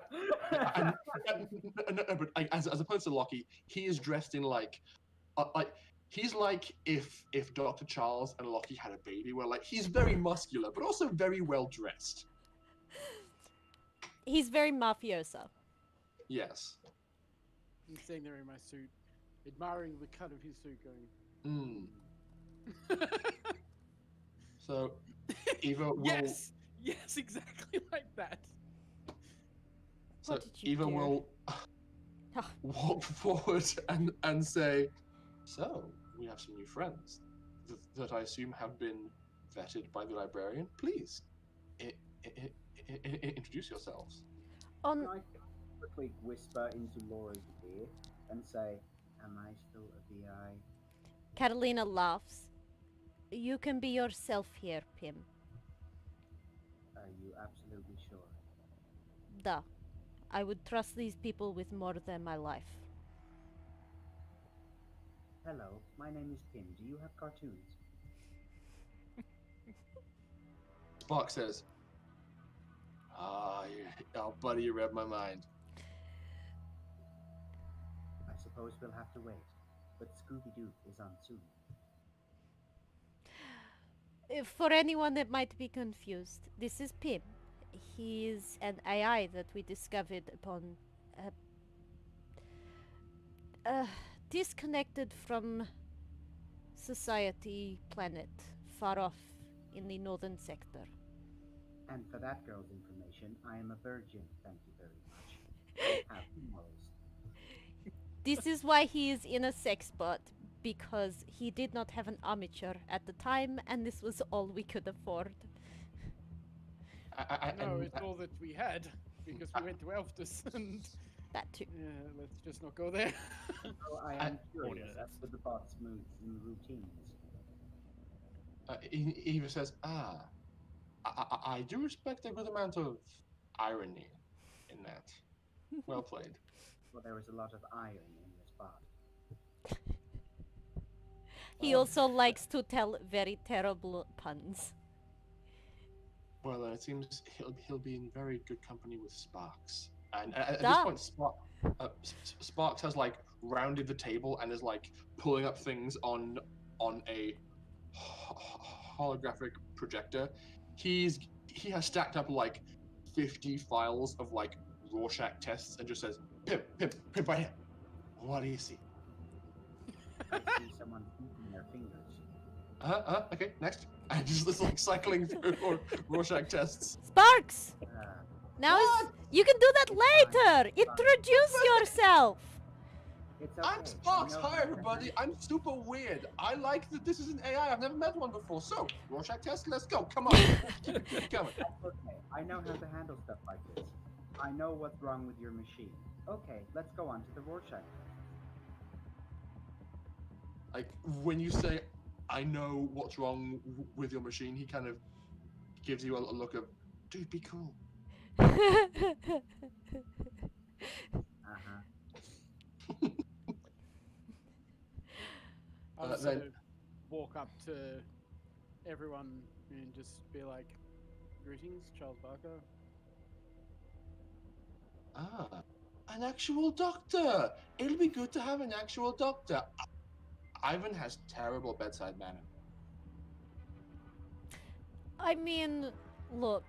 but as opposed to Lockie, he is dressed in like he's like if Dr. Charles and Lockie had a baby, where like he's very muscular but also very well dressed. He's very mafioso. Yes. I'm sitting there in my suit, admiring the cut of his suit, going. So, Eva will. Yes, exactly like that. So What did you Eva do? will walk forward and say, "So we have some new friends that I assume have been vetted by the librarian. Please, introduce yourselves." Can I quickly whisper into Laura's ear and say, "Am I still a VI?" Catalina laughs. You can be yourself here, Pim. Are you absolutely sure? Duh. I would trust these people with more than my life. Hello, my name is Tim. Do you have cartoons? Spock says, buddy, you read my mind. I suppose we'll have to wait. But Scooby-Doo is on soon. For anyone that might be confused, this is Pim. He is an AI that we discovered upon disconnected from society planet, far off in the northern sector. And for that girl's information, I am a virgin, thank you very much. I have morals. This is why he is in a sex bot, because he did not have an armature at the time, and this was all we could afford. No, it's all that we had, because we went to Elftus, and... That too. Yeah, let's just not go there. So I am curious as to the bot's moods and routines. Eva says, I do respect a good amount of irony in that. Well played. Well, there is a lot of iron in this bot. He also likes to tell very terrible puns. Well, it seems he'll be in very good company with Sparks. And at this point, Sparks has like rounded the table and is like pulling up things on a holographic projector. He has stacked up like 50 files of like Rorschach tests and just says, Pip, right here. What do you see? I see someone eating their fingers. Okay, next. I just like cycling through Rorschach tests. Sparks! Now you can do that later! Introduce yourself! It's okay. I'm Sparks. Hi, everybody. I'm super weird. I like that this is an AI. I've never met one before. So, Rorschach test, let's go. Come on. Keep going. Okay, I know how to handle stuff like this. I know what's wrong with your machine. Okay, let's go on to the Rorschach. Like, when you say, I know what's wrong with your machine, he kind of gives you a look of, dude, be cool. I'll also walk up to everyone and just be like, greetings, Charles Barker. An actual doctor. It'll be good to have an actual doctor. Ivan has terrible bedside manner. I mean, look,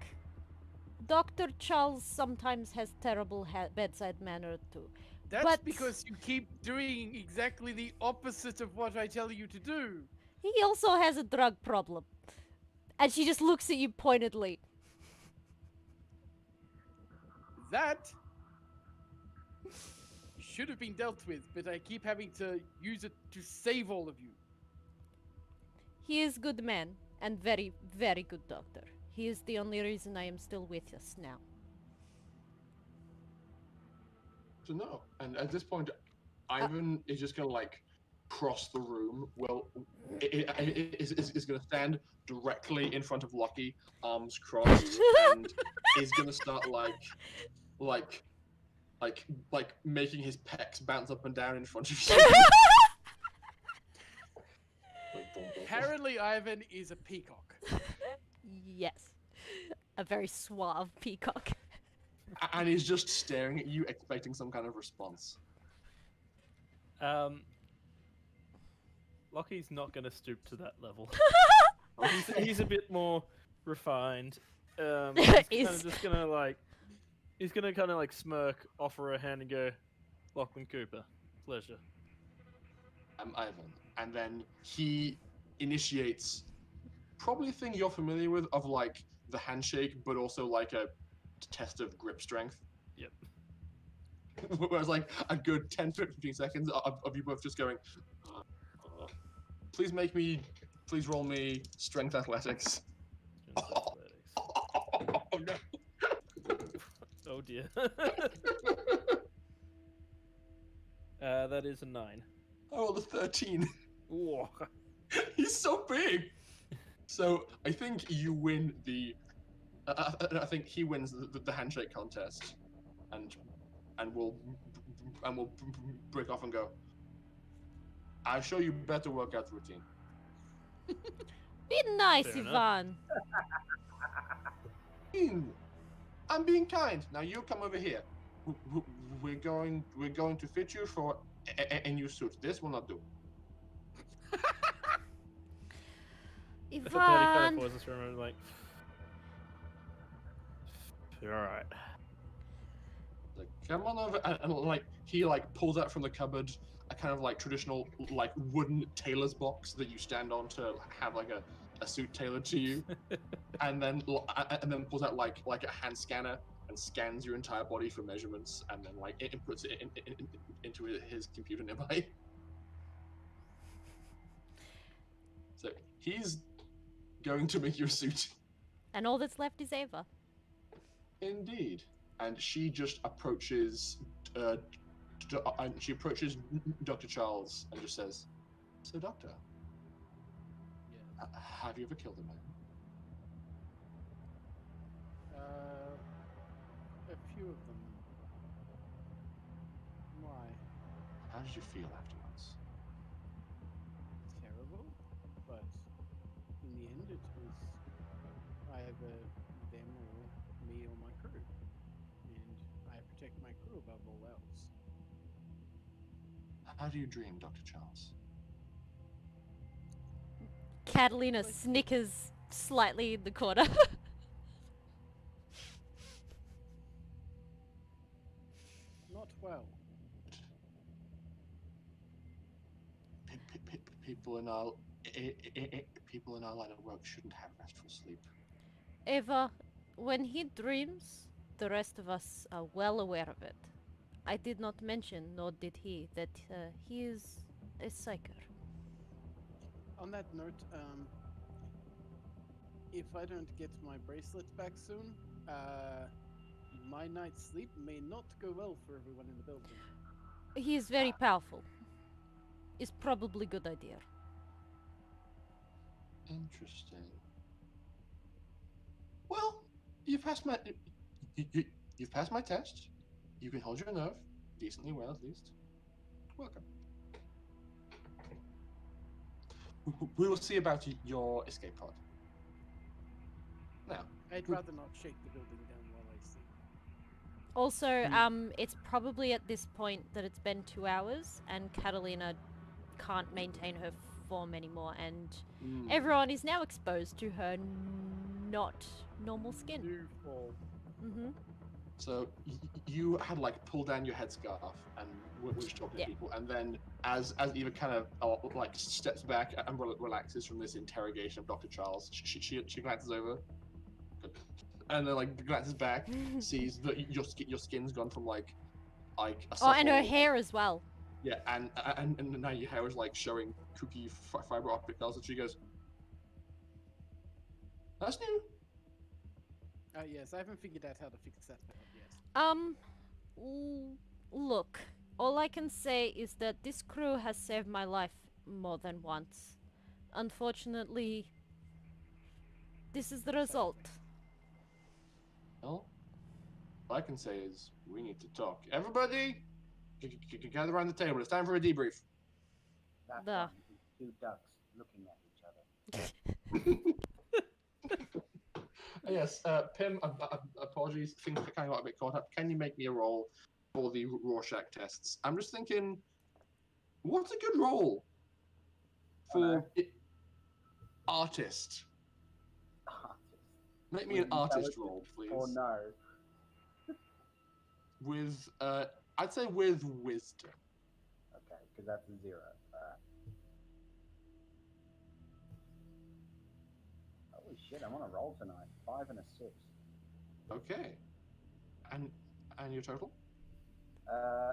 Dr. Charles sometimes has terrible bedside manner too. That's because you keep doing exactly the opposite of what I tell you to do. He also has a drug problem. And she just looks at you pointedly. That should have been dealt with, but I keep having to use it to save all of you. He is good man and very, very good doctor. He is the only reason I am still with us now. So no, and at this point, Ivan is just gonna like cross the room. Well, is gonna stand directly in front of Lucky, arms crossed, and is gonna start like making his pecs bounce up and down in front of you. Apparently, Ivan is a peacock. Yes, a very suave peacock. And he's just staring at you, expecting some kind of response. Lockie's not going to stoop to that level. he's a bit more refined. He's just going to like... He's going to kind of like smirk, offer a hand and go, Lachlan Cooper, pleasure. I'm Ivan. And then he initiates probably a thing you're familiar with of like the handshake, but also like a test of grip strength. Yep. Whereas like a good 10-15 seconds of you both just going, please roll me strength athletics. Oh No. Oh dear. That is a 9. I rolled a 13. Whoa. He's so big. So I think you win the. I think he wins the handshake contest. and we'll break off and go. I'll show you better workout routine. Be nice, Fair enough. Ivan. I'm being kind. Now you come over here. We're going to fit you for a new suit. This will not do. If a party kind of Ivan. pauses for a moment, like, all right. Like, come on over, and like he like pulls out from the cupboard a kind of like traditional like wooden tailor's box that you stand on to have like a suit tailored to you, and then pulls out like a hand scanner and scans your entire body for measurements, and then like inputs it into his computer nearby. So he's going to make you a suit. And all that's left is Ava. Indeed. And she just approaches Dr. Charles and just says, "So, Doctor, have you ever killed a man?" A few of them. Why? How did you feel afterwards? Terrible, but in the end it was either them or me or my crew. And I protect my crew above all else. How do you dream, Dr. Charles? Catalina snickers slightly in the corner. Not well. People in our line of work shouldn't have restful sleep. Ava, when he dreams, the rest of us are well aware of it. I did not mention, nor did he, that he is a psyker. On that note, if I don't get my bracelets back soon, my night's sleep may not go well for everyone in the building. He is very powerful. Is probably a good idea. Interesting. Well, you've passed my test. You can hold your nerve decently well, at least. Welcome. We will see about your escape pod. Now, I'd rather not shake the building down while I sleep. Also, it's probably at this point that it's been 2 hours and Catalina can't maintain her form anymore, and everyone is now exposed to her not normal skin. New fall. Mm-hmm. So you had like pulled down your headscarf and were just talking to people, and then as Eva kind of like steps back and relaxes from this interrogation of Dr. Charles, she glances over, and then like glances back, sees that your skin's gone from like a Oh, and her supple- hair as well. Yeah, and now your hair is like showing kooky fiber optic curls, and she goes, "That's new." Yes, I haven't figured out how to fix that part yet. Look, all I can say is that this crew has saved my life more than once. Unfortunately, this is the result. Well, all I can say is we need to talk. Everybody, gather around the table. It's time for a debrief. That's The- fine. Two ducks looking at each other. Yes, Pim, apologies, things kind of got a bit caught up. Can you make me a roll for the Rorschach tests? I'm just thinking, what's a good roll for artist? Artist. Make me an With artist intelligence roll, please. Or no. With, I'd say with wisdom. Okay, because that's a 0. Holy shit, I'm on a roll tonight. 5 and a 6. Okay. And your total?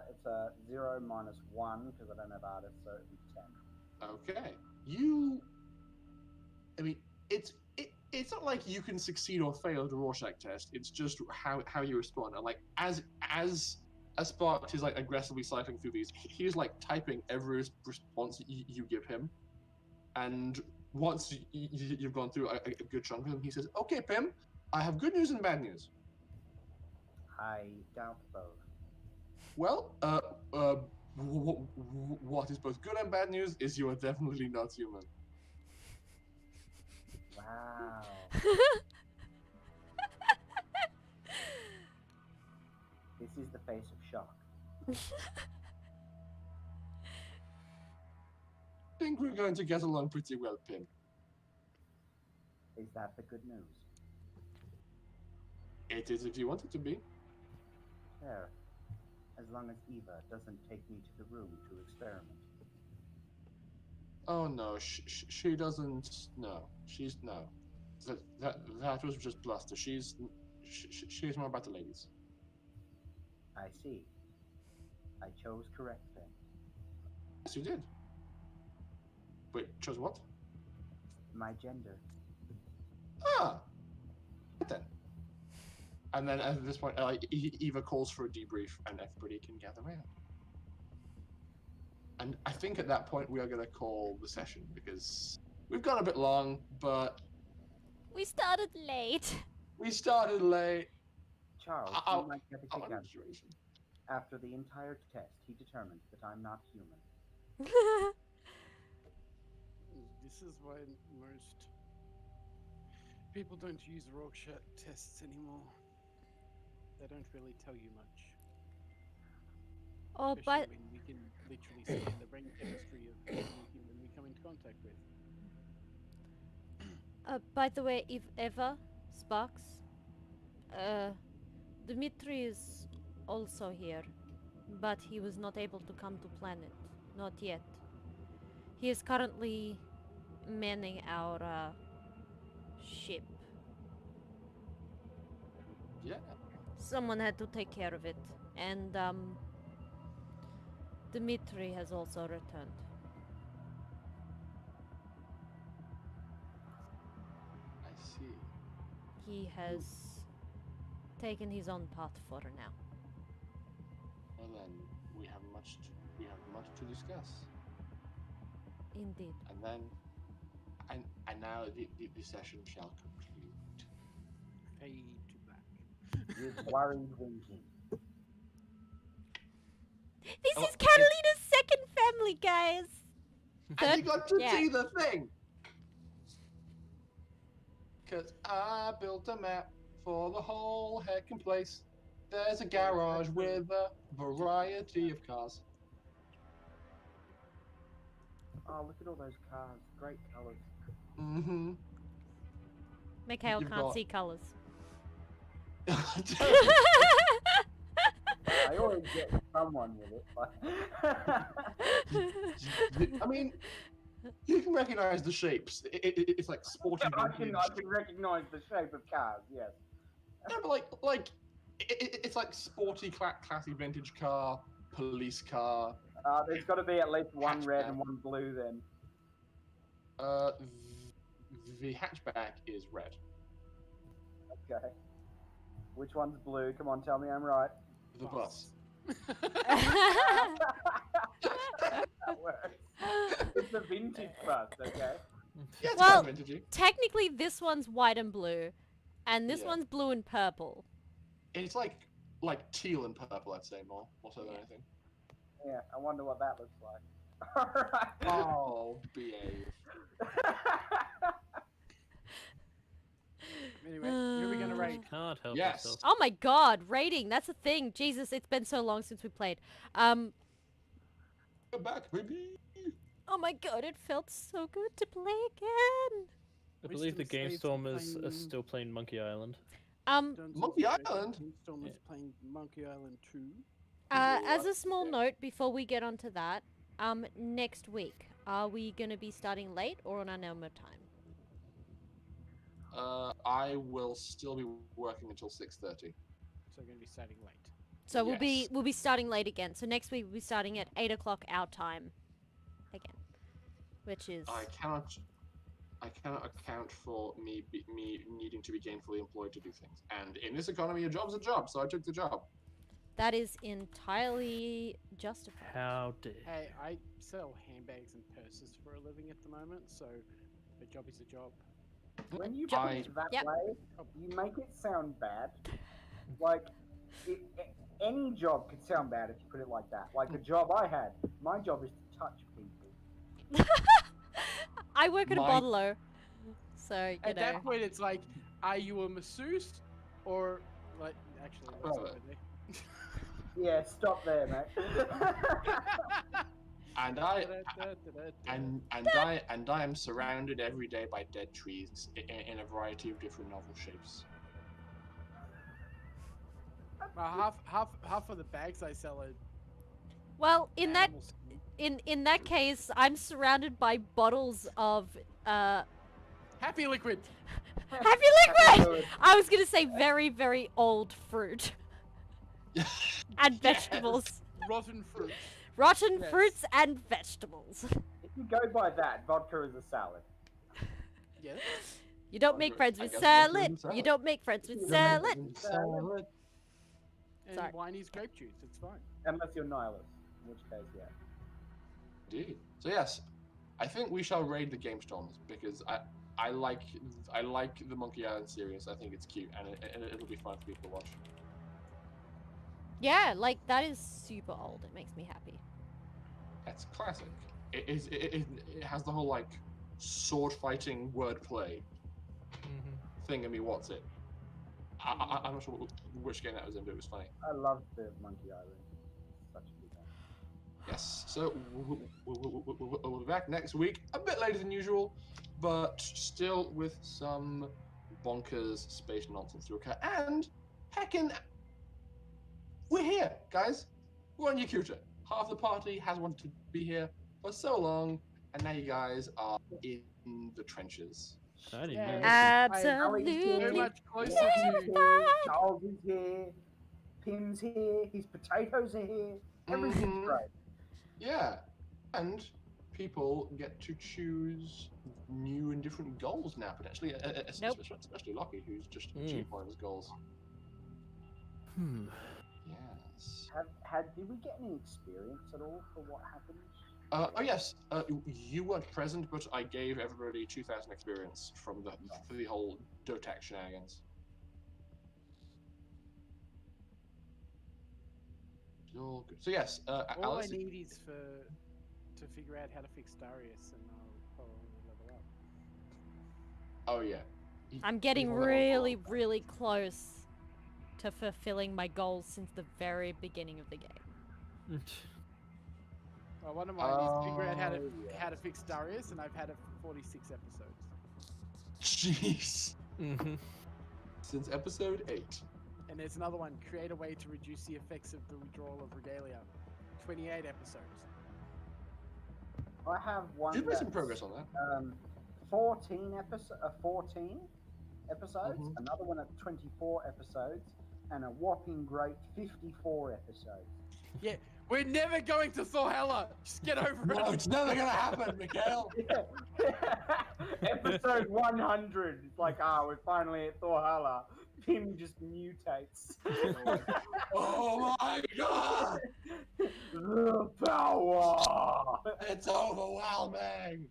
It's a 0 minus 1 because I don't have artists, so it'd be 10. Okay. I mean, it's not like you can succeed or fail the Rorschach test. It's just how you respond. And like as Sparked is like aggressively cycling through these, he's like typing every response you give him. And once you've gone through a good chunk of them, he says, "Okay, Pim, I have good news and bad news. I doubt both. Well, what is both good and bad news is you are definitely not human. Wow. This is the face of shock. I think we're going to get along pretty well, Pim. Is that the good news? It is if you want it to be. Fair. As long as Eva doesn't take me to the room to experiment. Oh no, she doesn't. No, she's no. That was just bluster. She's more about the ladies. I see. I chose correct then. Yes, you did. Wait, chose what? My gender. Ah, right then. And then at this point, Eva calls for a debrief, and everybody can gather around. And I think at that point we are going to call the session because we've gone a bit long, but We started late. we started late. Charles, I'll- you might get a I'll kick out of understand. this. After the entire test, he determined that I'm not human. This is why most people don't use Rorschach tests anymore. They don't really tell you much. Oh, Especially but when we can literally scan the brain chemistry of any human we come into contact with. by the way, if ever Sparks, Dmitri is also here, but he was not able to come to planet, not yet. He is currently manning our ship. Yeah. Someone had to take care of it, and Dmitri has also returned. I see. He has taken his own path for now. Well then, we have much to discuss. Indeed. And then, and now the session shall conclude. Fade to black. With worried winking. This Oh, is Catalina's second family, guys. And you got to yeah. see the thing. Because I built a map for the whole heckin' place. There's a garage with a variety of cars. Oh, look at all those cars. Great colors. Mm-hmm. Mikhail You've can't got- see colors. I always get someone with it. But I mean, you can recognize the shapes. It's like sporty I vintage. can recognize the shape of cars, yes. Yeah, but it's like sporty, classy vintage car, police car. There's got to be at least one red Hatchback. and one blue then. The hatchback is red. Okay. Which one's blue? Come on, tell me I'm right. The bus. That works. It's a vintage bus, okay? Yeah, it's Well- kind of vintagey. Technically, this one's white and blue, and this Yeah. one's blue and purple. It's like teal and purple, I'd say more so than anything. Yeah, I wonder what that looks like. Alright. Oh, behave. Anyway, who are we gonna rate? Can't help Yes. yourself. Oh my god, rating, that's a thing. Jesus, it's been so long since we played. Come back, baby. Oh my god, it felt so good to play again. I believe the Wisdom Game saves Stormers are playing- still playing Monkey Island. Dungeons Monkey and Dragons. Island? Brainstorm is Yeah. playing Monkey Island 2. As a small note before we get onto that, next week, are we gonna be starting late or on our normal time? I will still be working until 6:30. So we're gonna be starting late. So Yes. we'll be starting late again. So next week we'll be starting at 8 o'clock our time again, which is I cannot account for me needing to be gainfully employed to do things. And in this economy, a job's a job, so I took the job. that is entirely justified. How dare. Hey, I sell handbags and purses for a living at the moment, so a job is a job. When you put I- it that Yep. way, you make it sound bad. Like, Any job could sound bad if you put it like that. Like the job I had. My job is to touch people. I work at a My- bottler, so you At know. that point, it's like, are you a masseuse or like? Actually, let's Brother. go there. Yeah, stop there, mate. And I am surrounded every day by dead trees in a variety of different novel shapes. Half of the bags I sell are Well, in that animal skin. in that case, I'm surrounded by bottles of Happy liquid. Happy liquid. I was gonna say very very old fruit and vegetables, Rotten fruit. rotten Yes. fruits and vegetables. If you go by that, vodka is a salad. Yes. You don't make friends I with guess vodka is salad. a salad. You don't make friends with You don't make salad. Salad. And Sorry. wine is grape juice. It's fine. Unless you're nihilist, in which case, yeah. Indeed. So yes, I think we shall raid the Game Storms because I like the Monkey Island series. I think it's cute and it'll be fun for people to watch. Yeah, like that is super old. It makes me happy. It's classic. It has the whole like sword fighting wordplay thing. I mean, what's it? I'm not sure which game that was in, but it was funny. I love the Monkey Island. Such a good one. Yes. So we'll be back next week, a bit later than usual, but still with some bonkers space nonsense to occur. And heckin', we're here, guys. We're on Yakootah. Half the party has wanted to be here for so long, and now you guys are in the trenches. I didn't Yeah. know. Absolutely. So much closer He's to. here, Charles is here, Pim's here, his potatoes are here. Everything's Mhm. great. Yeah, and people get to choose new and different goals now, potentially. Nope. Especially Lockie, who's just achieved one of his goals. Hmm. Yes. Did we get any experience at all for what happened? Oh yes. You weren't present, but I gave everybody 2,000 experience for the whole Dotac shenanigans. All good. So yes, All Alice. I need is to figure out how to fix Darius, and I'll probably level up. Oh yeah. I'm getting People that are really, cool. really close to fulfilling my goals since the very beginning of the game. Well, one of mine is figure out Oh, how to fix Darius, and I've had it for 46 episodes. Jeez. Mm-hmm. Since episode 8. And there's another one, create a way to reduce the effects of the withdrawal of regalia. 28 episodes. I have one. You've made some that's, progress on that. 14 episodes. Mhm. Another one at 24 episodes, and a whopping great 54 episodes. Yeah, we're never going to Thorhalla. Just get over No, it. it's never gonna happen, Mikhail. Episode 100. It's like, we're finally at Thorhalla. Pim just mutates. Oh my god! The power. It's overwhelming!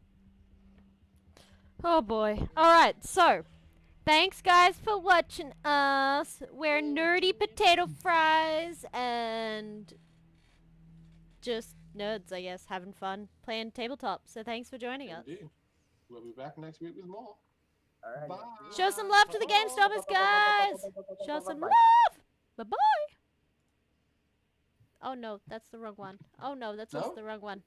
Oh boy. Alright, so thanks guys for watching us. We're nerdy potato fries and just nerds, I guess, having fun playing tabletop. So thanks for joining us. Indeed. We'll be back next week with more. Alright. Bye. Show some love to the Game Stoppers, guys! Show some love! Bye-bye! Oh no, that's the wrong one. Oh no, that's also No? the wrong one.